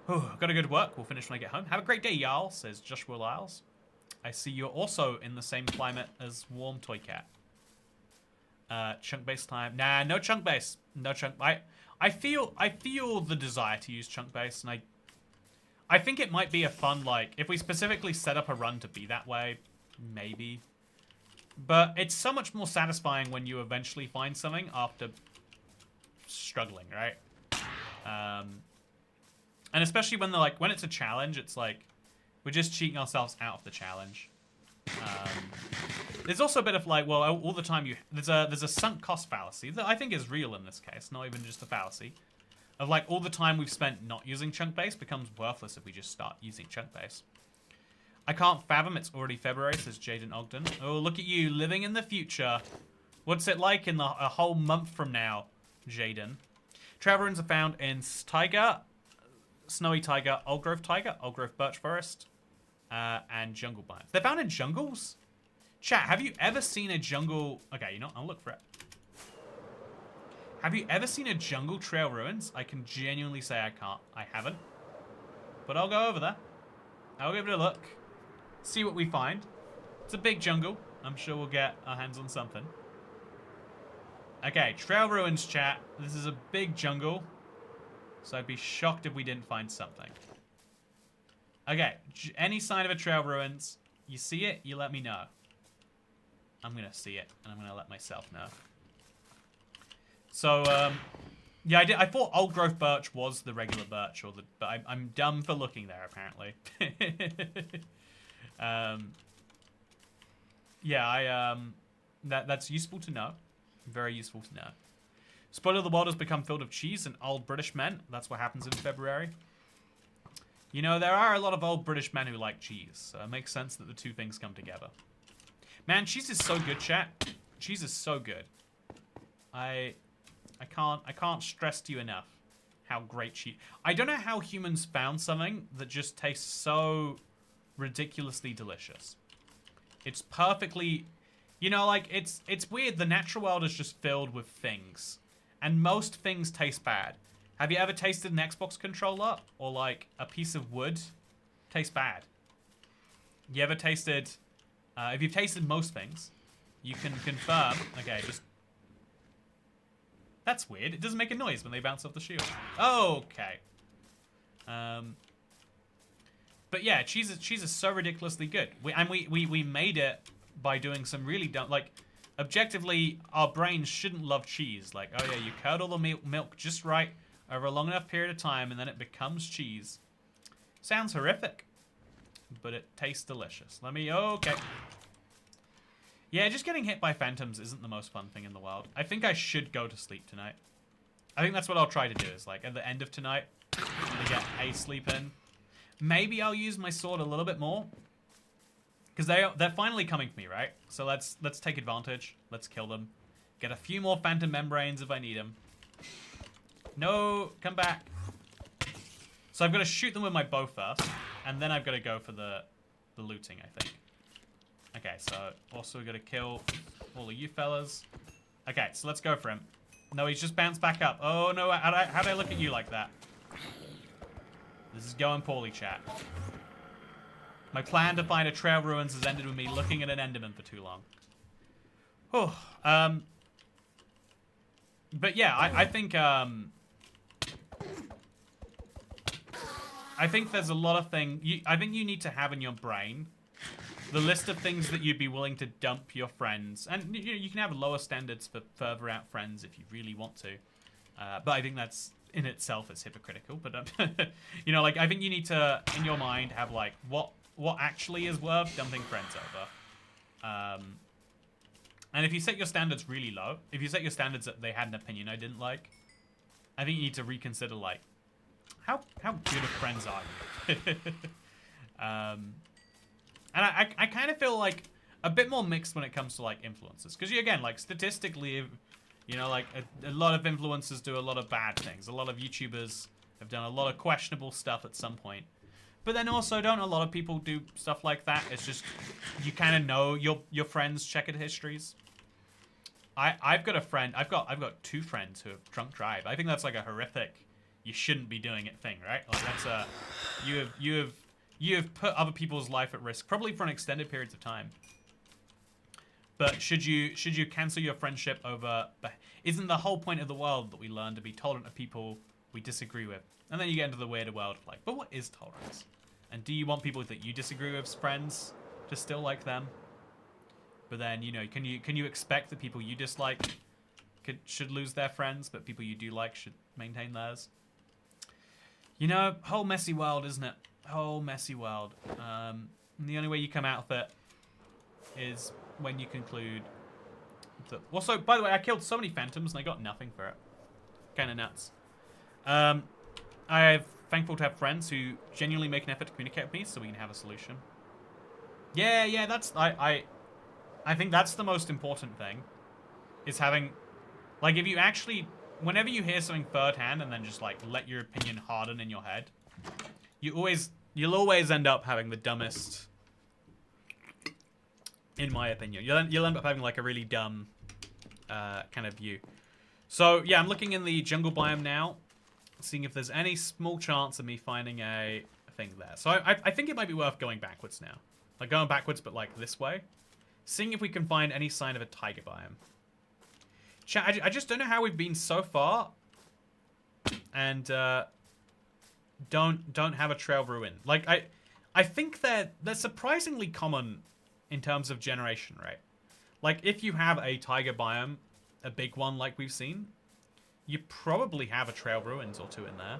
Whew, gotta go to work. We'll finish when I get home. Have a great day, y'all, says Joshua Lyles. I see you're also in the same climate as Warm Toy Cat. Chunk base time. Nah, no chunk base. No chunk. I feel the desire to use chunk base, and I think it might be a fun, like, if we specifically set up a run to be that way, maybe. But it's so much more satisfying when you eventually find something after struggling, right? And especially when when it's a challenge, it's like we're just cheating ourselves out of the challenge. There's also a bit of like, well, all the time there's a sunk cost fallacy that I think is real in this case, not even just a fallacy. Of like all the time we've spent not using chunk base becomes worthless if we just start using chunk base. I can't fathom it's already February, says Jaden Ogden. Oh, look at you living in the future. What's it like in a whole month from now, Jaden? Travel ruins are found in taiga, snowy taiga, old growth birch forest, and jungle biomes. They're found in jungles? Chat, have you ever seen a jungle... Okay, you know, I'll look for it. Have you ever seen a jungle trail ruins? I can genuinely say I haven't. But I'll go over there. I'll give it a look. See what we find. It's a big jungle. I'm sure we'll get our hands on something. Okay, trail ruins, chat. This is a big jungle. So I'd be shocked if we didn't find something. Okay, any sign of a trail ruins, you see it, you let me know. I'm gonna see it, and I'm gonna let myself know. So, yeah, I thought old growth birch was the regular birch, but I'm dumb for looking there, apparently. Yeah, that's useful to know. Very useful to know. Spoiler, the world has become filled with cheese and old British men. That's what happens in February. You know, there are a lot of old British men who like cheese, so it makes sense that the two things come together. Man, cheese is so good, chat. Cheese is so good. I can't stress to you enough how great cheese. I don't know how humans found something that just tastes so ridiculously delicious. It's perfectly, you know, like it's weird. The natural world is just filled with things, and most things taste bad. Have you ever tasted an Xbox controller or like a piece of wood? Tastes bad. You ever tasted? If you've tasted most things, you can confirm. Okay, just. That's weird. It doesn't make a noise when they bounce off the shield. Okay. But yeah, cheese is so ridiculously good. We made it by doing some really dumb, like, objectively, our brains shouldn't love cheese. Like, oh yeah, you curdle the milk just right over a long enough period of time, and then it becomes cheese. Sounds horrific, but it tastes delicious. Okay. Yeah, just getting hit by phantoms isn't the most fun thing in the world. I think I should go to sleep tonight. I think that's what I'll try to do, is like, at the end of tonight, I'm gonna get a sleep in. Maybe I'll use my sword a little bit more. Because they're finally coming for me, right? So let's take advantage. Let's kill them. Get a few more phantom membranes if I need them. No, come back. So I've got to shoot them with my bow first, and then I've got to go for the looting, I think. Okay, so also got to kill all of you fellas. Okay, so let's go for him. No, he's just bounced back up. Oh no, how'd I look at you like that? This is going poorly, chat. My plan to find a trail ruins has ended with me looking at an Enderman for too long. Oh, but yeah, I think there's a lot of things. I think you need to have in your brain the list of things that you'd be willing to dump your friends, and you can have lower standards for further out friends if you really want to. But I think that's in itself is hypocritical. But you know, like I think you need to, in your mind, have like what actually is worth dumping friends over. And if you set your standards really low, if you set your standards that they had an opinion I didn't like, I think you need to reconsider like how good of friends are you. And I kind of feel like a bit more mixed when it comes to like influencers, because again, like statistically, you know, like a lot of influencers do a lot of bad things. A lot of YouTubers have done a lot of questionable stuff at some point. But then also, don't a lot of people do stuff like that? It's just you kind of know your friends' checkered histories. I've got a friend. I've got two friends who have drunk drive. I think that's like a horrific, you shouldn't be doing it thing, right? Like that's a you have put other people's life at risk, probably for an extended periods of time. But should you cancel your friendship over? Isn't the whole point of the world that we learn to be tolerant of people we disagree with? And then you get into the weirder world of like, but what is tolerance? And do you want people that you disagree with as friends to still like them? But then, you know, can you expect that people you dislike should lose their friends, but people you do like should maintain theirs? You know, whole messy world, isn't it? Whole messy world. And the only way you come out of it is when you conclude that... Also, by the way, I killed so many phantoms and I got nothing for it. Kind of nuts. I'm thankful to have friends who genuinely make an effort to communicate with me so we can have a solution. Yeah, that's... I think that's the most important thing. Is having... Like, if you actually... Whenever you hear something third hand and then just, like, let your opinion harden in your head, you'll always end up having the dumbest... In my opinion. You'll end up having, like, a really dumb kind of view. So, yeah, I'm looking in the jungle biome now, seeing if there's any small chance of me finding a thing there. So I think it might be worth going backwards now. Like, going backwards, but, like, this way. Seeing if we can find any sign of a tiger biome. Chat, I just don't know how we've been so far. And, don't have a trail ruin. Like, I think they're surprisingly common in terms of generation, right? Like, if you have a tiger biome, a big one like we've seen, you probably have a trail ruins or two in there.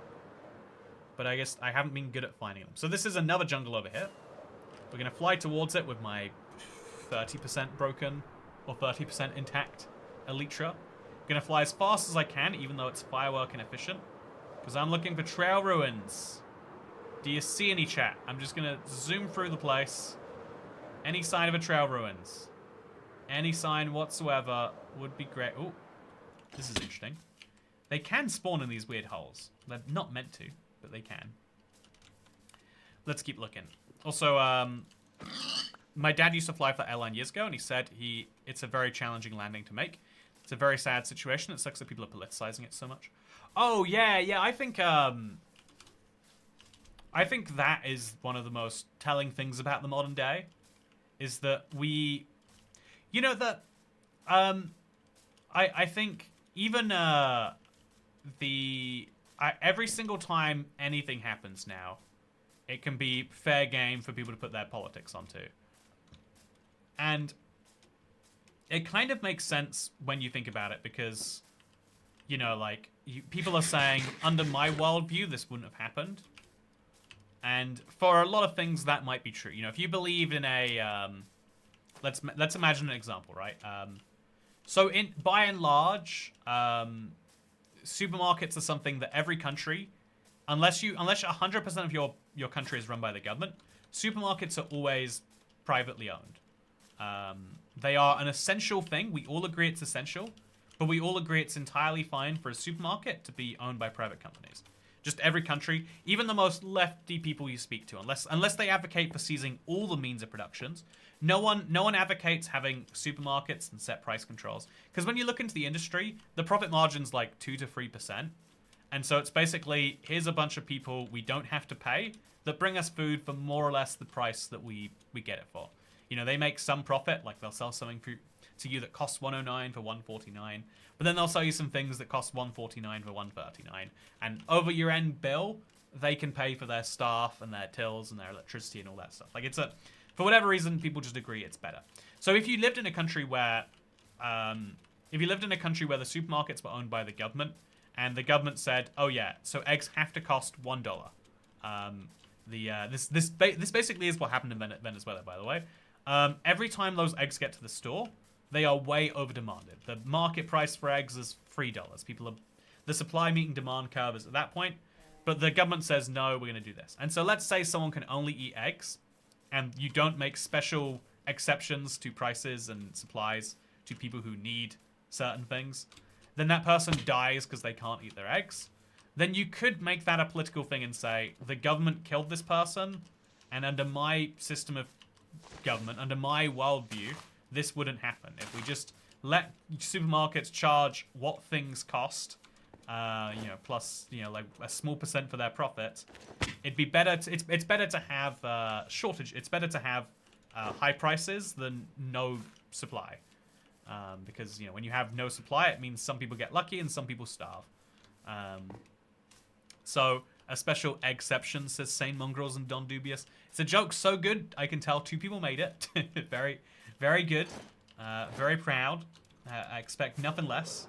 But I guess I haven't been good at finding them. So this is another jungle over here. We're going to fly towards it with my 30% broken or 30% intact Elytra. I'm going to fly as fast as I can, even though it's firework inefficient. Because I'm looking for trail ruins. Do you see any, chat? I'm just gonna zoom through the place. Any sign of a trail ruins? Any sign whatsoever would be great. Oh, this is interesting. They can spawn in these weird holes. They're not meant to, but they can. Let's keep looking. Also, my dad used to fly for that airline years ago, and he said it's a very challenging landing to make. It's a very sad situation. It sucks that people are politicizing it so much. Oh, yeah. I think that is one of the most telling things about the modern day, is that we, you know, that, I think even, every single time anything happens now, it can be fair game for people to put their politics onto. And it kind of makes sense when you think about it, because, you know, like, people are saying, under my worldview, this wouldn't have happened. And for a lot of things, that might be true. You know, if you believed in a, let's imagine an example, right? So by and large, supermarkets are something that every country, unless 100% of your country is run by the government, supermarkets are always privately owned. They are an essential thing. We all agree it's essential, but we all agree it's entirely fine for a supermarket to be owned by private companies. Just every country, even the most lefty people you speak to, unless they advocate for seizing all the means of productions, no one advocates having supermarkets and set price controls. Because when you look into the industry, the profit margin's like 2 to 3%. And so it's basically, here's a bunch of people we don't have to pay that bring us food for more or less the price that we get it for. You know, they make some profit, like they'll sell something to you that costs $109 for $149, but then they'll sell you some things that cost $149 for $139, and over your end bill, they can pay for their staff and their tills and their electricity and all that stuff. Like, for whatever reason, people just agree it's better. So if you lived in a country where, the supermarkets were owned by the government, and the government said, oh yeah, so eggs have to cost $1. This basically is what happened in Venezuela, by the way. Every time those eggs get to the store, they are way over demanded. The market price for eggs is $3. The supply meeting demand curve is at that point, but the government says, no, we're going to do this. And so let's say someone can only eat eggs, and you don't make special exceptions to prices and supplies to people who need certain things. Then that person dies because they can't eat their eggs. Then you could make that a political thing and say, the government killed this person, and under my system of government, under my worldview, this wouldn't happen. If we just let supermarkets charge what things cost, plus, like a small percent for their profit, it'd be better. It's better to have shortage. It's better to have high prices than no supply, because when you have no supply, it means some people get lucky and some people starve. So a special exception, says Sane Mongrels and Don Dubious. It's a joke so good, I can tell 2 people made it. Very, very good. Very proud. I expect nothing less.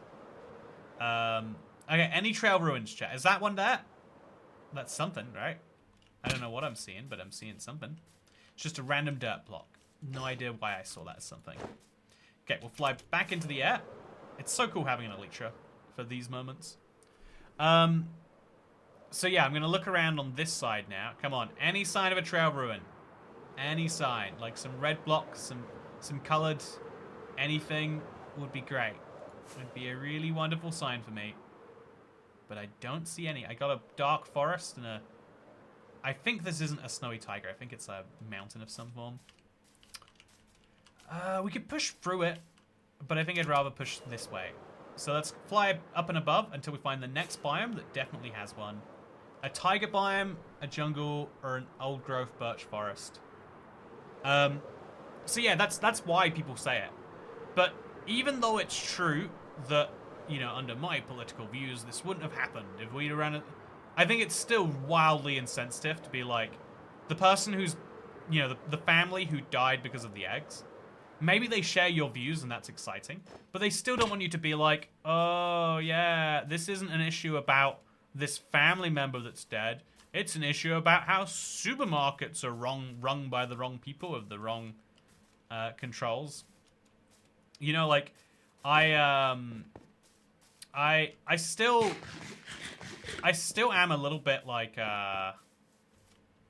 Okay, any trail ruins, chat. Is that one there? That's something, right? I don't know what I'm seeing, but I'm seeing something. It's just a random dirt block. No idea why I saw that as something. Okay, we'll fly back into the air. It's so cool having an Elytra for these moments. So yeah, I'm going to look around on this side now. Come on, any sign of a trail ruin? Any sign, like some red blocks, some colored anything would be great. It would be a really wonderful sign for me. But I don't see any. I got a dark forest and I think this isn't a snowy tiger. I think it's a mountain of some form. We could push through it, but I think I'd rather push this way. So let's fly up and above until we find the next biome that definitely has one. A taiga biome, a jungle, or an old growth birch forest. So yeah, that's why people say it. But even though it's true that, under my political views, this wouldn't have happened if we'd ran it, I think it's still wildly insensitive to be like, the person who's, the family who died because of the eggs, maybe they share your views and that's exciting, but they still don't want you to be like, oh yeah, this isn't an issue about this family member that's dead. It's an issue about how supermarkets are run by the wrong people with the wrong controls. I still am a little bit like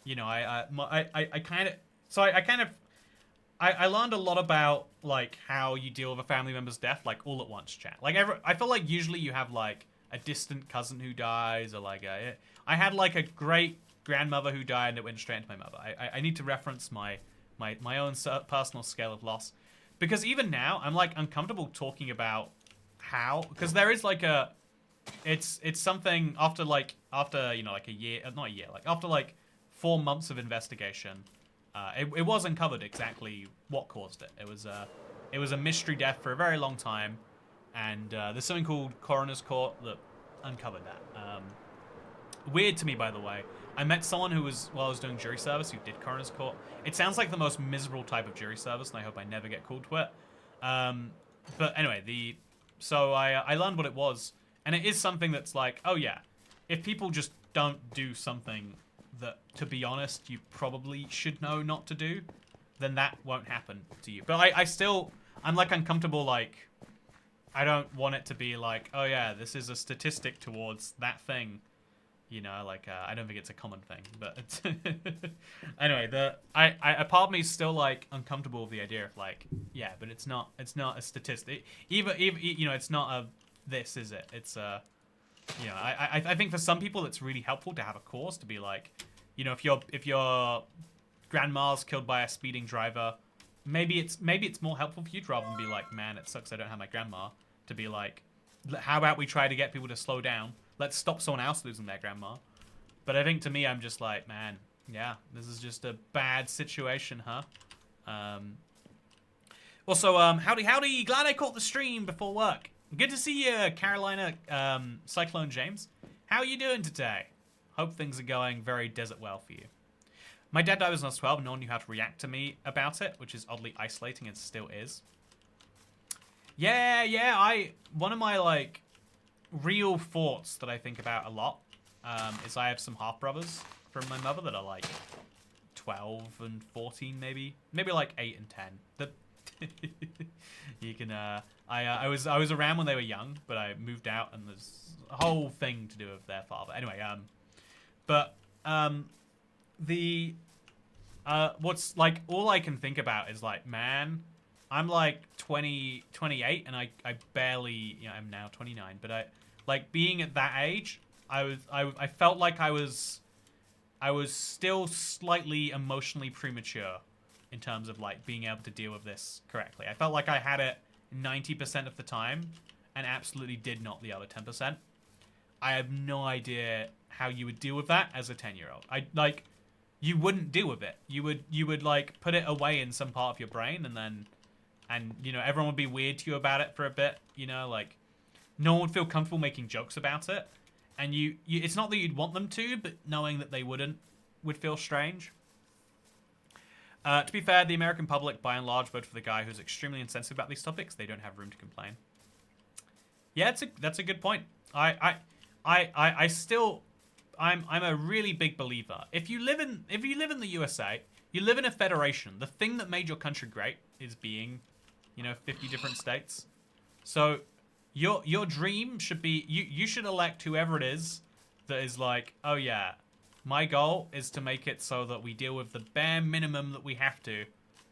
you know, I kind of, so I kind of, I learned a lot about like how you deal with a family member's death, like all at once, chat. Like I feel like usually you have like a distant cousin who dies, or like I had like a great grandmother who died and it went straight into my mother. I need to reference my own personal scale of loss, because even now I'm like uncomfortable talking about how, because there is like a, it's something after you know, like a year, not a year, like after like 4 months of investigation. It was uncovered exactly what caused it. It was a mystery death for a very long time, and there's something called coroner's court that uncovered that. Weird to me, by the way. I met someone who was, while I was doing jury service, who did coroner's court. It sounds like the most miserable type of jury service, and I hope I never get called to it. But anyway, so I learned what it was, and it is something that's like, oh yeah, if people just don't do something that, to be honest, you probably should know not to do, then that won't happen to you. But I'm like uncomfortable, like, I don't want it to be like, oh yeah, this is a statistic towards that thing. You know, like, I don't think it's a common thing, but anyway, a part of me is still like uncomfortable with the idea of like, yeah, but it's not a statistic. Even, you know, it's not a, this is it. It's you know, I think for some people it's really helpful to have a cause, to be like, you know, if your grandma's killed by a speeding driver, maybe it's more helpful for you to rather than be like, man, it sucks I don't have my grandma, to be like, how about we try to get people to slow down? Let's stop someone else losing their grandma. But I think to me, I'm just like, man, yeah, this is just a bad situation, huh? Also, howdy. Glad I caught the stream before work. Good to see you, Carolina Cyclone James. How are you doing today? Hope things are going very desert well for you. My dad died when I was 12. No one knew how to react to me about it, which is oddly isolating and still is. Yeah, one of my, like, real thoughts that I think about a lot is I have some half-brothers from my mother that are, like, 12 and 14, maybe like 8 and 10. That you can I was around when they were young, but I moved out and there's a whole thing to do with their father. Anyway, what's like, all I can think about is like, man, I'm like 28 and I barely, you know, I'm now 29, but I like being at that age, I felt like I was still slightly emotionally premature in terms of like being able to deal with this correctly. I felt like I had it 90% of the time and absolutely did not the other 10%. I have no idea how you would deal with that as a 10-year-old. You wouldn't deal with it. You would like put it away in some part of your brain, and you know, everyone would be weird to you about it for a bit, you know, like no one would feel comfortable making jokes about it. And you it's not that you'd want them to, but knowing that they wouldn't would feel strange. To be fair, the American public, by and large, vote for the guy who's extremely insensitive about these topics. They don't have room to complain. Yeah, that's a good point. I'm a really big believer. If you live in the USA, you live in a federation. The thing that made your country great is being, you know, 50 different states. So your dream should be, you should elect whoever it is that is like, oh yeah, my goal is to make it so that we deal with the bare minimum that we have to,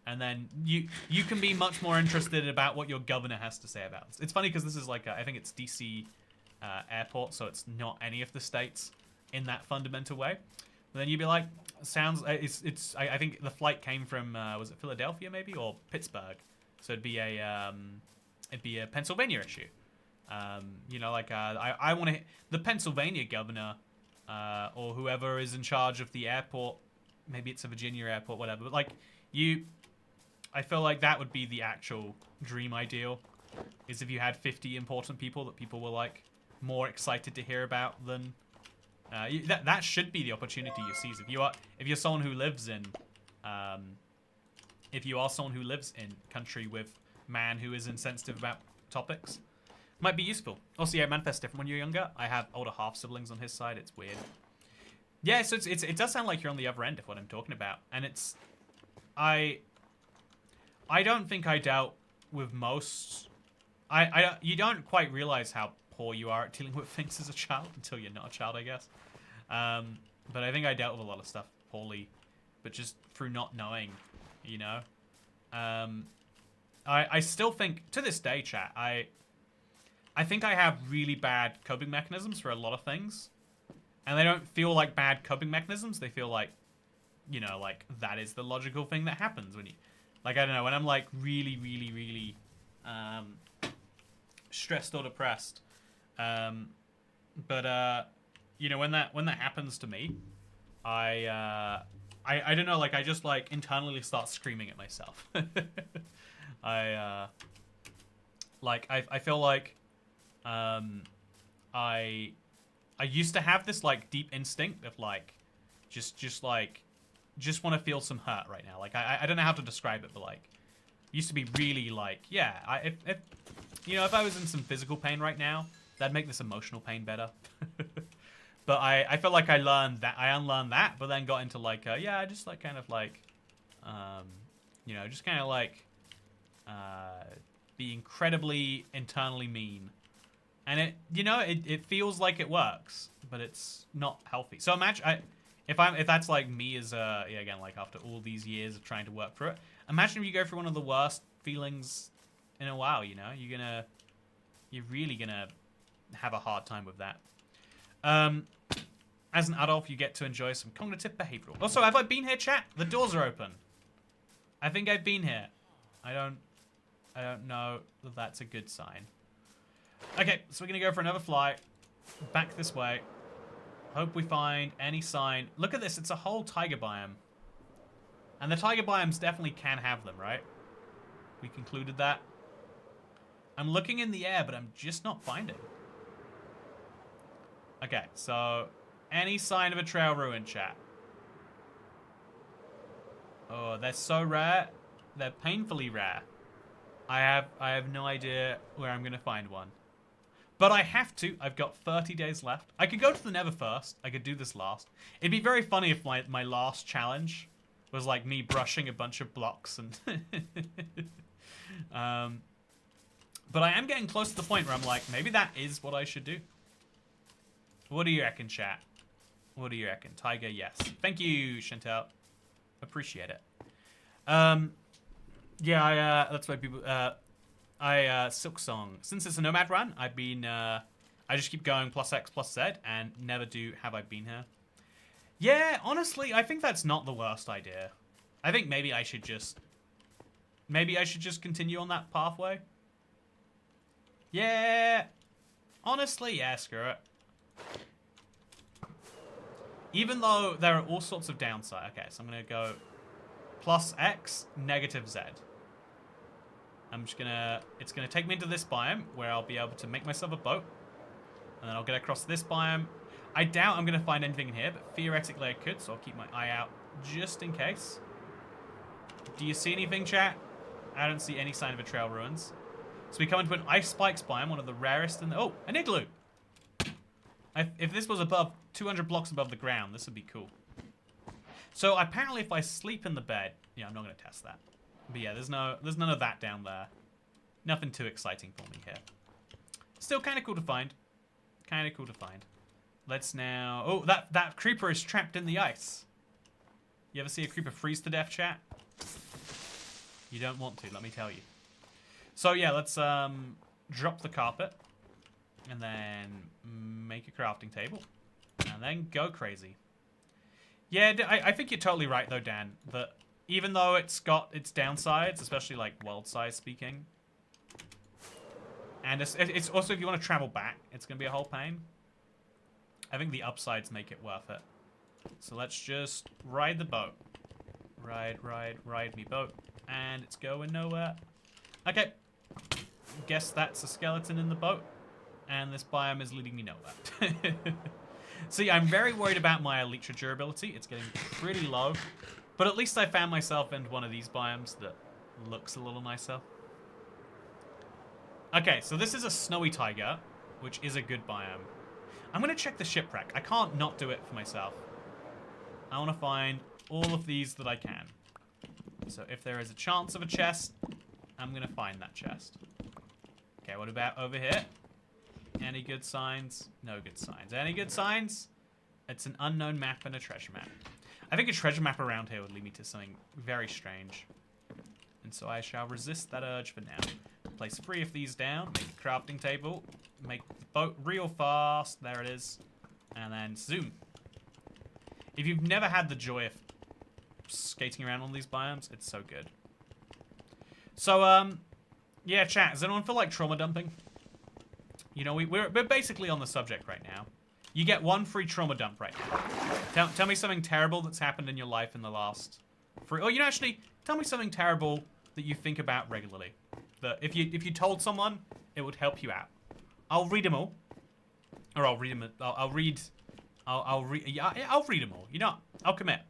and then you can be much more interested about what your governor has to say about this. It's funny because this is like I think it's DC airport, so it's not any of the states in that fundamental way. But then you'd be like, sounds I think the flight came from was it Philadelphia maybe, or Pittsburgh, so it'd be a Pennsylvania issue. You know, like I want to, the Pennsylvania governor or whoever is in charge of the airport, maybe it's a Virginia airport, whatever, but like I feel like that would be the actual dream ideal, is if you had 50 important people that people were like more excited to hear about than that should be the opportunity you seize. If you're someone who lives in country with man who is insensitive about topics, might be useful. Also, yeah, manifests different when you're younger. I have older half siblings on his side. It's weird. Yeah, so it does sound like you're on the other end of what I'm talking about, and it's I don't think I dealt with most. You don't quite realize how poor you are at dealing with things as a child until you're not a child, I guess. But I think I dealt with a lot of stuff poorly, but just through not knowing, you know? I still think, to this day, chat, I think I have really bad coping mechanisms for a lot of things. And they don't feel like bad coping mechanisms. They feel like, you know, like, that is the logical thing that happens when you... Like, I don't know, when I'm, like, really, really, really stressed or depressed. You know, when that happens to me, I don't know, like, I just, like, internally start screaming at myself. I feel like I used to have this, like, deep instinct of, like, just want to feel some hurt right now. Like, I don't know how to describe it, but, like, used to be really, like, yeah, if you know, if I was in some physical pain right now, that'd make this emotional pain better. But I felt like I unlearned that, but then got into, like, yeah, I just, like, kind of, like, you know, just kind of, like, be incredibly internally mean. And it, you know, it feels like it works, but it's not healthy. So imagine, if that's like me as yeah, again, like after all these years of trying to work through it, imagine if you go through one of the worst feelings in a while, you know? You're really gonna have a hard time with that. As an adult, you get to enjoy some cognitive behavioral. Also, have I been here, chat? The doors are open. I think I've been here. I don't know that that's a good sign. Okay, so we're gonna go for another flight. Back this way. Hope we find any sign. Look at this, it's a whole tiger biome. And the tiger biomes definitely can have them, right? We concluded that. I'm looking in the air, but I'm just not finding. Okay, so any sign of a trail ruin, chat? Oh, they're so rare. They're painfully rare. I have no idea where I'm gonna find one. But I have to. I've got 30 days left. I could go to the Nether first. I could do this last. It'd be very funny if my last challenge was like me brushing a bunch of blocks and... but I am getting close to the point where I'm like, maybe that is what I should do. What do you reckon, chat? What do you reckon? Tiger, yes. Thank you, Chantel. Appreciate it. Yeah, that's why people... Silk Song. Since it's a Nomad run, I've been, I just keep going +X +Z and never do have I been here. Yeah, honestly, I think that's not the worst idea. I think maybe I should just continue on that pathway. Yeah. Honestly, yeah, screw it. Even though there are all sorts of downsides. Okay, so I'm going to go +X, -Z. I'm just gonna, it's gonna take me into this biome where I'll be able to make myself a boat. And then I'll get across this biome. I doubt I'm gonna find anything in here, but theoretically I could, so I'll keep my eye out just in case. Do you see anything, chat? I don't see any sign of a trail ruins. So we come into an ice spikes biome, one of the rarest in the, oh, an igloo! If this was above 200 blocks above the ground, this would be cool. So apparently if I sleep in the bed, yeah, I'm not gonna test that. But yeah, there's none of that down there. Nothing too exciting for me here. Still kind of cool to find. Kind of cool to find. Let's now... Oh, that creeper is trapped in the ice. You ever see a creeper freeze to death, chat? You don't want to, let me tell you. So yeah, let's drop the carpet. And then make a crafting table. And then go crazy. Yeah, I think you're totally right though, Dan. That... Even though it's got its downsides, especially like world size speaking. And it's also, if you want to travel back, it's going to be a whole pain. I think the upsides make it worth it. So let's just ride the boat. Ride me boat. And it's going nowhere. Okay. Guess that's a skeleton in the boat. And this biome is leading me nowhere. See, I'm very worried about my elytra durability. It's getting pretty low. But at least I found myself in one of these biomes that looks a little nicer. Okay, so this is a snowy taiga, which is a good biome. I'm going to check the shipwreck. I can't not do it for myself. I want to find all of these that I can. So if there is a chance of a chest, I'm going to find that chest. Okay, what about over here? Any good signs? No good signs. Any good signs? It's an unknown map and a treasure map. I think a treasure map around here would lead me to something very strange. And so I shall resist that urge for now. Place 3 of these down, make a crafting table, make the boat real fast, there it is, and then zoom. If you've never had the joy of skating around on these biomes, it's so good. So, yeah, chat, does anyone feel like trauma dumping? You know, we're basically on the subject right now. You get 1 free trauma dump right now. Tell me something terrible that's happened in your life in the last... Oh, you know, actually, tell me something terrible that you think about regularly. That if you told someone, it would help you out. I'll read them all. Or I'll read them... I'll read them all. You know, I'll commit.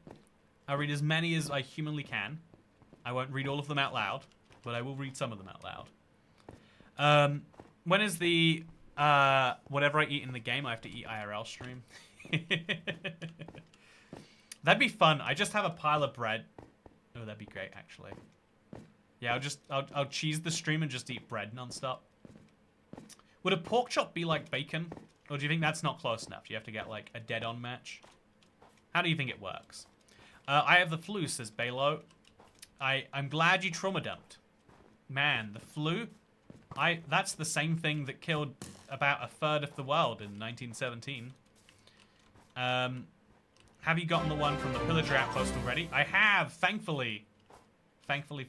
I'll read as many as I humanly can. I won't read all of them out loud, but I will read some of them out loud. When is the... whatever I eat in the game, I have to eat IRL stream. That'd be fun. I just have a pile of bread. Oh, that'd be great, actually. Yeah, I'll cheese the stream and just eat bread nonstop. Would a pork chop be like bacon? Or do you think that's not close enough? Do you have to get like a dead-on match? How do you think it works? I have the flu, says Balo. I'm glad you trauma dumped. Man, the flu? That's the same thing that killed about a third of the world in 1917. Have you gotten the one from the pillager outpost already? I have, thankfully. Thankfully.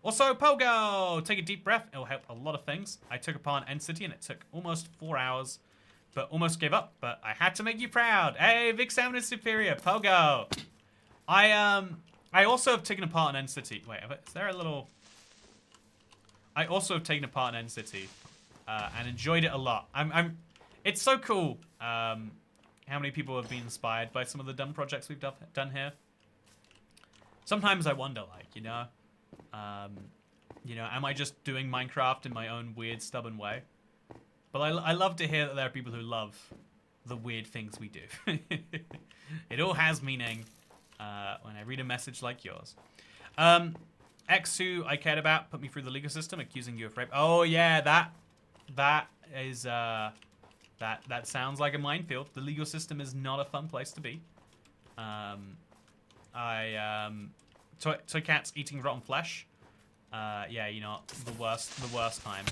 Also, Pogo! Take a deep breath. It'll help a lot of things. I took apart an end city and it took almost 4 hours, but almost gave up. But I had to make you proud. Hey, Vic Sound is superior. Pogo! I also have taken apart an end city. Wait, is there a little... I also have taken apart an end city and enjoyed it a lot. It's so cool how many people have been inspired by some of the dumb projects we've done here. Sometimes I wonder, like, you know, am I just doing Minecraft in my own weird, stubborn way? But I love to hear that there are people who love the weird things we do. It all has meaning when I read a message like yours. X, who I cared about, put me through the legal system, accusing you of rape. Oh yeah, that is that sounds like a minefield. The legal system is not a fun place to be. Toy cats eating rotten flesh. Yeah, you know, the worst times.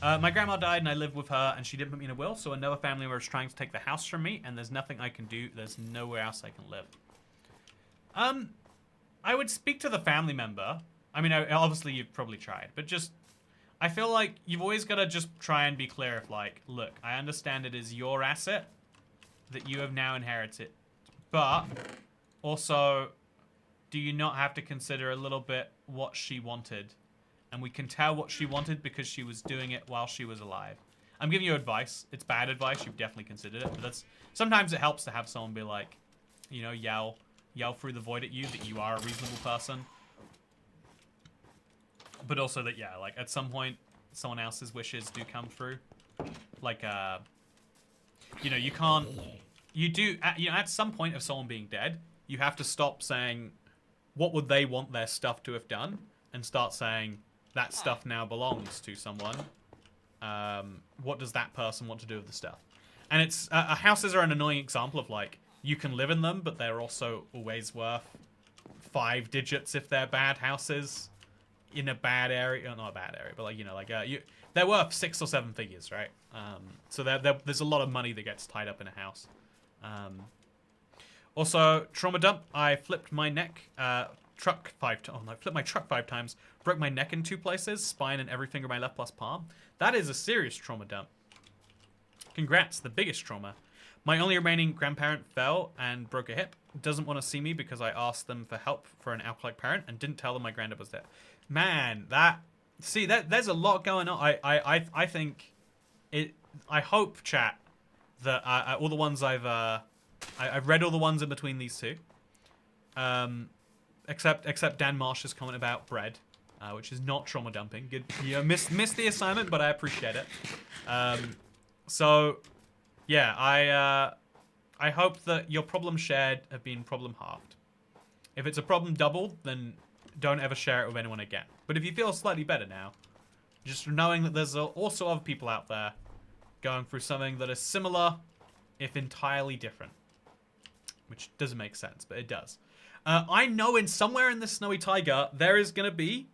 My grandma died and I lived with her and she didn't put me in a will, so another family member is trying to take the house from me and there's nothing I can do. There's nowhere else I can live. I would speak to the family member. I mean, obviously you've probably tried, but just, I feel like you've always got to just try and be clear of like, look, I understand it is your asset that you have now inherited, but also, do you not have to consider a little bit what she wanted? And we can tell what she wanted because she was doing it while she was alive. I'm giving you advice. It's bad advice. You've definitely considered it, but sometimes it helps to have someone be like, you know, yell through the void at you that you are a reasonable person. But also that, yeah, like at some point, someone else's wishes do come through. Like, you know, you can't, you know, at some point of someone being dead, you have to stop saying, what would they want their stuff to have done? And start saying, that stuff now belongs to someone. What does that person want to do with the stuff? And it's, houses are an annoying example of like, you can live in them, but they're also always worth 5 digits if they're bad houses in a bad area. Not a bad area, but like, you know, like they're worth 6 or 7 figures, right? So there's a lot of money that gets tied up in a house. Also, trauma dump. I flipped my neck. Flipped my truck 5 times. Broke my neck in 2 places. Spine and every finger of my left plus palm. That is a serious trauma dump. Congrats, the biggest trauma. My only remaining grandparent fell and broke a hip. Doesn't want to see me because I asked them for help for an alcoholic parent and didn't tell them my granddad was dead. Man, there's a lot going on. I think it. I hope, chat, that all the ones I've read all the ones in between these two. Except Dan Marsh's comment about bread, which is not trauma dumping. Good, you missed the assignment, but I appreciate it. So. Yeah, I hope that your problem shared have been problem halved. If it's a problem doubled, then don't ever share it with anyone again. But if you feel slightly better now, just knowing that there's also other people out there going through something that is similar, if entirely different. which doesn't make sense, but it does. I know somewhere in the Snowy Taiga, there is going to be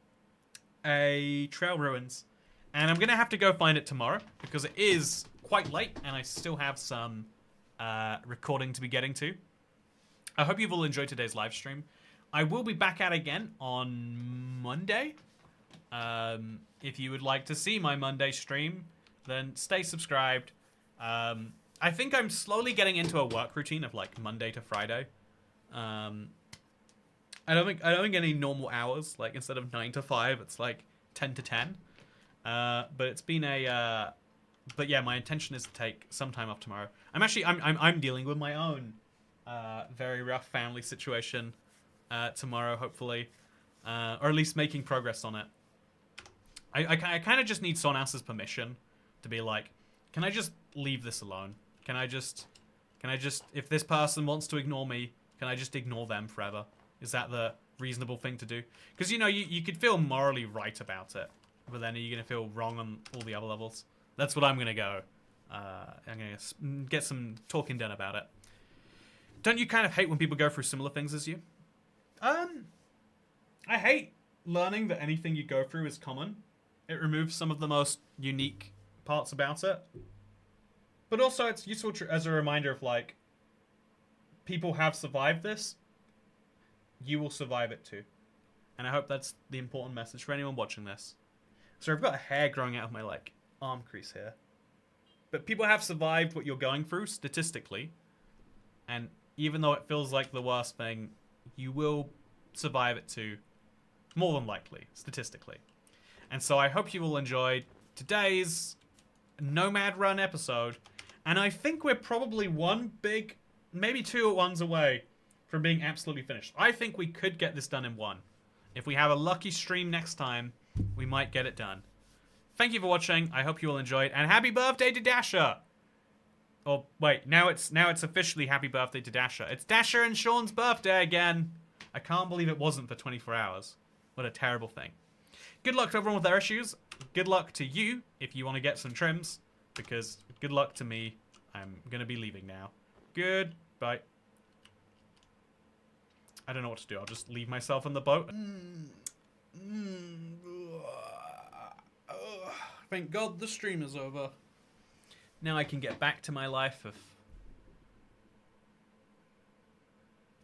a trail ruins. And I'm going to have to go find it tomorrow because it is quite late and I still have some recording to be getting to. I hope you've all enjoyed today's live stream. I will be back at it again on Monday. If you would like to see my Monday stream, then stay subscribed. I think I'm slowly getting into a work routine of like Monday to Friday. I don't think any normal hours. Like instead of 9 to 5, it's like 10 to 10. But it's been a. But yeah, my intention is to take some time off tomorrow. I'm dealing with my own very rough family situation tomorrow, hopefully, or at least making progress on it. I kind of just need someone else's permission to be like, can I just leave this alone? Can I just, if this person wants to ignore me, can I just ignore them forever? Is that the reasonable thing to do? Because, you know, you could feel morally right about it, but then are you going to feel wrong on all the other levels? That's what I'm going to go. I'm going to get some talking done about it. Don't you kind of hate when people go through similar things as you? I hate learning that anything you go through is common. It removes some of the most unique parts about it. But also it's useful as a reminder of, like, people have survived this. You will survive it too. And I hope that's the important message for anyone watching this. So I've got a hair growing out of my, like, arm crease here. But people have survived what you're going through, statistically. And even though it feels like the worst thing, you will survive it too. More than likely, statistically. And so I hope you all enjoyed today's Nomad Run episode. And I think we're probably one big, maybe 2 ones away from being absolutely finished. I think we could get this done in one. If we have a lucky stream next time, we might get it done. Thank you for watching. I hope you all enjoyed. And happy birthday to Dasher! Oh, wait. Now it's officially happy birthday to Dasher. It's Dasher and Sean's birthday again. I can't believe it wasn't for 24 hours. What a terrible thing. Good luck to everyone with their issues. Good luck to you if you want to get some trims. Because good luck to me. I'm going to be leaving now. Goodbye. I don't know what to do. I'll just leave myself in the boat. Thank God the stream is over. Now I can get back to my life of